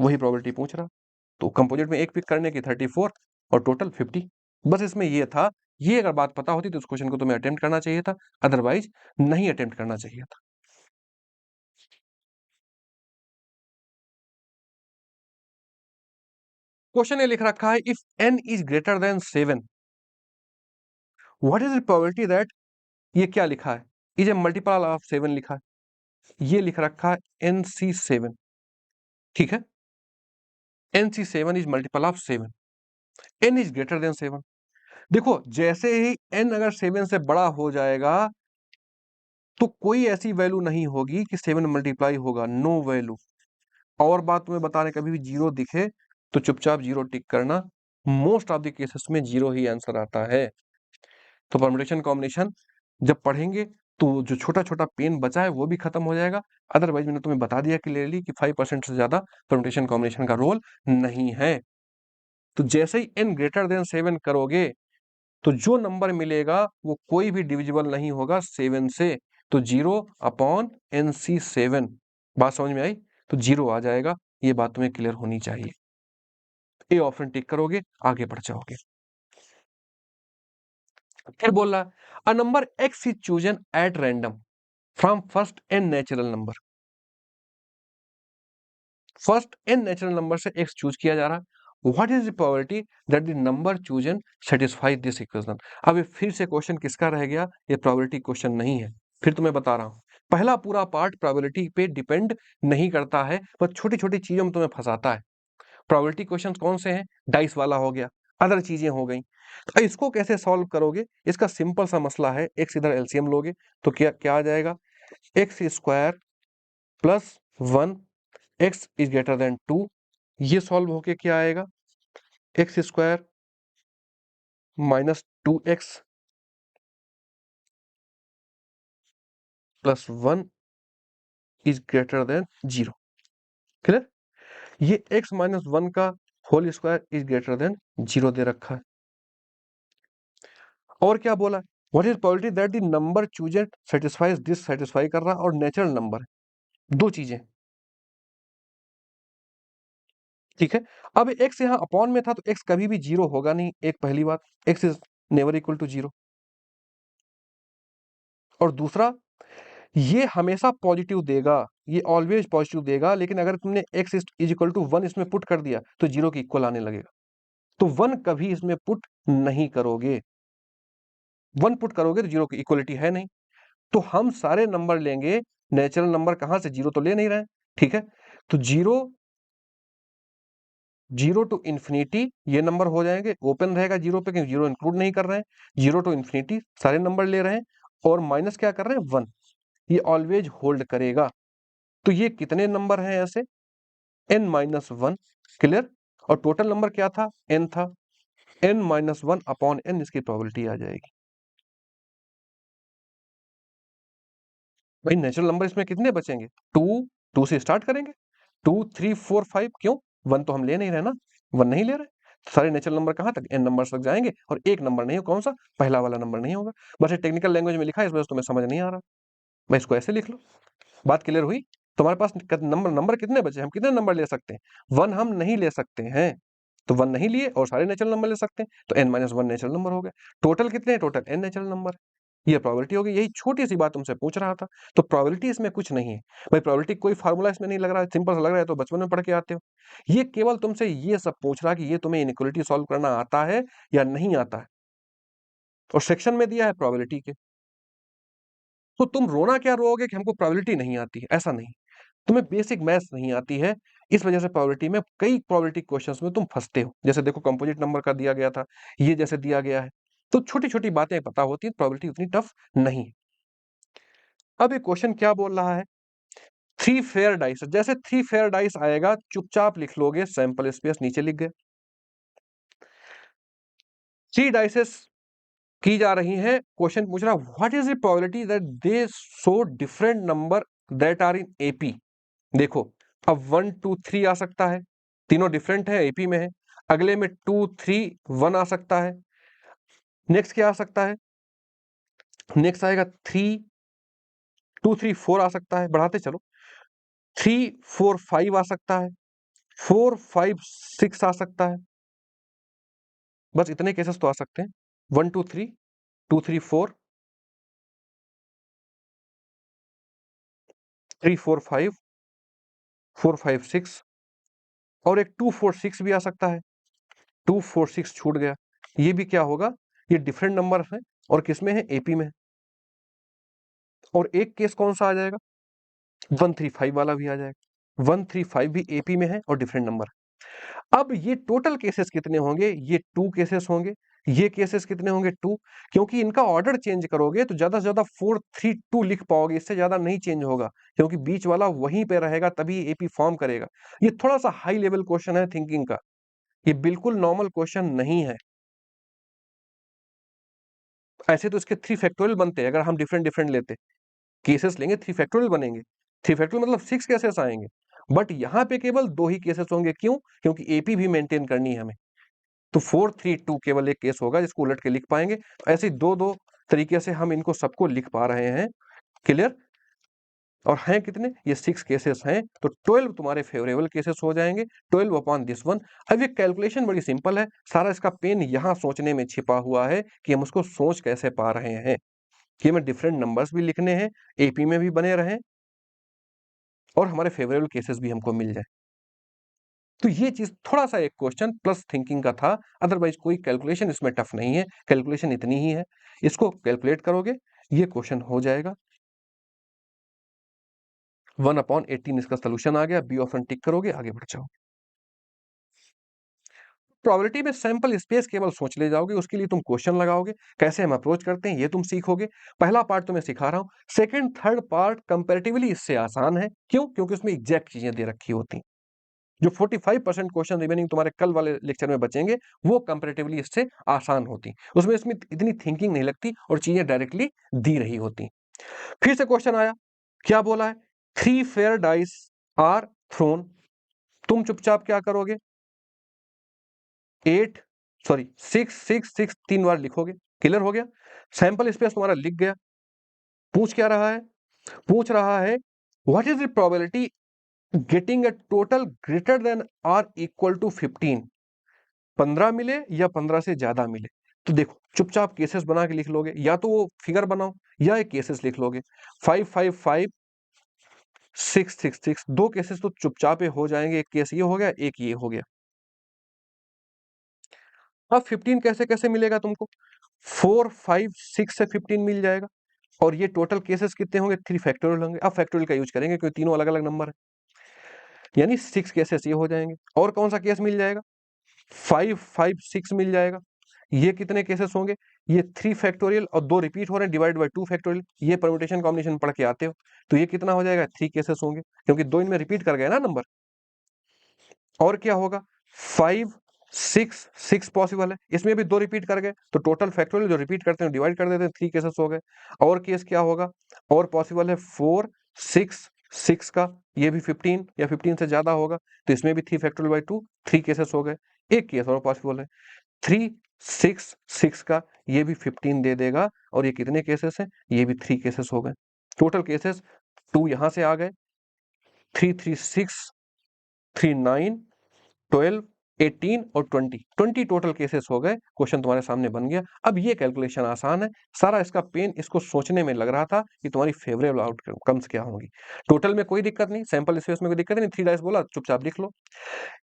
वही प्रोबेबिलिटी पूछ रहा। तो कंपोजिट में एक पिक करने की 34 और टोटल 50। बस इसमें ये था, ये अगर बात पता होती तो उस क्वेश्चन को तुम्हें अटेम्प्ट करना चाहिए था, अदरवाइज नहीं अटेम्प्ट करना चाहिए था। क्वेश्चन ये लिख रखा है, if n is greater then 7, what is the probability that, ये क्या लिखा है? इज ए मल्टीपल ऑफ 7 लिखा है, ये लिख रखा है NC7। ठीक है, NC7 is multiple of 7, n is greater then 7। देखो जैसे ही n अगर 7 से बड़ा हो जाएगा तो कोई ऐसी वैल्यू नहीं होगी कि 7 मल्टीप्लाई होगा, नो वैल्यू। और बात तुम्हें बता रहे, कभी भी जीरो दिखे तो चुपचाप जीरो टिक करना, मोस्ट ऑफ द केसेस में जीरो ही आंसर आता है। तो परम्यूटेशन कॉम्बिनेशन जब पढ़ेंगे तो जो छोटा छोटा पेन बचा है वो भी खत्म हो जाएगा। अदरवाइज मैंने तुम्हें बता दिया क्लियरली कि 5% से ज्यादा परम्यूटेशन कॉम्बिनेशन का रोल नहीं है। तो जैसे ही n ग्रेटर देन 7 करोगे तो जो नंबर मिलेगा वो कोई भी डिविजिबल नहीं होगा 7 से। तो 0/NC7। बात समझ में आई? तो 0 आ जाएगा, ये बात तुम्हें क्लियर होनी चाहिए। ए ऑप्शन टिक करोगे, आगे बढ़ जाओगे। फिर बोल रहा है, a number x is chosen at random from first n natural number. First n natural number से x चूज किया जा रहा है। What is the probability that the number chosen satisfy this equation. अब ये फिर से क्वेश्चन किसका रह गया? ये प्रोबेबिलिटी क्वेश्चन नहीं है। फिर तुम्हें बता रहा हूं, पहला पूरा पार्ट प्रोबेबिलिटी पे डिपेंड नहीं करता है, बस छोटी छोटी चीजों में तुम्हें फंसाता है। प्रोबेबिलिटी क्वेश्चन कौन से हैं? डाइस वाला हो गया, अदर चीजें हो गई। तो इसको कैसे सॉल्व करोगे? इसका सिंपल सा मसला है, एक्स इधर एलसीएम लोगे तो क्या क्या आ जाएगा? X square plus 1 x is greater than 2। ये सॉल्व होके क्या आएगा? X square minus 2x plus 1 is greater than 0। Clear? ये x माइनस 1 का whole square is greater than 0 दे रखा है। और क्या बोला? What is probability that the number chosen satisfies this, satisfy कर रहा और नेचुरल नंबर, दो चीजें। ठीक है, अब x यहाँ अपॉन में था तो x कभी भी 0 होगा नहीं, एक पहली बात, x is never equal to 0। और दूसरा, ये हमेशा पॉजिटिव देगा, ये ऑलवेज पॉजिटिव देगा, लेकिन अगर तुमने x इज इक्वल टू 1 इसमें पुट कर दिया तो 0 के इक्वल आने लगेगा। तो 1 कभी इसमें पुट नहीं करोगे, 1 पुट करोगे तो 0 की इक्वलिटी है नहीं। तो हम सारे नंबर लेंगे, नेचुरल नंबर कहां से, 0 तो ले नहीं रहे, ठीक है। तो 0 टू इंफिनिटी ये नंबर हो जाएंगे, ओपन रहेगा 0 पे क्योंकि 0 इंक्लूड नहीं कर रहे हैं, 0 टू इंफिनिटी सारे नंबर ले रहे हैं, और माइनस क्या कर रहे हैं, 1, ये ऑलवेज होल्ड करेगा। तो ये कितने नंबर हैं ऐसे, n-1, क्लियर। और टोटल नंबर क्या था, n था, n-1 अपॉन n इसकी प्रोबेबिलिटी आ जाएगी। भाई नेचुरल नंबर इसमें कितने बचेंगे, 2 से स्टार्ट करेंगे, 2 3 4 5, क्यों, 1 तो हम ले नहीं रहे ना, 1 नहीं ले रहे, तो सारे नेचुरल नंबर कहां तक, n नंबर्स तक जाएंगे, और एक नंबर नहीं हो, कौन सा, पहला वाला नंबर नहीं होगा। बस ये टेक्निकल लैंग्वेज में लिखा है, इस वजह से तुम्हें समझ नहीं आ रहा, मैं इसको ऐसे लिख लो। बात क्लियर हुई। तुम्हारे पास नंबर कितने बचे, हम कितने नंबर ले सकते हैं, 1 हम नहीं ले सकते हैं, तो 1 नहीं लिए, और सारे नेचुरल नंबर ले सकते हैं, तो n-1 नेचुरल नंबर हो गए। टोटल कितने हैं, टोटल n नेचुरल नंबर, ये प्रोबेबिलिटी होगी। यही छोटी सी बात तुमसे पूछ रहा था। तो प्रोबेबिलिटी इसमें कुछ नहीं है भाई, प्रोबेबिलिटी कोई फार्मूला इसमें नहीं लग रहा है, सिंपल सा लग रहा है, तो बचपन में पढ़ के आते हो। ये केवल तुमसे ये सब पूछ रहा कि ये तुम्हें इनइक्वालिटी सॉल्व करना आता है या नहीं आता है, और सेक्शन में दिया है प्रोबेबिलिटी के। तो तुम रोना क्या रोओगे कि हमको प्रोबेबिलिटी नहीं आती है, ऐसा नहीं, तुम्हें बेसिक मैथ्स नहीं आती है, इस वजह से प्रोबेबिलिटी में, कई प्रोबेबिलिटी क्वेश्चंस में तुम फंसते हो। जैसे देखो कंपोजिट नंबर का दिया गया था, ये जैसे दिया गया है, तो छोटी-छोटी बातें पता होती है, प्रोबेबिलिटी उतनी टफ नहीं है। अब ये क्वेश्चन क्या बोल रहा है, 3 फेयर डाइस, जैसे 3 फेयर डाइस आएगा चुपचाप लिख लोगे, सैंपल स्पेस नीचे लिख गए। 3 डाइसेस की जा रही हैं, क्वेश्चन पूछ रहा what is the probability that they show different number that are in AP. देखो अब 1 2 3 आ सकता है, तीनों डिफरेंट है, एपी में है। अगले में 2 3 1 आ सकता है। नेक्स्ट क्या आ सकता है, नेक्स्ट आएगा 3 2 3 4 आ सकता है, बढ़ाते चलो, 3 4 5 आ सकता है, 4 5 6 आ सकता है। बस इतने केसेस तो आ सकते हैं, 1 2 3 2 3 4 3 4 5 4 5 6, और एक 2 4 6 भी आ सकता है, 2 4 6 छूट गया। ये भी क्या होगा, ये डिफरेंट नंबर है, और किसमें है, एपी में है। और एक केस कौन सा आ जाएगा, 135 वाला भी आ जाएगा, 135 भी एपी में है और डिफरेंट नंबर है। अब ये टोटल केसेस कितने होंगे, ये 2 केसेस होंगे, ये केसेस कितने होंगे, 2, क्योंकि इनका ऑर्डर चेंज करोगे तो ज्यादा से ज्यादा 4 3 2 लिख पाओगे, इससे ज्यादा नहीं चेंज होगा, क्योंकि बीच वाला वहीं पे रहेगा, तभी एपी फॉर्म करेगा। ये थोड़ा सा हाई लेवल क्वेश्चन है थिंकिंग का, ये बिल्कुल नॉर्मल क्वेश्चन नहीं है। ऐसे तो इसके 3 फैक्टोरियल बनते हैं, अगर हम डिफरेंट डिफरेंट लेते केसेस लेंगे, 3 फैक्टोरियल बनेंगे, 3 फैक्टोरियल मतलब 6 केसेस आएंगे, बट यहाँ पे केवल 2 ही केसेस होंगे, क्यों, क्योंकि एपी भी मेंटेन करनी है हमें। तो 4 3 2 केवल एक केस होगा जिसको उलट के लिख पाएंगे। ऐसे दो दो तरीके से हम इनको सबको लिख पा रहे हैं, क्लियर। और हैं कितने, ये 6 केसेस हैं, तो 12 तुम्हारे फेवरेबल केसेस हो जाएंगे, 12 अपॉन दिस वन। अब ये कैलकुलेशन बड़ी सिंपल है, सारा इसका पेन यहाँ सोचने में छिपा हुआ है कि हम उसको सोच कैसे पा रहे हैं, कि हमें डिफरेंट नंबर्स भी लिखने हैं, एपी में भी बने रहें, और हमारे फेवरेबल केसेस भी हमको मिल जाए। तो ये चीज थोड़ा सा एक क्वेश्चन प्लस थिंकिंग का था, अदरवाइज कोई कैलकुलेशन इसमें टफ नहीं है, कैलकुलेशन इतनी ही है, इसको कैलकुलेट करोगे ये क्वेश्चन हो जाएगा। 1/18 इसका सोल्यूशन आ गया, बी ऑप्शन टिक करोगे, आगे बढ़ जाओ। प्रोबेबिलिटी में सैंपल स्पेस केवल सोच ले जाओगे, उसके लिए तुम क्वेश्चन लगाओगे, कैसे हम अप्रोच करते हैं ये तुम सीखोगे। पहला पार्ट तुम्हें सिखा रहा हूं, सेकंड थर्ड पार्ट कंपैरेटिवली इससे आसान है, क्यों, क्योंकि उसमें एग्जैक्ट चीजें दे रखी होती हैं। जो 45% क्वेश्चन रिमेनिंग तुम्हारे कल वाले लेक्चर में बचेंगे, वो कंपैरेटिवली इससे आसान होती, उसमें इसमें इतनी थिंकिंग नहीं लगती, और चीजें डायरेक्टली दी रही होती। फिर से क्वेश्चन आया, क्या बोला है, 3 फेयर डाइस आर थ्रोन, तुम चुपचाप क्या करोगे, 8 सॉरी 6 6 6 3 बार लिखोगे, क्लियर हो गया। सैंपल स्पेस तुम्हारा लिख गया। पूछ क्या रहा है, पूछ रहा है what is the probability getting a total greater than or equal to 15, 15 मिले या 15 से ज्यादा मिले। तो देखो चुपचाप केसेस बना के लिख लोगे, या तो वो फिगर बनाओ या एक केसेस लिख लोगे। 555 666 दो केसेस तो चुपचाप हो जाएंगे, एक केस ये हो गया, एक ये हो गया। अब 15 कैसे कैसे मिलेगा तुमको? 4 5 6 से 15 मिल जाएगा, और ये टोटल केसेस कितने होंगे? 3 फैक्टोरियल होंगे। अब फैक्टोरियल का यूज करेंगे क्योंकि तीनों अलग अलग नंबर है, यानी 6 केसेस ये हो जाएंगे। और कौन सा केस मिल जाएगा? 5 5 6 मिल जाएगा। ये कितने केसेस होंगे? ये 3 फैक्टोरियल और 2 रिपीट हो रहे हैं, डिवाइड बाय 2 फैक्टोरियल। ये परम्यूटेशन कॉम्बिनेशन पढ़ के आते हो, तो ये कितना हो जाएगा? 3 केसेस होंगे, क्योंकि 2 इनमें रिपीट कर गए ना नंबर। और क्या होगा? 5 6 6 पॉसिबल है, इसमें भी 2 रिपीट कर गए, तो टोटल फैक्टोरियल जो रिपीट करते हैं डिवाइड कर देते हैं, 3 केसेस हो गए। और केस क्या होगा? और पॉसिबल है 4 6 6 का, ये भी 15 या 15 से ज्यादा होगा, तो इसमें भी 3 फैक्टोरियल बाय 2, 3 केसेस हो गए। एक केस और पॉसिबल है 3 6 6 का, ये भी 15 दे देगा, और ये कितने केसेस हैं? ये भी 3 केसेस हो गए। टोटल केसेस 2 यहां से आ गए, 3 3 6 3 9 12 18 और 20 टोटल केसेस हो गए। क्वेश्चन तुम्हारे सामने बन गया। अब ये कैलकुलेशन आसान है, सारा इसका पेन इसको सोचने में लग रहा था कि तुम्हारी फेवरेबल आउटकम्स क्या होंगी। टोटल में कोई दिक्कत नहीं, सैंपल स्पेस में कोई दिक्कत नहीं, 3 डाइस बोला चुपचाप लिख लो।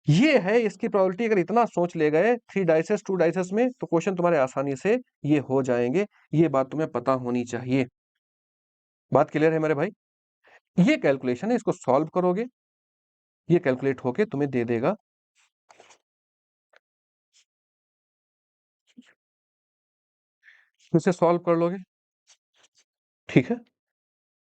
ये है इसकी प्रोबेबिलिटी। अगर इतना सोच ले गए 3 डाइसेस 2 डाइसेस में, तो क्वेश्चन तुम्हारे आसानी से ये हो जाएंगे। ये बात तुम्हें पता होनी चाहिए। बात क्लियर है मेरे भाई? ये कैलकुलेशन है, इसको सॉल्व करोगे, ये कैलकुलेट होके तुम्हें दे देगा। इसे सॉल्व कर लोगे, ठीक है,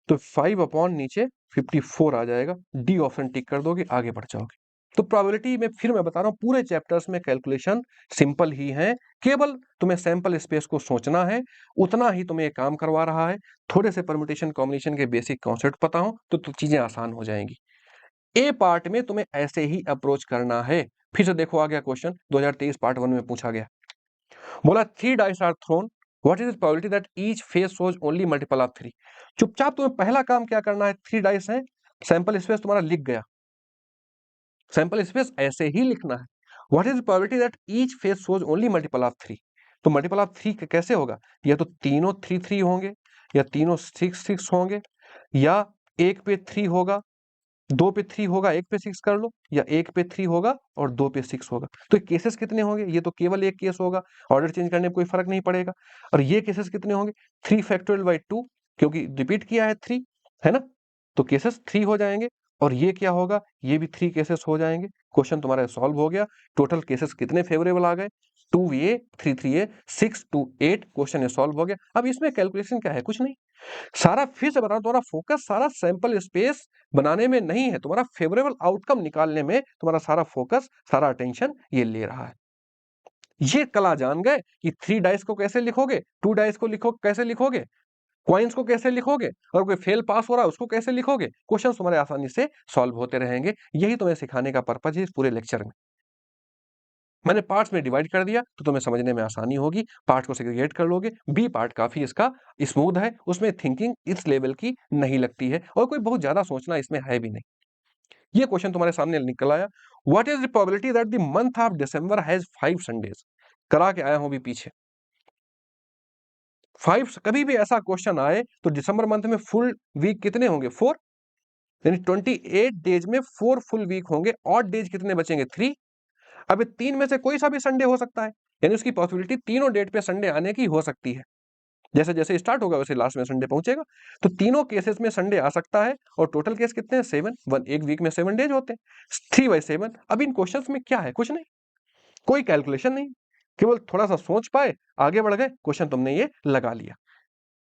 तो 5 अपॉन नीचे 54 आ जाएगा। डी ऑप्शन टिक कर दोगे, आगे बढ़ जाओगे। तो प्रोबेबिलिटी में फिर मैं बता रहा हूं, पूरे चैप्टर्स में कैलकुलेशन सिंपल ही है, केवल तुम्हें सैंपल स्पेस को सोचना है, उतना ही तुम्हें काम करवा रहा है। थोड़े से परम्यूटेशन कॉम्बिनेशन के बेसिक कॉन्सेप्ट पता हो तो चीजें आसान हो जाएंगी। ए पार्ट में तुम्हें ऐसे ही अप्रोच करना है। फिर से देखो आ गया क्वेश्चन, 2023 पार्ट 1 में पूछा गया। बोला 3 dice are thrown, what is the probability that each face shows only multiple of 3? चुपचाप तुम्हें पहला काम क्या करना है, 3 डाइस है, सैंपल स्पेस तुम्हारा लिख गया, सैंपल स्पेस ऐसे ही लिखना है। What is the probability that each face shows only multiple of 3? तो मल्टीपल ऑफ 3 कैसे होगा? या तो तीनों 3 3 होंगे, या तीनों 6 6 होंगे, या एक पे 3 होगा, दो पे 3 होगा, एक पे 6 कर लो, या एक पे 3 होगा और दो पे 6 होगा। तो केसेस कितने होंगे? ये तो केवल एक केस होगा, ऑर्डर चेंज करने में कोई फर्क नहीं पड़ेगा। और ये केसेस कितने होंगे? 3 फैक्टोरियल बाई 2, क्योंकि रिपीट किया है 3, है ना, तो केसेस 3 हो जाएंगे। और ये क्या होगा? ये भी 3 केसेस हो जाएंगे। क्वेश्चन तुम्हारा सॉल्व हो गया। टोटल केसेस कितने फेवरेबल आ गए? 2A 3 3A 6 2 8। क्वेश्चन ये सॉल्व हो गया। अब इसमें कैलकुलेशन क्या है? कुछ नहीं, सारा फिर से बता रहा हूं, तुम्हारा फोकस सारा सैंपल स्पेस बनाने में नहीं है, तुम्हारा फेवरेबल आउटकम निकालने में तुम्हारा सारा फोकस, सारा अटेंशन ये ले रहा है। ये कला जान गए कि 3 डाइस को कैसे लिखोगे, 2 डाइस को लिखो कैसे लिखोगे, कॉइन्स को कैसे लिखोगे, और कोई फेल पास हो रहा है उसको कैसे लिखोगे। क्वेश्चन तुम्हारे आसानी से सॉल्व होते रहेंगे। यही तुम्हें सिखाने का पर्पज है इस पूरे लेक्चर में। मैंने पार्ट्स में डिवाइड कर दिया तो तुम्हें समझने में आसानी होगी, पार्ट को सेग्रीगेट कर लोगे। बी पार्ट काफी इसका स्मूथ है, उसमें थिंकिंग इस लेवल की नहीं लगती है, और कोई बहुत ज्यादा सोचना इसमें है भी नहीं। ये क्वेश्चन तुम्हारे सामने निकल आया, what is the probability that the month of December has 5 Sundays? करा के आया हूं भी पीछे। 5, कभी भी ऐसा क्वेश्चन आए तो दिसंबर मंथ में फुल वीक कितने होंगे? 4, यानी 28 डेज में 4 फुल वीक होंगे। ऑड डेज कितने बचेंगे? 3। अब 3 में से कोई सा भी संडे हो सकता है, यानी उसकी पॉसिबिलिटी तीनों डेट पे संडे आने की हो सकती है। जैसे जैसे स्टार्ट होगा वैसे लास्ट में संडे पहुंचेगा, तो तीनों केसेस में संडे आ सकता है। और टोटल केस कितने हैं? 7। एक वीक में 7 डेज होते हैं, 3/7। अब इन क्वेश्चंस में क्या है? कुछ नहीं, कोई कैलकुलेशन नहीं, केवल थोड़ा सा सोच पाए, आगे बढ़ गए, क्वेश्चन तुमने ये लगा लिया।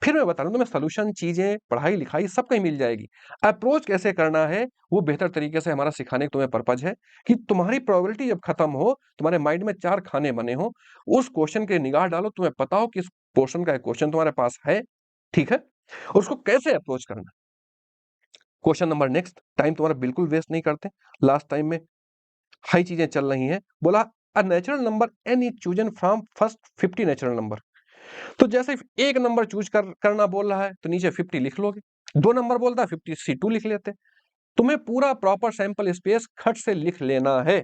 फिर मैं बता रहा हूं तुम्हें सोल्यूशन, चीजें, पढ़ाई लिखाई सब कहीं मिल जाएगी। अप्रोच कैसे करना है वो बेहतर तरीके से हमारा सिखाने का तुम्हें पर्पज है, कि तुम्हारी प्रोबेबिलिटी जब खत्म हो, तुम्हारे माइंड में 4 खाने बने हो, उस क्वेश्चन के निगाह डालो, तुम्हें पता हो कि इस पोर्शन का एक क्वेश्चन तुम्हारे पास है, ठीक है, और उसको कैसे अप्रोच करना। क्वेश्चन नंबर नेक्स्ट, टाइम तुम्हारा बिल्कुल वेस्ट नहीं करते, लास्ट टाइम में हाई चीजें चल रही हैं। बोला a natural number n is chosen from first 50 natural number. तो जैसे एक नंबर चूज करना बोल रहा है तो नीचे 50 लिख लोगे, 2 नंबर बोलता है 52 लिख लेते। तुम्हें पूरा प्रॉपर सैंपल स्पेस खट से लिख लेना है।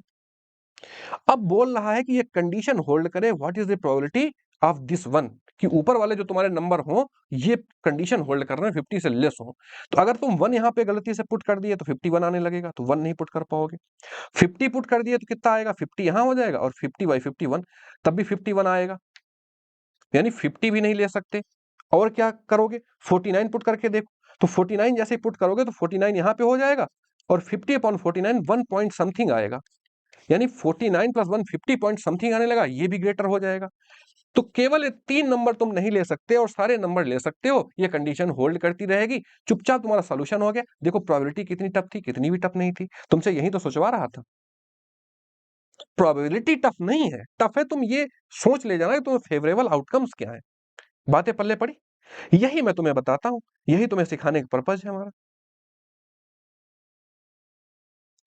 अब बोल रहा है कि ये कंडीशन होल्ड करे, what is the probability of this one, कि ऊपर वाले जो तुम्हारे नंबर हो ये कंडीशन होल्ड कर रहे हैं 50 से लेस हो। तो अगर तुम 1 यहाँ पे गलती से पुट कर दिए तो 51 आने लगेगा, तो 1 नहीं पुट कर पाओगे। 50 पुट कर दिए तो कितना आएगा, 50 यहाँ हो जाएगा, और 50/51 तब भी 51 आएगा, यानी 50 भी नहीं ले सकते। और क्या करोगे, 49 पुट करके देखो, तो 49 जैसे पुट करोगे तो 49 यहाँ पे हो जाएगा, और 50/49 1 पॉइंट समथिंग आएगा, यानी 49 प्लस 1 50 पॉइंट समथिंग आने लगा, ये भी ग्रेटर हो जाएगा। तो केवल ये 3 नंबर तुम नहीं ले सकते और सारे नंबर ले सकते हो, ये कंडीशन होल्ड करती रहेगी, चुपचाप तुम्हारा सॉल्यूशन हो गया। देखो प्रोबेबिलिटी कितनी टफ थी, कितनी भी टफ नहीं थी, तुमसे यही तो सोचवा रहा था। प्रोबेबिलिटी टफ नहीं है, टफ है तुम ये सोच ले जाना कि तुम्हें फेवरेबल आउटकम्स क्या है। बातें पल्ले पड़ी, यही मैं तुम्हें बताता हूं, यही तुम्हें सिखाने का पर्पज है हमारा।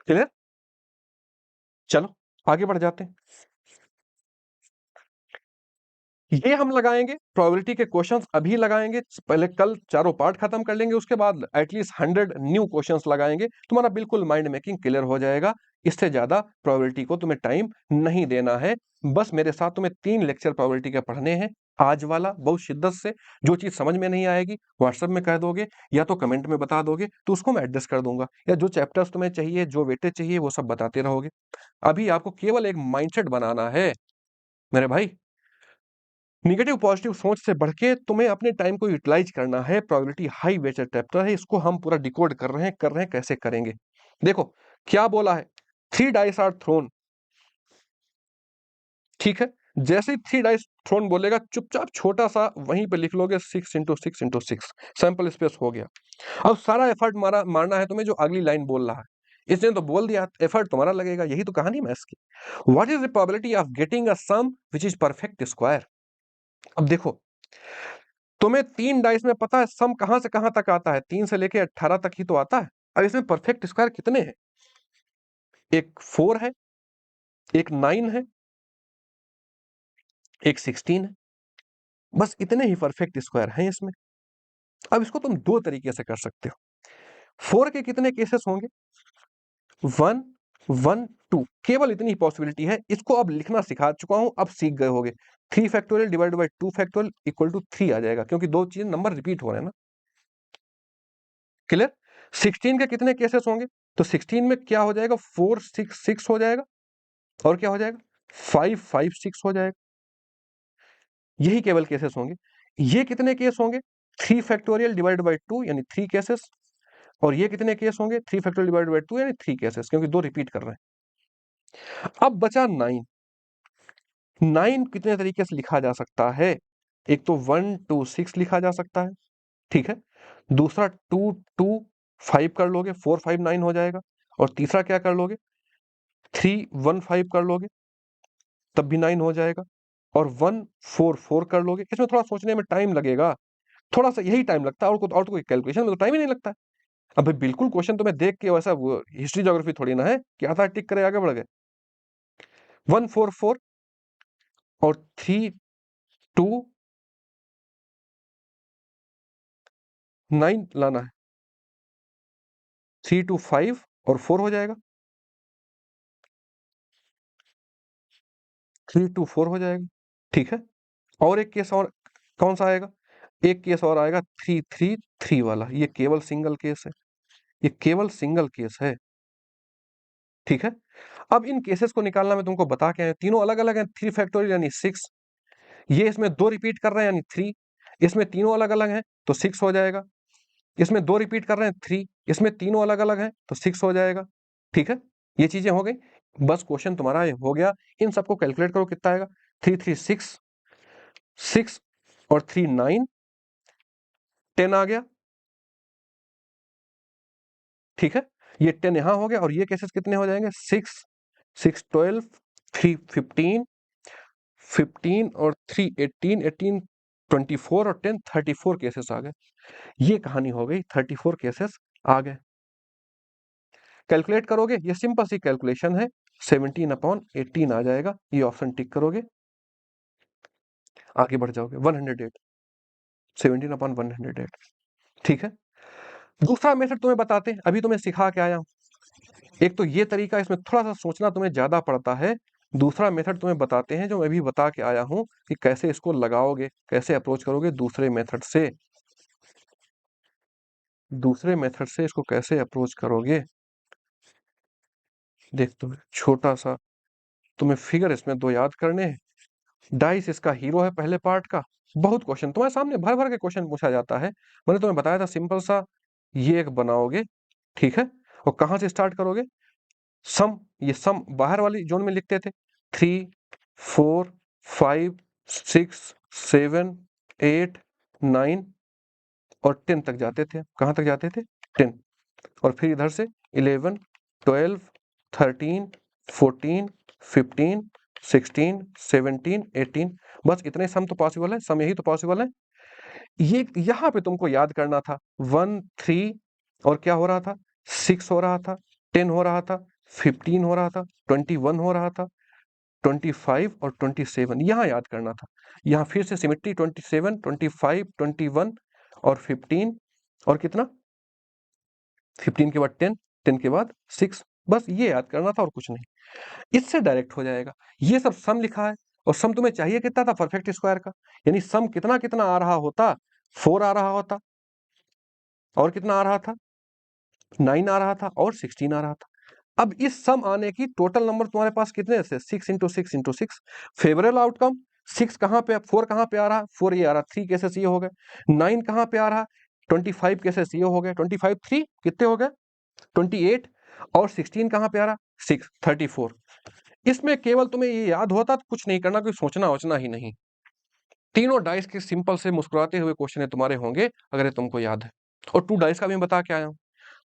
क्लियर? चलो आगे बढ़ जाते हैं। ये हम लगाएंगे प्रोबेबिलिटी के क्वेश्चंस, अभी लगाएंगे, पहले कल चारों पार्ट खत्म कर लेंगे, उसके बाद एटलीस्ट 100 न्यू क्वेश्चंस लगाएंगे, तुम्हारा बिल्कुल माइंड मेकिंग क्लियर हो जाएगा। इससे ज्यादा प्रोबेबिलिटी को तुम्हें टाइम नहीं देना है। बस मेरे साथ तुम्हें 3 लेक्चर प्रोबेबिलिटी के पढ़ने हैं। आज वाला बहुत शिद्दत से, जो चीज समझ में नहीं आएगी व्हाट्सएप में कह दोगे या तो कमेंट में बता दोगे, तो उसको मैं एडजस्ट कर दूंगा, या जो चैप्टर्स तुम्हें चाहिए, जो वेटेज चाहिए, वो सब बताते रहोगे। अभी आपको केवल एक माइंडसेट बनाना है मेरे भाई। निगेटिव पॉजिटिव सोच से बढ़ के तुम्हें अपने टाइम को यूटिलाइज करना है। प्रोबेबिलिटी हाई वेटेड चैप्टर है, इसको हम पूरा डिकोड कर रहे हैं, कैसे करेंगे। देखो क्या बोला है, 3 डाइस आर थ्रोन, ठीक है। जैसे ही 3 डाइस थ्रोन बोलेगा, चुपचाप छोटा सा वहीं पे लिख लोगे 6 × 6 × 6, सैंपल स्पेस हो गया। अब सारा एफर्ट मारना है तुम्हें जो अगली लाइन बोल रहा है, इसने तो बोल दिया, एफर्ट तुम्हारा लगेगा, यही तो कहानी मैथ्स की। What is the probability of getting a sum which is perfect square. अब देखो, तुम्हें 3 डाइस में पता है सम कहां से कहां तक आता है, 3 से लेके 18 तक ही तो आता है। अब इसमें परफेक्ट स्क्वायर कितने हैं, एक 4 है, एक 9 है, एक 16 है, बस इतने ही परफेक्ट स्क्वायर हैं इसमें। अब इसको तुम दो तरीके से कर सकते हो। 4 के कितने केसेस होंगे, 1 1 2, केवल इतनी ही पॉसिबिलिटी है। इसको अब लिखना सिखा चुका हूं, अब सीख गए होगे। 3 factorial divide by 2 factorial equal to 3 आ जाएगा, क्योंकि दो चीज नंबर रिपीट हो रहे हैं ना। क्लियर? 16 के कितने केसेस होंगे, तो 16 में क्या हो जाएगा, 4 6 6 हो जाएगा, और क्या हो जाएगा, 5 5 6 हो जाएगा। यही केवल केसेस होंगे। ये कितने केस होंगे, 3 फैक्टोरियल डिवाइड बाई 2 यानी 3 केसेस, और ये कितने केस होंगे, 3 फैक्टोरियल डिवाइड बाई 2 यानी 3 केसेस, क्योंकि दो रिपीट कर रहे हैं। अब बचा 9। 9 कितने तरीके से लिखा जा सकता है, एक तो 1 2 6 लिखा जा सकता है, ठीक है। दूसरा 2 2 5 कर लोगे, 4 5 9 हो जाएगा। और तीसरा क्या कर लोगे, 3 1 5 कर लोगे, तब भी 9 हो जाएगा। और 1 4 4 कर लोगे। इसमें थोड़ा सोचने में टाइम लगेगा, थोड़ा सा यही टाइम लगता है, और तो कोई कैलकुलेशन में तो टाइम ही नहीं लगता है। अब भाई बिल्कुल क्वेश्चन तुम्हें देख के वैसा हिस्ट्री ज्योग्राफी थोड़ी ना है कि आधा टिक करे आगे बढ़ गए। 1 4 4 और 3 2 9 लाना है, 3 2 5 और 4 हो जाएगा, 3 2 4 हो जाएगा, ठीक है। और एक केस और कौन सा आएगा, एक केस और आएगा 3 3 3 वाला, ये केवल सिंगल केस है, ये केवल सिंगल केस है, ठीक है। अब इन केसेस को निकालना मैं तुमको बता के आया, तीनों अलग अलग हैं। 3 फैक्टोरियल यानी 6, ये इसमें 2 रिपीट कर रहे हैं यानी 3, इसमें तीनों अलग अलग हैं तो 6 हो जाएगा। इसमें 2 रिपीट कर रहे हैं 3, इसमें तीनों अलग अलग हैं तो 6 हो जाएगा, ठीक है। ये चीजें हो गई, बस क्वेश्चन तुम्हारा ये हो गया। इन सबको कैलकुलेट करो कितना आएगा, 3 3 6 6 और 3 9 10 आ गया, ठीक है। ये 10 यहां हो गया, और ये केसेस कितने हो जाएंगे, 6 6 12 3 15 15 और 3 18 18 24 और 10 34 केसेस आ गए। ये कहानी हो गई, 34 केसेस आ गए। कैलकुलेट करोगे, ये सिंपल सी कैलकुलेशन है, 17/18 आ जाएगा। ये ऑप्शन टिक करोगे, आगे बढ़ जाओगे, 108, 17/108, ठीक है। दूसरा मेथड तुम्हें बताते हैं, अभी तुम्हें सिखा के आया हूं। एक तो ये तरीका, इसमें थोड़ा सा सोचना तुम्हें ज्यादा पड़ता है। दूसरा मेथड तुम्हें बताते हैं जो मैं भी बता के आया हूं कि कैसे इसको लगाओगे, कैसे अप्रोच करोगे दूसरे मेथड से। दूसरे मेथड से इसको कैसे अप्रोच करोगे, देख तुम्हें छोटा सा तुम्हें फिगर इसमें दो याद करने हैं। डाइस इसका हीरो है पहले पार्ट का। बहुत क्वेश्चन तुम्हारे सामने भर भर के क्वेश्चन पूछा जाता है। मैंने तुम्हें बताया था सिंपल सा ये एक बनाओगे, ठीक है। और कहां से स्टार्ट करोगे, सम, ये सम बाहर वाली जोन में लिखते थे। 3 4 5 6 7 8 9 और 10 तक जाते थे। कहां तक जाते थे, 10। और फिर इधर से 11 12 13 14 15 16 17 18। बस इतने सम तो पॉसिबल है, सम यही तो पॉसिबल है। ये यहां पे तुमको याद करना था 1 3 और क्या हो रहा था, 6 हो रहा था, 10 हो रहा था, 15 हो रहा था, 21 हो रहा था, 25 और 27 यहां याद करना था। यहां फिर से सिमेट्री 27 25 21 और 15 और कितना, 15 के बाद 10, 10 के बाद 6। बस ये याद करना था और कुछ नहीं, इससे डायरेक्ट हो जाएगा। ये सब सम लिखा है और सम तुम्हें चाहिए कितना था, परफेक्ट स्क्वायर का। यानी सम कितना कितना आ रहा होता, 4 आ रहा होता, और कितना आ रहा था, 9 आ रहा था, और 16 आ रहा था। अब इस सम आने की टोटल नंबर तुम्हारे पास कितने से, 6 इंटू 6 इंटू 6। फेवरेबल आउटकम 6 कहां पे, 4 कहां पे आ रहा, 4 ये आ रहा, 3 केसेस ये हो गए। 9 कहां पे आ रहा, 25 केसेस ये हो गए, 25 3 कितने हो गए, 28। और 16 कहां पे आ रहा, 6 34। इसमें केवल तुम्हें ये याद होता तो कुछ नहीं करना, कोई सोचना वोचना ही नहीं। तीनों डाइस के सिंपल से मुस्कुराते हुए क्वेश्चन तुम्हारे होंगे अगर ये तुमको याद है। और 2 डाइस का भी बता के आया हूं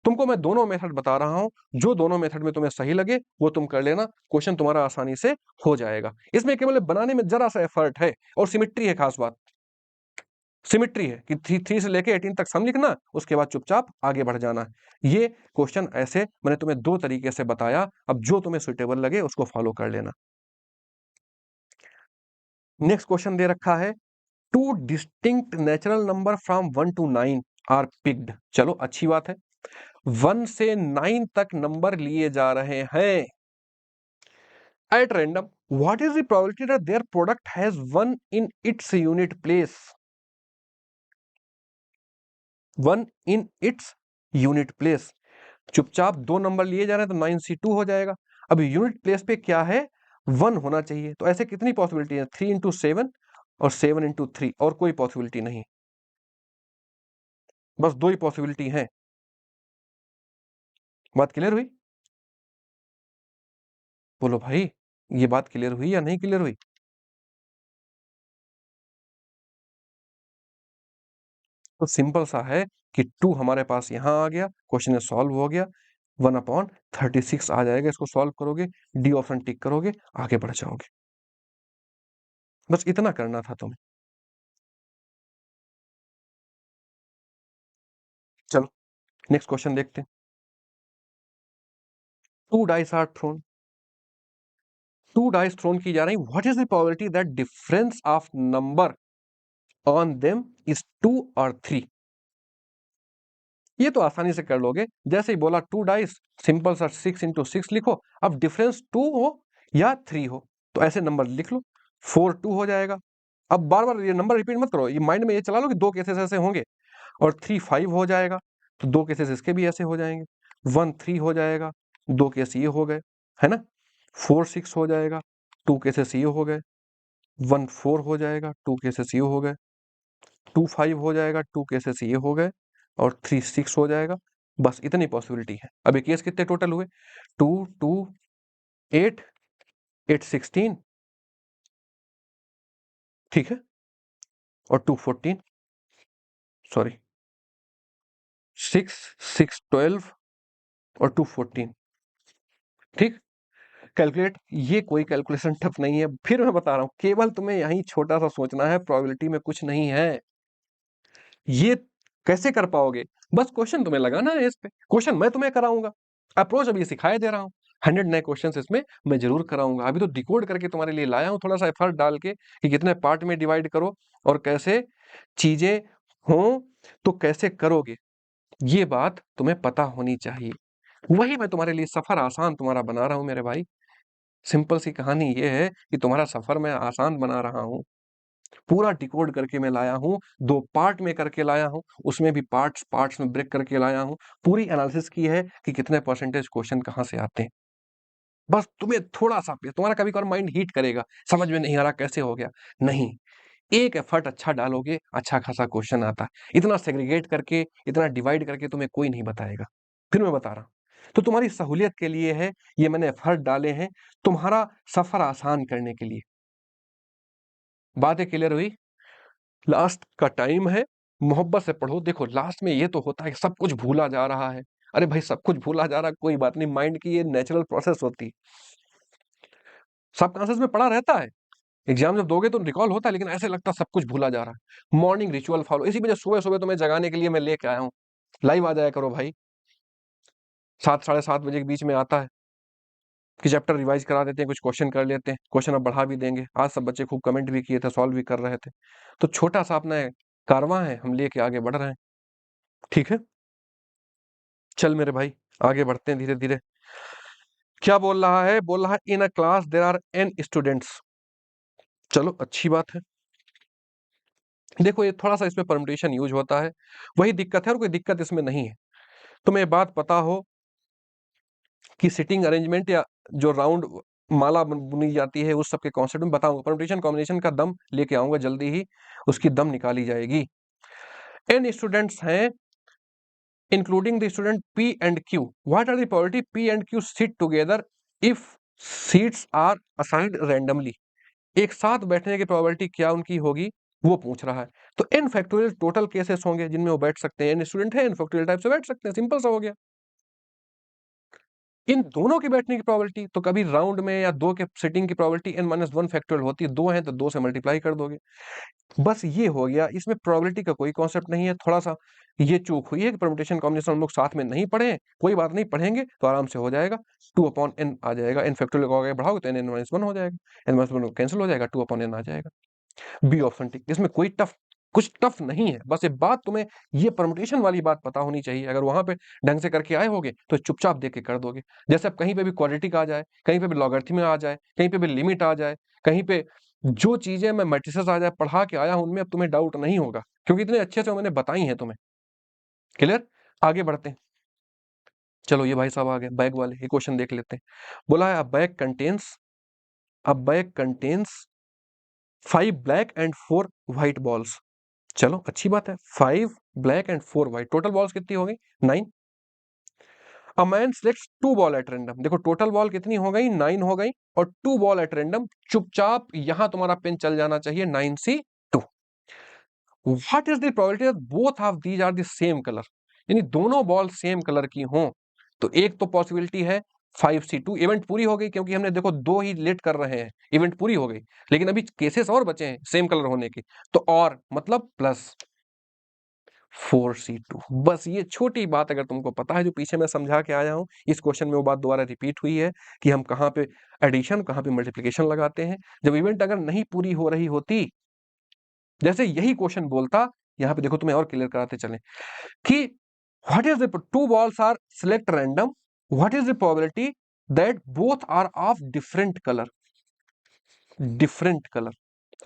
तुमको। मैं दोनों मेथड बता रहा हूं, जो दोनों मेथड में तुम्हें सही लगे वो तुम कर लेना, क्वेश्चन तुम्हारा आसानी से हो जाएगा। इसमें केवल बनाने में जरा सा एफर्ट है और सिमेट्री है, खास बात सिमेट्री है कि 3 से लेके 18 तक सम लिखना, उसके बाद चुपचाप आगे बढ़ जाना है। ये क्वेश्चन ऐसे मैंने तुम्हें 2 तरीके से बताया, अब जो तुम्हें सुटेबल लगे उसको फॉलो कर लेना। नेक्स्ट क्वेश्चन दे रखा है, 2 distinct natural number from 1 to 9 are picked. चलो अच्छी बात है, 1 से 9 तक नंबर लिए जा रहे हैं at random. What is the probability that their product has 1 in its unit place? 1 in its unit place. चुपचाप 2 नंबर लिए जा रहे हैं तो 9C2 हो जाएगा। अब यूनिट प्लेस पे क्या है, 1 होना चाहिए। तो ऐसे कितनी पॉसिबिलिटी है, 3 इंटू 7 और 7 इंटू 3, और कोई पॉसिबिलिटी नहीं। बस 2 ही पॉसिबिलिटी है। बात क्लियर हुई, बोलो भाई, ये बात क्लियर हुई या नहीं क्लियर हुई। तो सिंपल सा है कि 2 हमारे पास यहां आ गया, क्वेश्चन सॉल्व हो गया। 1/36 आ जाएगा, इसको सॉल्व करोगे, डी ऑप्शन टिक करोगे, आगे बढ़ जाओगे। बस इतना करना था तुम्हें। चलो नेक्स्ट क्वेश्चन देखते हैं। 2 dice are thrown, 2 dice thrown की जा रही, what is the probability that difference of number on them is 2 और 3। ये तो आसानी से कर लोगे, जैसे ही बोला 2 डाइस, सिंपल सा 6 इंटू 6 लिखो। अब डिफरेंस 2 हो या 3 हो तो ऐसे नंबर लिख लो, 4 2 हो जाएगा। अब बार बार ये नंबर रिपीट मत करो, ये माइंड में ये चला लो कि 2 केसेस ऐसे होंगे। और 3 5 हो जाएगा, तो 2 केसेस इसके भी ऐसे हो जाएंगे। 1 3 हो जाएगा, 2 केस ये हो गए, है ना। 4 6 हो जाएगा, 2 केसेस ये हो गए। 1 4 हो जाएगा, 2 केसेस ये हो गए। 2 5 हो जाएगा, 2 केसेस ये हो गए। और 3 6 हो जाएगा। बस इतनी पॉसिबिलिटी है। अब ये केस कितने टोटल हुए, 2 2 8 8 16, ठीक है। और 2 14, सॉरी 6 6 12 और 2 14, ठीक। कैलकुलेट, ये कोई कैलकुलेशन टफ नहीं है, फिर मैं बता रहा हूं, केवल तुम्हें यही छोटा सा सोचना है, प्रोबेबिलिटी में कुछ नहीं है। ये कैसे कर पाओगे, बस क्वेश्चन तुम्हें लगाना है इस पे, क्वेश्चन मैं तुम्हें कराऊंगा, अप्रोच अभी सिखाई दे रहा हूं। 100 नए क्वेश्चंस इसमें मैं जरूर कराऊंगा। अभी तो डिकोड करके तुम्हारे लिए लाया हूं, थोड़ा सा एफर्ट डाल के कि कितने पार्ट में डिवाइड करो और कैसे चीजें हों, तो कैसे करोगे, ये बात तुम्हें पता होनी चाहिए। वही मैं तुम्हारे लिए सफर आसान तुम्हारा बना रहा हूं मेरे भाई। सिंपल सी कहानी ये है कि तुम्हारा सफर मैं आसान बना रहा हूं। पूरा डिकोड करके मैं लाया हूं, 2 पार्ट में करके लाया हूं, उसमें भी पार्ट्स पार्ट्स में ब्रेक करके लाया हूं। पूरी एनालिसिस की है कि कितने परसेंटेज क्वेश्चन कहां से आते हैं। बस तुम्हें थोड़ा-सा तुम्हारा कभी-कभार माइंड हीट करेगा, समझ में नहीं आ रहा कैसे हो गया? नहीं, एक एफर्ट अच्छा डालोगे, अच्छा खासा क्वेश्चन आता है। इतना सेग्रीगेट करके, इतना डिवाइड करके तुम्हें कोई नहीं बताएगा। फिर मैं बता रहा हूँ। तो तुम्हारी सहूलियत के लिए है, ये मैंने एफर्ट डाले हैं, तुम्हारा सफर आसान करने के लिए। बातें क्लियर हुई? लास्ट का टाइम है, मोहब्बत से पढ़ो। देखो लास्ट में ये तो होता है कि सब कुछ भूला जा रहा है। अरे भाई सब कुछ भूला जा रहा है, कोई बात नहीं, माइंड की ये नेचुरल प्रोसेस होती है। सबकॉन्शियस में पड़ा रहता है। एग्जाम जब दोगे तो रिकॉल होता है, लेकिन ऐसे लगता है सब कुछ भूला जा रहा है। मॉर्निंग रिचुअल फॉलो, इसी वजह सुबह-सुबह तुम्हें जगाने के लिए मैं लेके आया हूँ। लाइव आ जाया करो भाई। 7 साढ़े 7 बजे के बीच में आता है कि चैप्टर रिवाइज करा देते हैं, कुछ क्वेश्चन कर लेते हैं, क्वेश्चन अब बढ़ा भी देंगे। आज सब बच्चे खूब कमेंट भी किए थे, सॉल्व भी कर रहे थे। तो छोटा-सा अपना कारवां है, हम लेके आगे बढ़ रहे हैं। ठीक है? चल मेरे भाई, आगे बढ़ते हैं धीरे-धीरे। क्या बोल रहा है? बोल रहा है in a class there are n students. चलो अच्छी बात है। देखो ये थोड़ा-सा इसमें परम्यूटेशन यूज़ होता है। वही दिक्कत है और कोई दिक्कत इसमें नहीं है। तुम्हें ये बात पता हो कि सिटिंग अरेंजमेंट या जो राउंड माला बुनी जाती है उस सब के कॉन्सेप्ट में बताऊंगा। परम्यूटेशन कॉम्बिनेशन का दम लेके आऊंगा जल्दी ही, उसकी दम निकाली जाएगी। n स्टूडेंट्स हैं including the student p and q। What are the probability p and q sit together if seats are assigned randomly. एक साथ बैठने की प्रोबेबिलिटी क्या उनकी होगी वो पूछ रहा है। तो n फैक्टोरियल टोटल केसेस होंगे जिनमें वो बैठ सकते हैं। n स्टूडेंट है, n फैक्टोरियल टाइप से बैठ सकते हैं, सिंपल सा हो गया। इन दोनों की बैठने की प्रोबेबिलिटी तो कभी राउंड में या दो के सिटिंग की प्रोबेबिलिटी n-1 फैक्टोरियल होती है। 2 है तो 2 से मल्टीप्लाई कर दोगे। बस ये हो गया, इसमें प्रोबेबिलिटी का कोई कॉन्सेप्ट नहीं है। थोड़ा-सा ये चूक हुई है कि परम्यूटेशन कॉम्बिनेशन हम लोग साथ में नहीं पढ़े हैं। कोई बात नहीं, पढ़ेंगे तो आराम से हो जाएगा। 2/n आ जाएगा। n फैक्टोरियल को आगे बढ़ाओगे तो n-1 हो जाएगा। n-1 कैंसिल हो जाएगा, 2/n आ जाएगा। B option tick. इसमें कोई कुछ टफ नहीं है। बस ये बात तुम्हें, ये परम्यूटेशन वाली बात पता होनी चाहिए। अगर वहां पे ढंग से करके आए होगे तो चुपचाप देख के कर दोगे। जैसे अब कहीं पे भी क्वाड्रेटिक आ जाए, कहीं पे भी लॉगरिथम आ जाए, कहीं पे भी लिमिट आ जाए, कहीं पे जो चीजें मैं मैट्रिसेस आ जाए पढ़ा के आया हूं, उनमें अब तुम्हें डाउट नहीं होगा, क्योंकि इतने अच्छे से मैंने बताई हैं तुम्हें। क्लियर? आगे बढ़ते हैं। चलो ये भाई साहब आ गए बैग वाले, ये क्वेश्चन देख लेते हैं। बोला है a bag contains 5 black and 4 white balls. चलो अच्छी बात है। 5 black and 4 white, total balls कितनी हो गई? 9। A man selects 2 ball at random. देखो टोटल बॉल कितनी हो गई? 9 हो गई, और 2 बॉल एट रैंडम। चुपचाप यहां तुम्हारा पेन चल जाना चाहिए 9C2। What is the probability that both of these are the same colour. यानी दोनों बॉल सेम कलर की हों। तो एक तो पॉसिबिलिटी है 5C2। इवेंट पूरी हो गई, क्योंकि हमने देखो 2 ही लेट कर रहे हैं, इवेंट पूरी हो गई। लेकिन अभी केसेस और बचे हैं सेम कलर होने के, तो और मतलब प्लस 4C2। बस ये छोटी बात अगर तुमको पता है जो पीछे मैं समझा के आया हूं, इस क्वेश्चन में वो बात दोबारा रिपीट हुई है कि हम कहां पे एडिशन, कहां पे मल्टीप्लिकेशन लगाते हैं। जब इवेंट अगर नहीं पूरी हो रही होती, जैसे यही क्वेश्चन बोलता, यहां पे देखो तुम्हें और क्लियर कराते चले कि what is the two balls are select random, what is the probability that both are of different colour. Different colour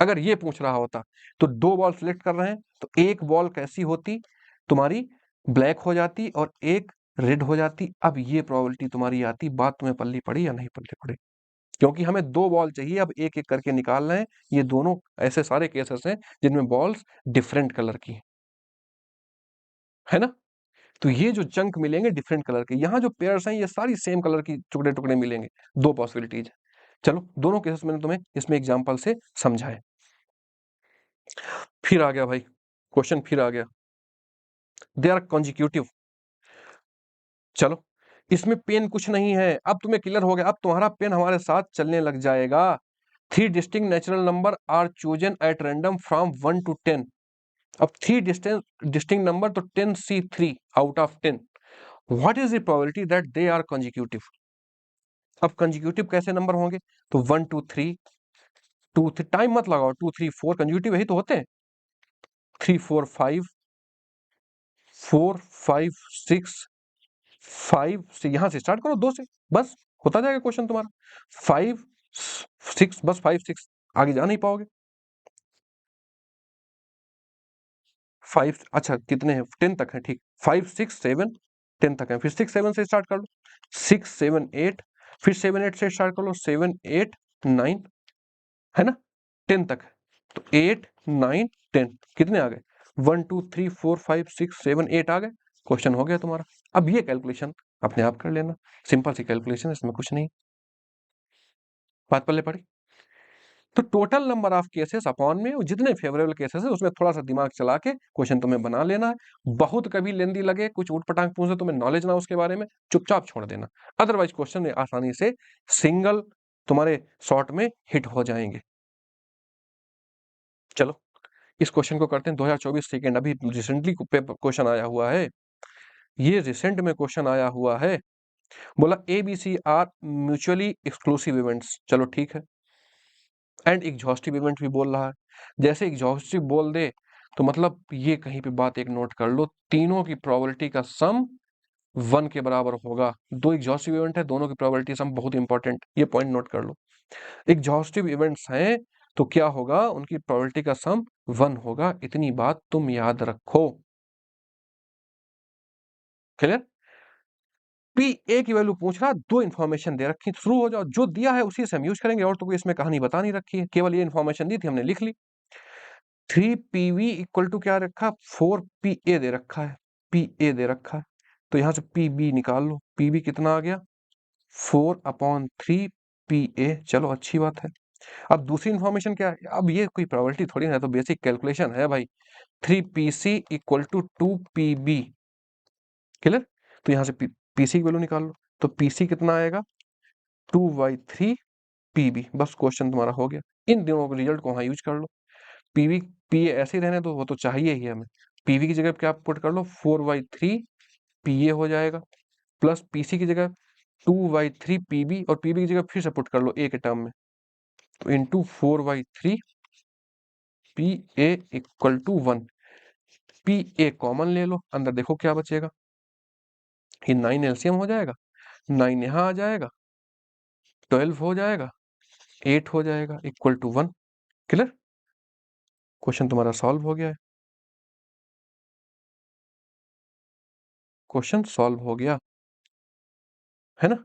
अगर ये पूछ रहा होता, तो 2 बॉल सिलेक्ट कर रहे हैं, तो एक बॉल कैसी होती तुम्हारी? ब्लैक हो जाती और एक रेड हो जाती। अब ये प्रोबेबिलिटी तुम्हारी आती। बात तुम्हें पल्ली पड़ी या नहीं पल्ली पड़ी? क्योंकि हमें 2 बॉल चाहिए, अब एक-एक करके निकाल रहे हैं। ये दोनों ऐसे सारे केसेस हैं जिनमें बॉल्स डिफरेंट कलर की है ना? तो ये जो चंक मिलेंगे डिफरेंट कलर के, यहां जो पेयर्स हैं ये सारी सेम कलर की टुकड़े-टुकड़े मिलेंगे। 2 पॉसिबिलिटीज। चलो दोनों केसेस मैंने तुम्हें इसमें एग्जांपल से समझाए। फिर आ गया भाई क्वेश्चन, फिर आ गया, दे आर कॉन्जिक्यूटिव। चलो इसमें पेन कुछ नहीं है, अब तुम्हें क्लियर हो गया। अब तुम्हारा पेन हमारे साथ चलने लग जाएगा। 3 distinct natural number are chosen at random from 1 to 10। अब 3 डिस्टिंक्ट नंबर, तो 10C3 out of 10। What is the probability that they are consecutive. अब कॉन्जिक्यूटिव कैसे नंबर होंगे? तो 1 2 3, 2 3, टाइम मत लगाओ, 2 3 4 कॉन्जिक्यूटिव यही तो होते हैं। 3 4 5, 4 5 6, 5 से यहां से स्टार्ट करो, 2 से, बस होता जाएगा क्वेश्चन तुम्हारा। 5 6, बस 5 6, आगे जा नहीं पाओगे। 5, अच्छा कितने हैं, 10 तक है, ठीक। 5 6 7 10 तक है, फिर 6 7 से स्टार्ट कर लो, 6 7 8, फिर 7 8 से स्टार्ट कर लो, 7 8 9, है ना, 10 तक है। तो 8 9 10 कितने आ गए, 1 2 3 4 5 6 7 8 आ गए, क्वेश्चन हो गया तुम्हारा। अब ये कैलकुलेशन अपने आप कर लेना, सिंपल सी कैलकुलेशन, इसमें कुछ नहीं। बात पल्ले पड़ी। तो total number of cases upon में जितने फेवरेबल केसेस है उसमें थोड़ा सा दिमाग चला के क्वेश्चन तुम्हें बना लेना है। बहुत कभी लेंदी लगे, कुछ उठपटांग पूछे, तुम्हें नॉलेज ना उसके बारे में, चुपचाप छोड़ देना, अदरवाइज क्वेश्चन में आसानी से सिंगल तुम्हारे शॉर्ट में हिट हो जाएंगे। चलो इस क्वेश्चन को करते हैं। 2024 सेकेंड, अभी रिसेंटली क्वेश्चन आया हुआ है, ये रिसेंट में क्वेश्चन आया हुआ है। बोला ABC are mutually exclusive events, चलो ठीक है, एंड एग्जॉस्टिव इवेंट भी बोल रहा है। जैसे एग्जॉस्टिव बोल दे तो मतलब ये कहीं पे बात एक नोट कर लो, तीनों की प्रोबेबिलिटी का सम 1 के बराबर होगा। दो एग्जॉस्टिव इवेंट है, दोनों की प्रोबेबिलिटी सम बहुत इंपॉर्टेंट, ये पॉइंट नोट कर लो। एग्जॉस्टिव इवेंट्स हैं तो क्या होगा, उनकी प्रोबेबिलिटी का सम 1 होगा, इतनी बात तुम याद रखो। क्लियर। पी ए की वैल्यू पूछ रहा, दो इन्फॉर्मेशन दे रखी, शुरू हो जाओ, जो दिया है उसी से हम यूज करेंगे, और तो कोई इसमें कहानी बता नहीं रखी है, केवल ये इन्फॉर्मेशन दी थी, हमने लिख ली। 3PV इक्वल टू क्या रखा, 4PA दे रखा है, PA दे रखा है, तो यहां से PB निकाल लो, PB कितना आ गया, 4/3 PA, चलो अच्छी बात है। अब दूसरी इन्फॉर्मेशन क्या है, अब ये कोई प्रोबेबिलिटी थोड़ी है, तो बेसिक कैलकुलेशन है भाई, 3PC equal to 2PB, clear. तो यहां से PC की वैल्यू निकाल लो, तो PC कितना आएगा, 2/3 PB, बस क्वेश्चन तुम्हारा हो गया। इन दोनों के रिजल्ट को वहां यूज कर लो। पीवी पीए ऐसे ही रहने दो, वो तो चाहिए ही हमें। पीवी की जगह क्या पुट कर लो, 4/3 PA हो जाएगा, प्लस पीसी की जगह 2/3 PB, और पीबी की जगह फिर से पुट कर लो ए के टर्म में, तो into 4/3 PA equal to 1। PA common ले लो, अंदर देखो क्या बचेगा, ये 9 एलसीएम हो जाएगा, 9 यहाँ आ जाएगा, 12 हो जाएगा, 8 हो जाएगा, इक्वल टू 1। क्लियर, क्वेश्चन तुम्हारा सॉल्व हो गया है, क्वेश्चन सॉल्व हो गया है ना।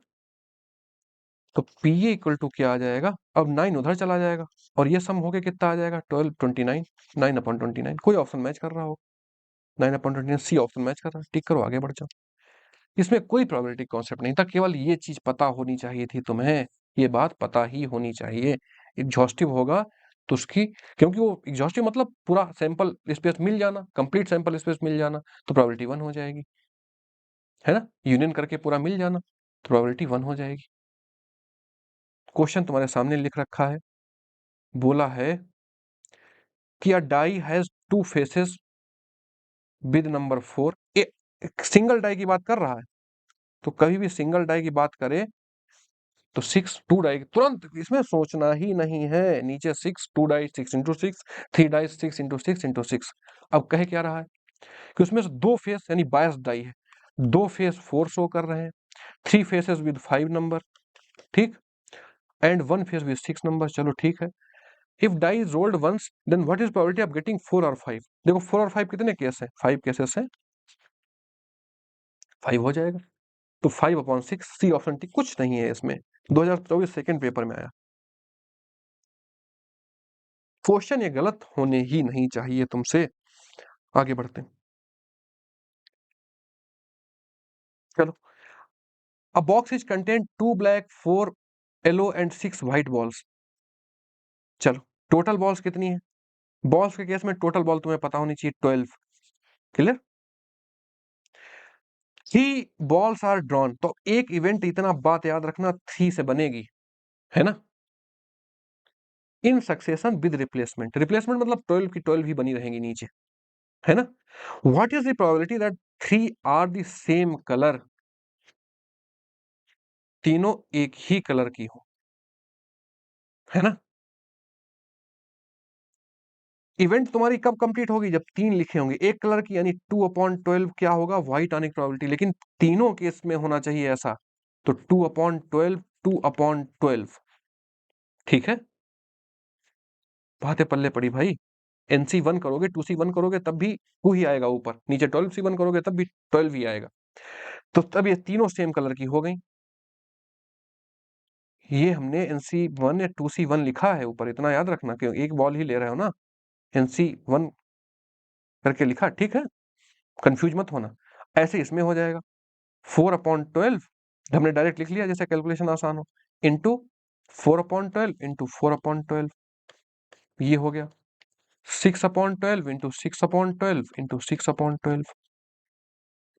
तो PA इक्वल टू क्या आ जाएगा, अब 9 उधर चला जाएगा, और ये सम होके कितना आ जाएगा, 12 29, 9/29, कोई ऑप्शन मैच कर रहा हो, 9/29, सी ऑप्शन मैच कर रहा है, टिक करो, आगे बढ़ जाओ। इसमें कोई प्रोबेबिलिटी कॉन्सेप्ट नहीं था, केवल ये चीज पता होनी चाहिए थी तुम्हें, ये बात पता ही होनी चाहिए। एग्जॉस्टिव होगा तो उसकी, क्योंकि वो एग्जॉस्टिव मतलब पूरा सैंपल स्पेस मिल जाना, कंप्लीट सैंपल स्पेस मिल जाना, तो प्रोबेबिलिटी 1 हो जाएगी, है ना, यूनियन करके पूरा मिल जाना, तो प्रोबेबिलिटी 1 हो जाएगी। क्वेश्चन तुम्हारे सामने लिख रखा है, बोला है कि a die has two faces with number 4, single die की बात कर रहा है, तो कभी भी सिंगल डाई की बात करे तो 6 2 डाई, तुरंत इसमें सोचना ही नहीं है, नीचे 6 2 die 6 into 6, 3 die 6 into 6 into 6। अब कहे क्या रहा है कि उसमें से दो फेस यानी 22 डाई है, दो फेस 4 शो कर रहे हैं, 3 फेसेस विद 5 नंबर, ठीक, एंड 1 फेस विद 6 नंबर, चलो ठीक है। If die is rolled once then what is probability of getting 4 और 5, देखो 4 और 5 कितने केस है, 5 केसेस है, 5 हो जाएगा, तो 5/6, सी ऑप्शन टी, कुछ नहीं है इसमें, 2024 सेकंड पेपर में आया। क्वेश्चन ये गलत होने ही नहीं चाहिए तुमसे, आगे बढ़ते हैं। चलो, अ box is content 2 black 4 yellow and 6 white balls, चलो टोटल बॉल्स कितनी है, बॉल्स के केस में टोटल बॉल तुम्हें पता होनी चाहिए 12, क्लियर। 3 बॉल्स आर ड्रॉन, तो एक इवेंट, इतना बात याद रखना, 3 से बनेगी, है ना, इन सक्सेशन विद रिप्लेसमेंट, रिप्लेसमेंट मतलब 12 की 12 ही बनी रहेंगी नीचे, है ना। What is the probability that 3 are the same colour, तीनों एक ही कलर की हो, है ना। इवेंट तुम्हारी कब कंप्लीट होगी? जब 3 लिखे होंगे एक कलर की, यानी 2/12 क्या होगा? व्हाइट आने की प्रोबेबिलिटी। लेकिन तीनों केस में होना चाहिए ऐसा, तो 2/12 2/12। ठीक है, बातें पल्ले पड़ी भाई। NC1 करोगे, 2C1 करोगे तब भी 2 ही आएगा ऊपर, नीचे 12C1 करोगे तब भी 12 ही आएगा। तो तब ये तीनों सेम कलर की हो गई। ये हमने NC1 या 2C1 लिखा है ऊपर, इतना याद रखना, क्यों एक बॉल ही ले रहे हो ना, NC1 करके लिखा, ठीक है, कंफ्यूज मत होना। ऐसे इसमें हो जाएगा 4/12, हमने डायरेक्ट लिख लिया जैसे कैलकुलेशन आसान हो, इंटू 4/12 इंटू 4/12, ये हो गया 6/12 इंटू 6/12 इंटू 6/12।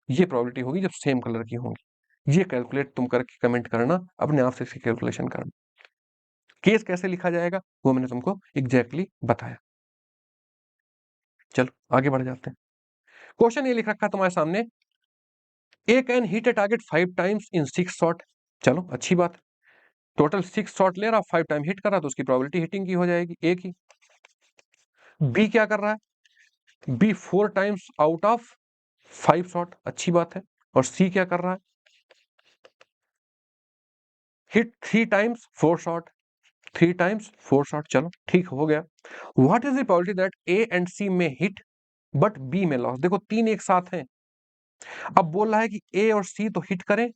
ये प्रोबेबिलिटी होगी जब सेम कलर की होंगी। ये कैलकुलेट तुम करके कमेंट करना, अपने आप से इसकी कैलकुलेशन करना। केस कैसे लिखा जाएगा वो मैंने तुमको एग्जैक्टली बताया। चलो आगे बढ़ जाते हैं। क्वेश्चन ये लिख रखा है तुम्हारे सामने, A can hit a target 5 times in 6 shot. चलो अच्छी बात, टोटल 6 शॉट ले रहा, 5 टाइम हिट कर रहा, तो उसकी प्रोबेबिलिटी हिटिंग की हो जाएगी, ए की। बी क्या कर रहा है? B 4 times out of 5 shot, अच्छी बात है। और सी क्या कर रहा है? Hit 3 times 4 shot, 3 times 4 shot. चलो ठीक हो गया। What is the probability that A and C में हिट बट बी में लॉस? देखो तीन एक साथ हैं, अब बोल रहा है कि ए और सी तो हिट करें,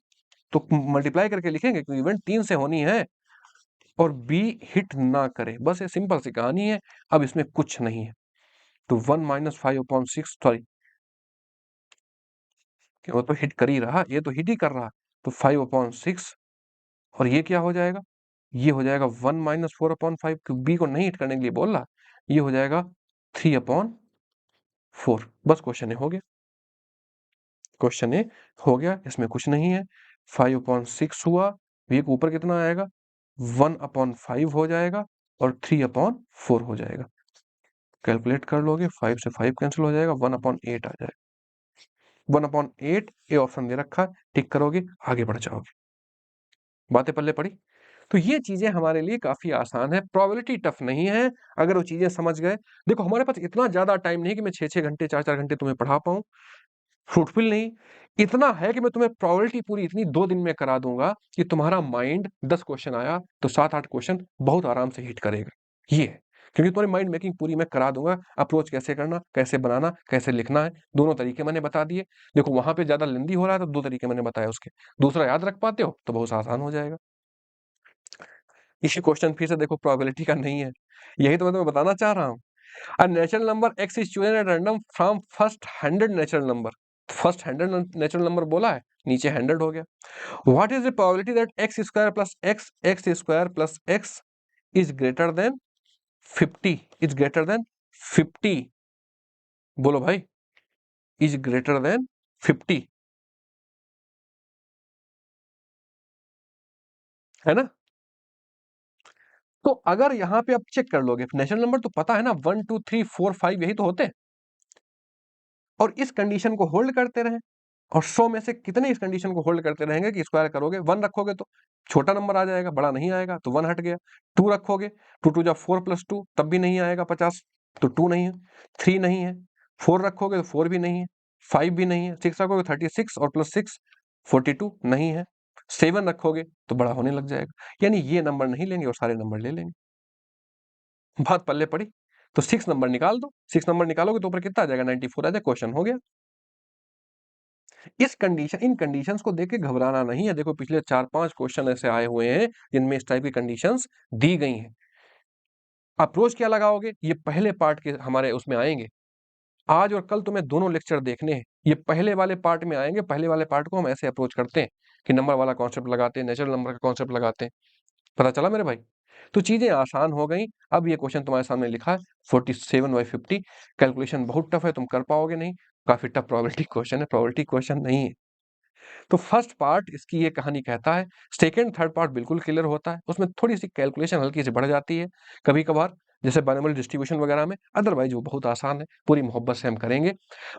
तो मल्टीप्लाई करके लिखेंगे क्योंकि इवेंट 3 से होनी है, और बी हिट ना करे, बस ये सिंपल सी कहानी है। अब इसमें कुछ नहीं है, तो 1 - 5/6, सॉरी वो तो हिट कर ही रहा, ये तो हिट ही कर रहा, तो 5/6। और ये क्या हो जाएगा? ये हो जाएगा 1 - 4/5, क्योंकि बी को नहीं हिट करने के लिए बोल रहा, ये हो जाएगा 3/4। बस क्वेश्चन ए हो गया, क्वेश्चन ए हो गया, इसमें कुछ नहीं है। 5/6 हुआ, ये ऊपर कितना आएगा? 1/5 हो जाएगा, और 3/4 हो जाएगा। कैलकुलेट कर लोगे, 5 से 5 कैंसिल हो जाएगा, 1/8 आ जाएगा। 1/8 ये ऑप्शन दे रखा है, टिक करोगे आगे बढ़ जाओगे। बातें पल्ले पड़ी? तो ये चीजें हमारे लिए काफी आसान है, प्रोबेबिलिटी टफ नहीं है अगर वो चीजें समझ गए। देखो हमारे पास इतना ज्यादा टाइम नहीं कि मैं 6-6 घंटे 4-4 घंटे तुम्हें पढ़ा पाऊं, फ्रूटफुल नहीं। इतना है कि मैं तुम्हें प्रोबेबिलिटी पूरी इतनी 2 दिन में करा दूंगा कि तुम्हारा माइंड 10 क्वेश्चन आया तो 7-8 क्वेश्चन बहुत आराम से हिट करेगा। ये है, क्योंकि तुम्हारी माइंड मेकिंग पूरी मैं करा दूंगा। अप्रोच कैसे करना, कैसे बनाना, कैसे लिखना है, दोनों तरीके मैंने बता दिए। देखो वहां पे ज्यादा लेंदी हो रहा है तो 2 तरीके मैंने बताया उसके, दूसरा याद रख पाते हो तो बहुत आसान हो जाएगा। इसी क्वेश्चन फिर से देखो प्रोबेबिलिटी का नहीं है, यही तो मैं तुम्हें बताना चाह रहा हूँ। A natural number x is chosen at random from first 100 natural number। First 100 natural number बोला है, नीचे 100 हो गया। What is the probability that x square plus x x square plus x is greater then 50? Is greater then 50, बोलो भाई, is greater then 50, है ना? तो अगर यहां पे आप चेक कर लोगे, नेचुरल नंबर तो पता है ना, 1 2 3 4 5 यही तो होते हैं, और इस कंडीशन को होल्ड करते रहे। और 100 में से कितने इस कंडीशन को होल्ड करते रहेंगे कि स्क्वायर करोगे? 1 रखोगे तो छोटा नंबर आ जाएगा, बड़ा नहीं आएगा, तो 1 हट गया। 2 रखोगे, 2 2 जा 4 + 2 तब भी नहीं आएगा 50, तो 2 नहीं है। 3 नहीं है। 4 रखोगे तो 4 भी नहीं है। 5 भी नहीं है। 6 रखोगे 36 और +6 42 नहीं है। 7 रखोगे तो बड़ा होने लग जाएगा, यानी ये नंबर नहीं लेंगे और सारे नंबर ले लेंगे। बात पल्ले पड़ी? तो 6 नंबर निकाल दो, 6 नंबर निकालोगे तो ऊपर कितना आ जाएगा? 94 आ जाएगा, क्वेश्चन हो गया। इन कंडीशंस को देख के घबराना नहीं है। देखो पिछले 4-5 क्वेश्चन ऐसे आए हुए हैं जिनमें इस टाइप की कंडीशंस दी गई हैं। अप्रोच क्या लगाओगे? ये पहले पार्ट के हमारे उसमें आएंगे। आज और कल तुम्हें दोनों लेक्चर देखने हैं, ये पहले वाले पार्ट में आएंगे। पहले वाले पार्ट को हम ऐसे अप्रोच करते हैं कि नंबर वाला कॉन्सेप्ट लगाते हैं, नेचुरल नंबर का कॉन्सेप्ट लगाते हैं। पता चला मेरे भाई? तो चीजें आसान हो गई। अब ये क्वेश्चन तुम्हारे सामने लिखा है 47/50। कैलकुलेशन बहुत टफ है, तुम कर पाओगे नहीं, काफी टफ प्रोबेबिलिटी क्वेश्चन है, प्रोबेबिलिटी क्वेश्चन नहीं है। तो फर्स्ट पार्ट इसकी ये कहानी कहता है, सेकंड थर्ड पार्ट बिल्कुल क्लियर होता है, उसमें थोड़ी सी कैलकुलेशन हल्की सी बढ़ जाती है कभी कभार, जैसे बाइनोमियल डिस्ट्रीब्यूशन वगैरह में। अदरवाइज वो बहुत आसान है, पूरी मोहब्बत से हम करेंगे।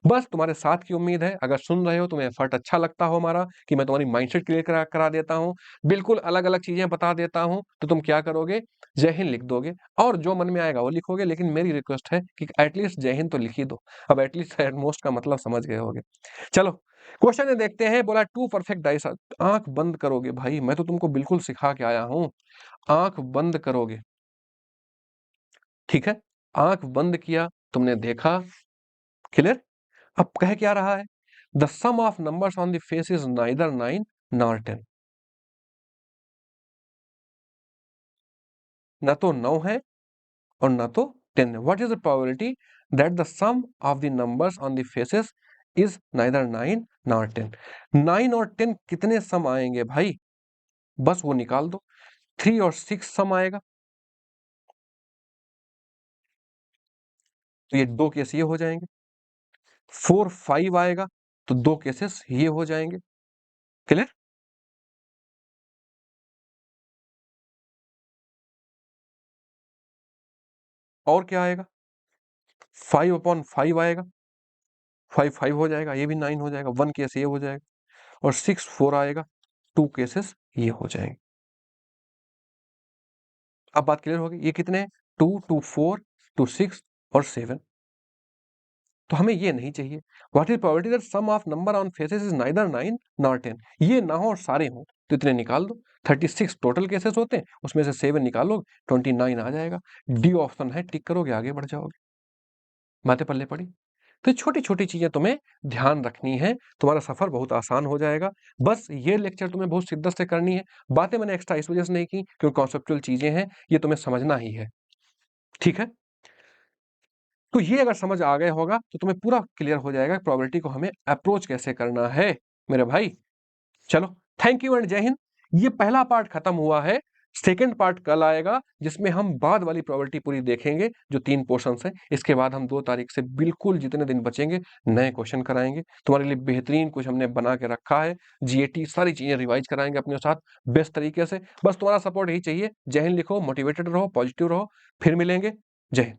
बस तुम्हारे साथ की उम्मीद है, अगर सुन रहे हो, तुम्हें एफर्ट अच्छा लगता हो हमारा कि मैं तुम्हारी माइंडसेट क्लियर करा देता हूँ, बिल्कुल अलग अलग चीजें बता देता हूँ, तो तुम क्या करोगे? जय हिंद लिख दोगे और जो मन में आएगा वो लिखोगे, लेकिन मेरी रिक्वेस्ट है कि एटलीस्ट जय हिंद तो लिख ही दो। अब एटलीस्ट एटमोस्ट का मतलब समझ गए होगे। चलो क्वेश्चन में देखते हैं। बोला टू परफेक्ट डाइस। आंख बंद करोगे भाई, मैं तो तुमको बिल्कुल सिखा के आया हूं। आंख बंद करोगे, ठीक है। आंख बंद किया, तुमने देखा, क्लियर। अब कह क्या रहा है, the sum of numbers on the face is neither 9 nor 10। ना तो 9 है और ना तो 10 है। What is the probability that the sum of the numbers on the faces is neither 9 nor 10। 9 और 10 कितने सम आएंगे भाई, बस वो निकाल दो। 3 और 6 सम आएगा, तो ये दो केस ये हो जाएंगे। 4 5 आएगा, तो दो केसेस ये हो जाएंगे, क्लियर। और क्या आएगा, 5/5 आएगा, 5 5 हो जाएगा, ये भी 9 हो जाएगा, 1 केस ये हो जाएगा, और 6 4 आएगा, 2 केसेस ये हो जाएंगे। अब बात क्लियर होगी। ये कितने हैं, 2 2 4 2 6 और 7। तो हमें ये नहीं चाहिए। What is probability that sum of number on faces is neither 9 nor 10। ये ना हो और सारे हों, तो इतने निकाल दो। 36 टोटल केसेस होते हैं, उसमें से 7 निकालो, 29 आ जाएगा। डी ऑप्शन है, टिक करोगे आगे बढ़ जाओगे। बातें पल्ले पड़ी। तो छोटी छोटी चीजें तुम्हें ध्यान रखनी है, तुम्हारा सफर बहुत आसान हो जाएगा। बस ये लेक्चर तुम्हें बहुत शिद्दत से करनी है। बातें मैंने एक्स्ट्रा इस वजह से नहीं की क्योंकि कॉन्सेप्चुअल चीजें हैं, ये तुम्हें समझना ही है, ठीक है। तो ये अगर समझ आ गया होगा तो तुम्हें पूरा क्लियर हो जाएगा प्रोबेबिलिटी को हमें अप्रोच कैसे करना है मेरे भाई। चलो, थैंक यू एंड जय हिंद। ये पहला पार्ट खत्म हुआ है। सेकंड पार्ट कल आएगा जिसमें हम बाद वाली प्रोबेबिलिटी पूरी देखेंगे, जो 3 पोर्शंस हैं। इसके बाद हम 2 तारीख से बिल्कुल जितने दिन बचेंगे नए क्वेश्चन कराएंगे तुम्हारे लिए। बेहतरीन कुछ हमने बना के रखा है, जीएटी सारी चीजें रिवाइज कराएंगे अपने साथ बेस्ट तरीके से। बस तुम्हारा सपोर्ट यही चाहिए। जय हिंद लिखो, मोटिवेटेड रहो, पॉजिटिव रहो। फिर मिलेंगे। जय हिंद।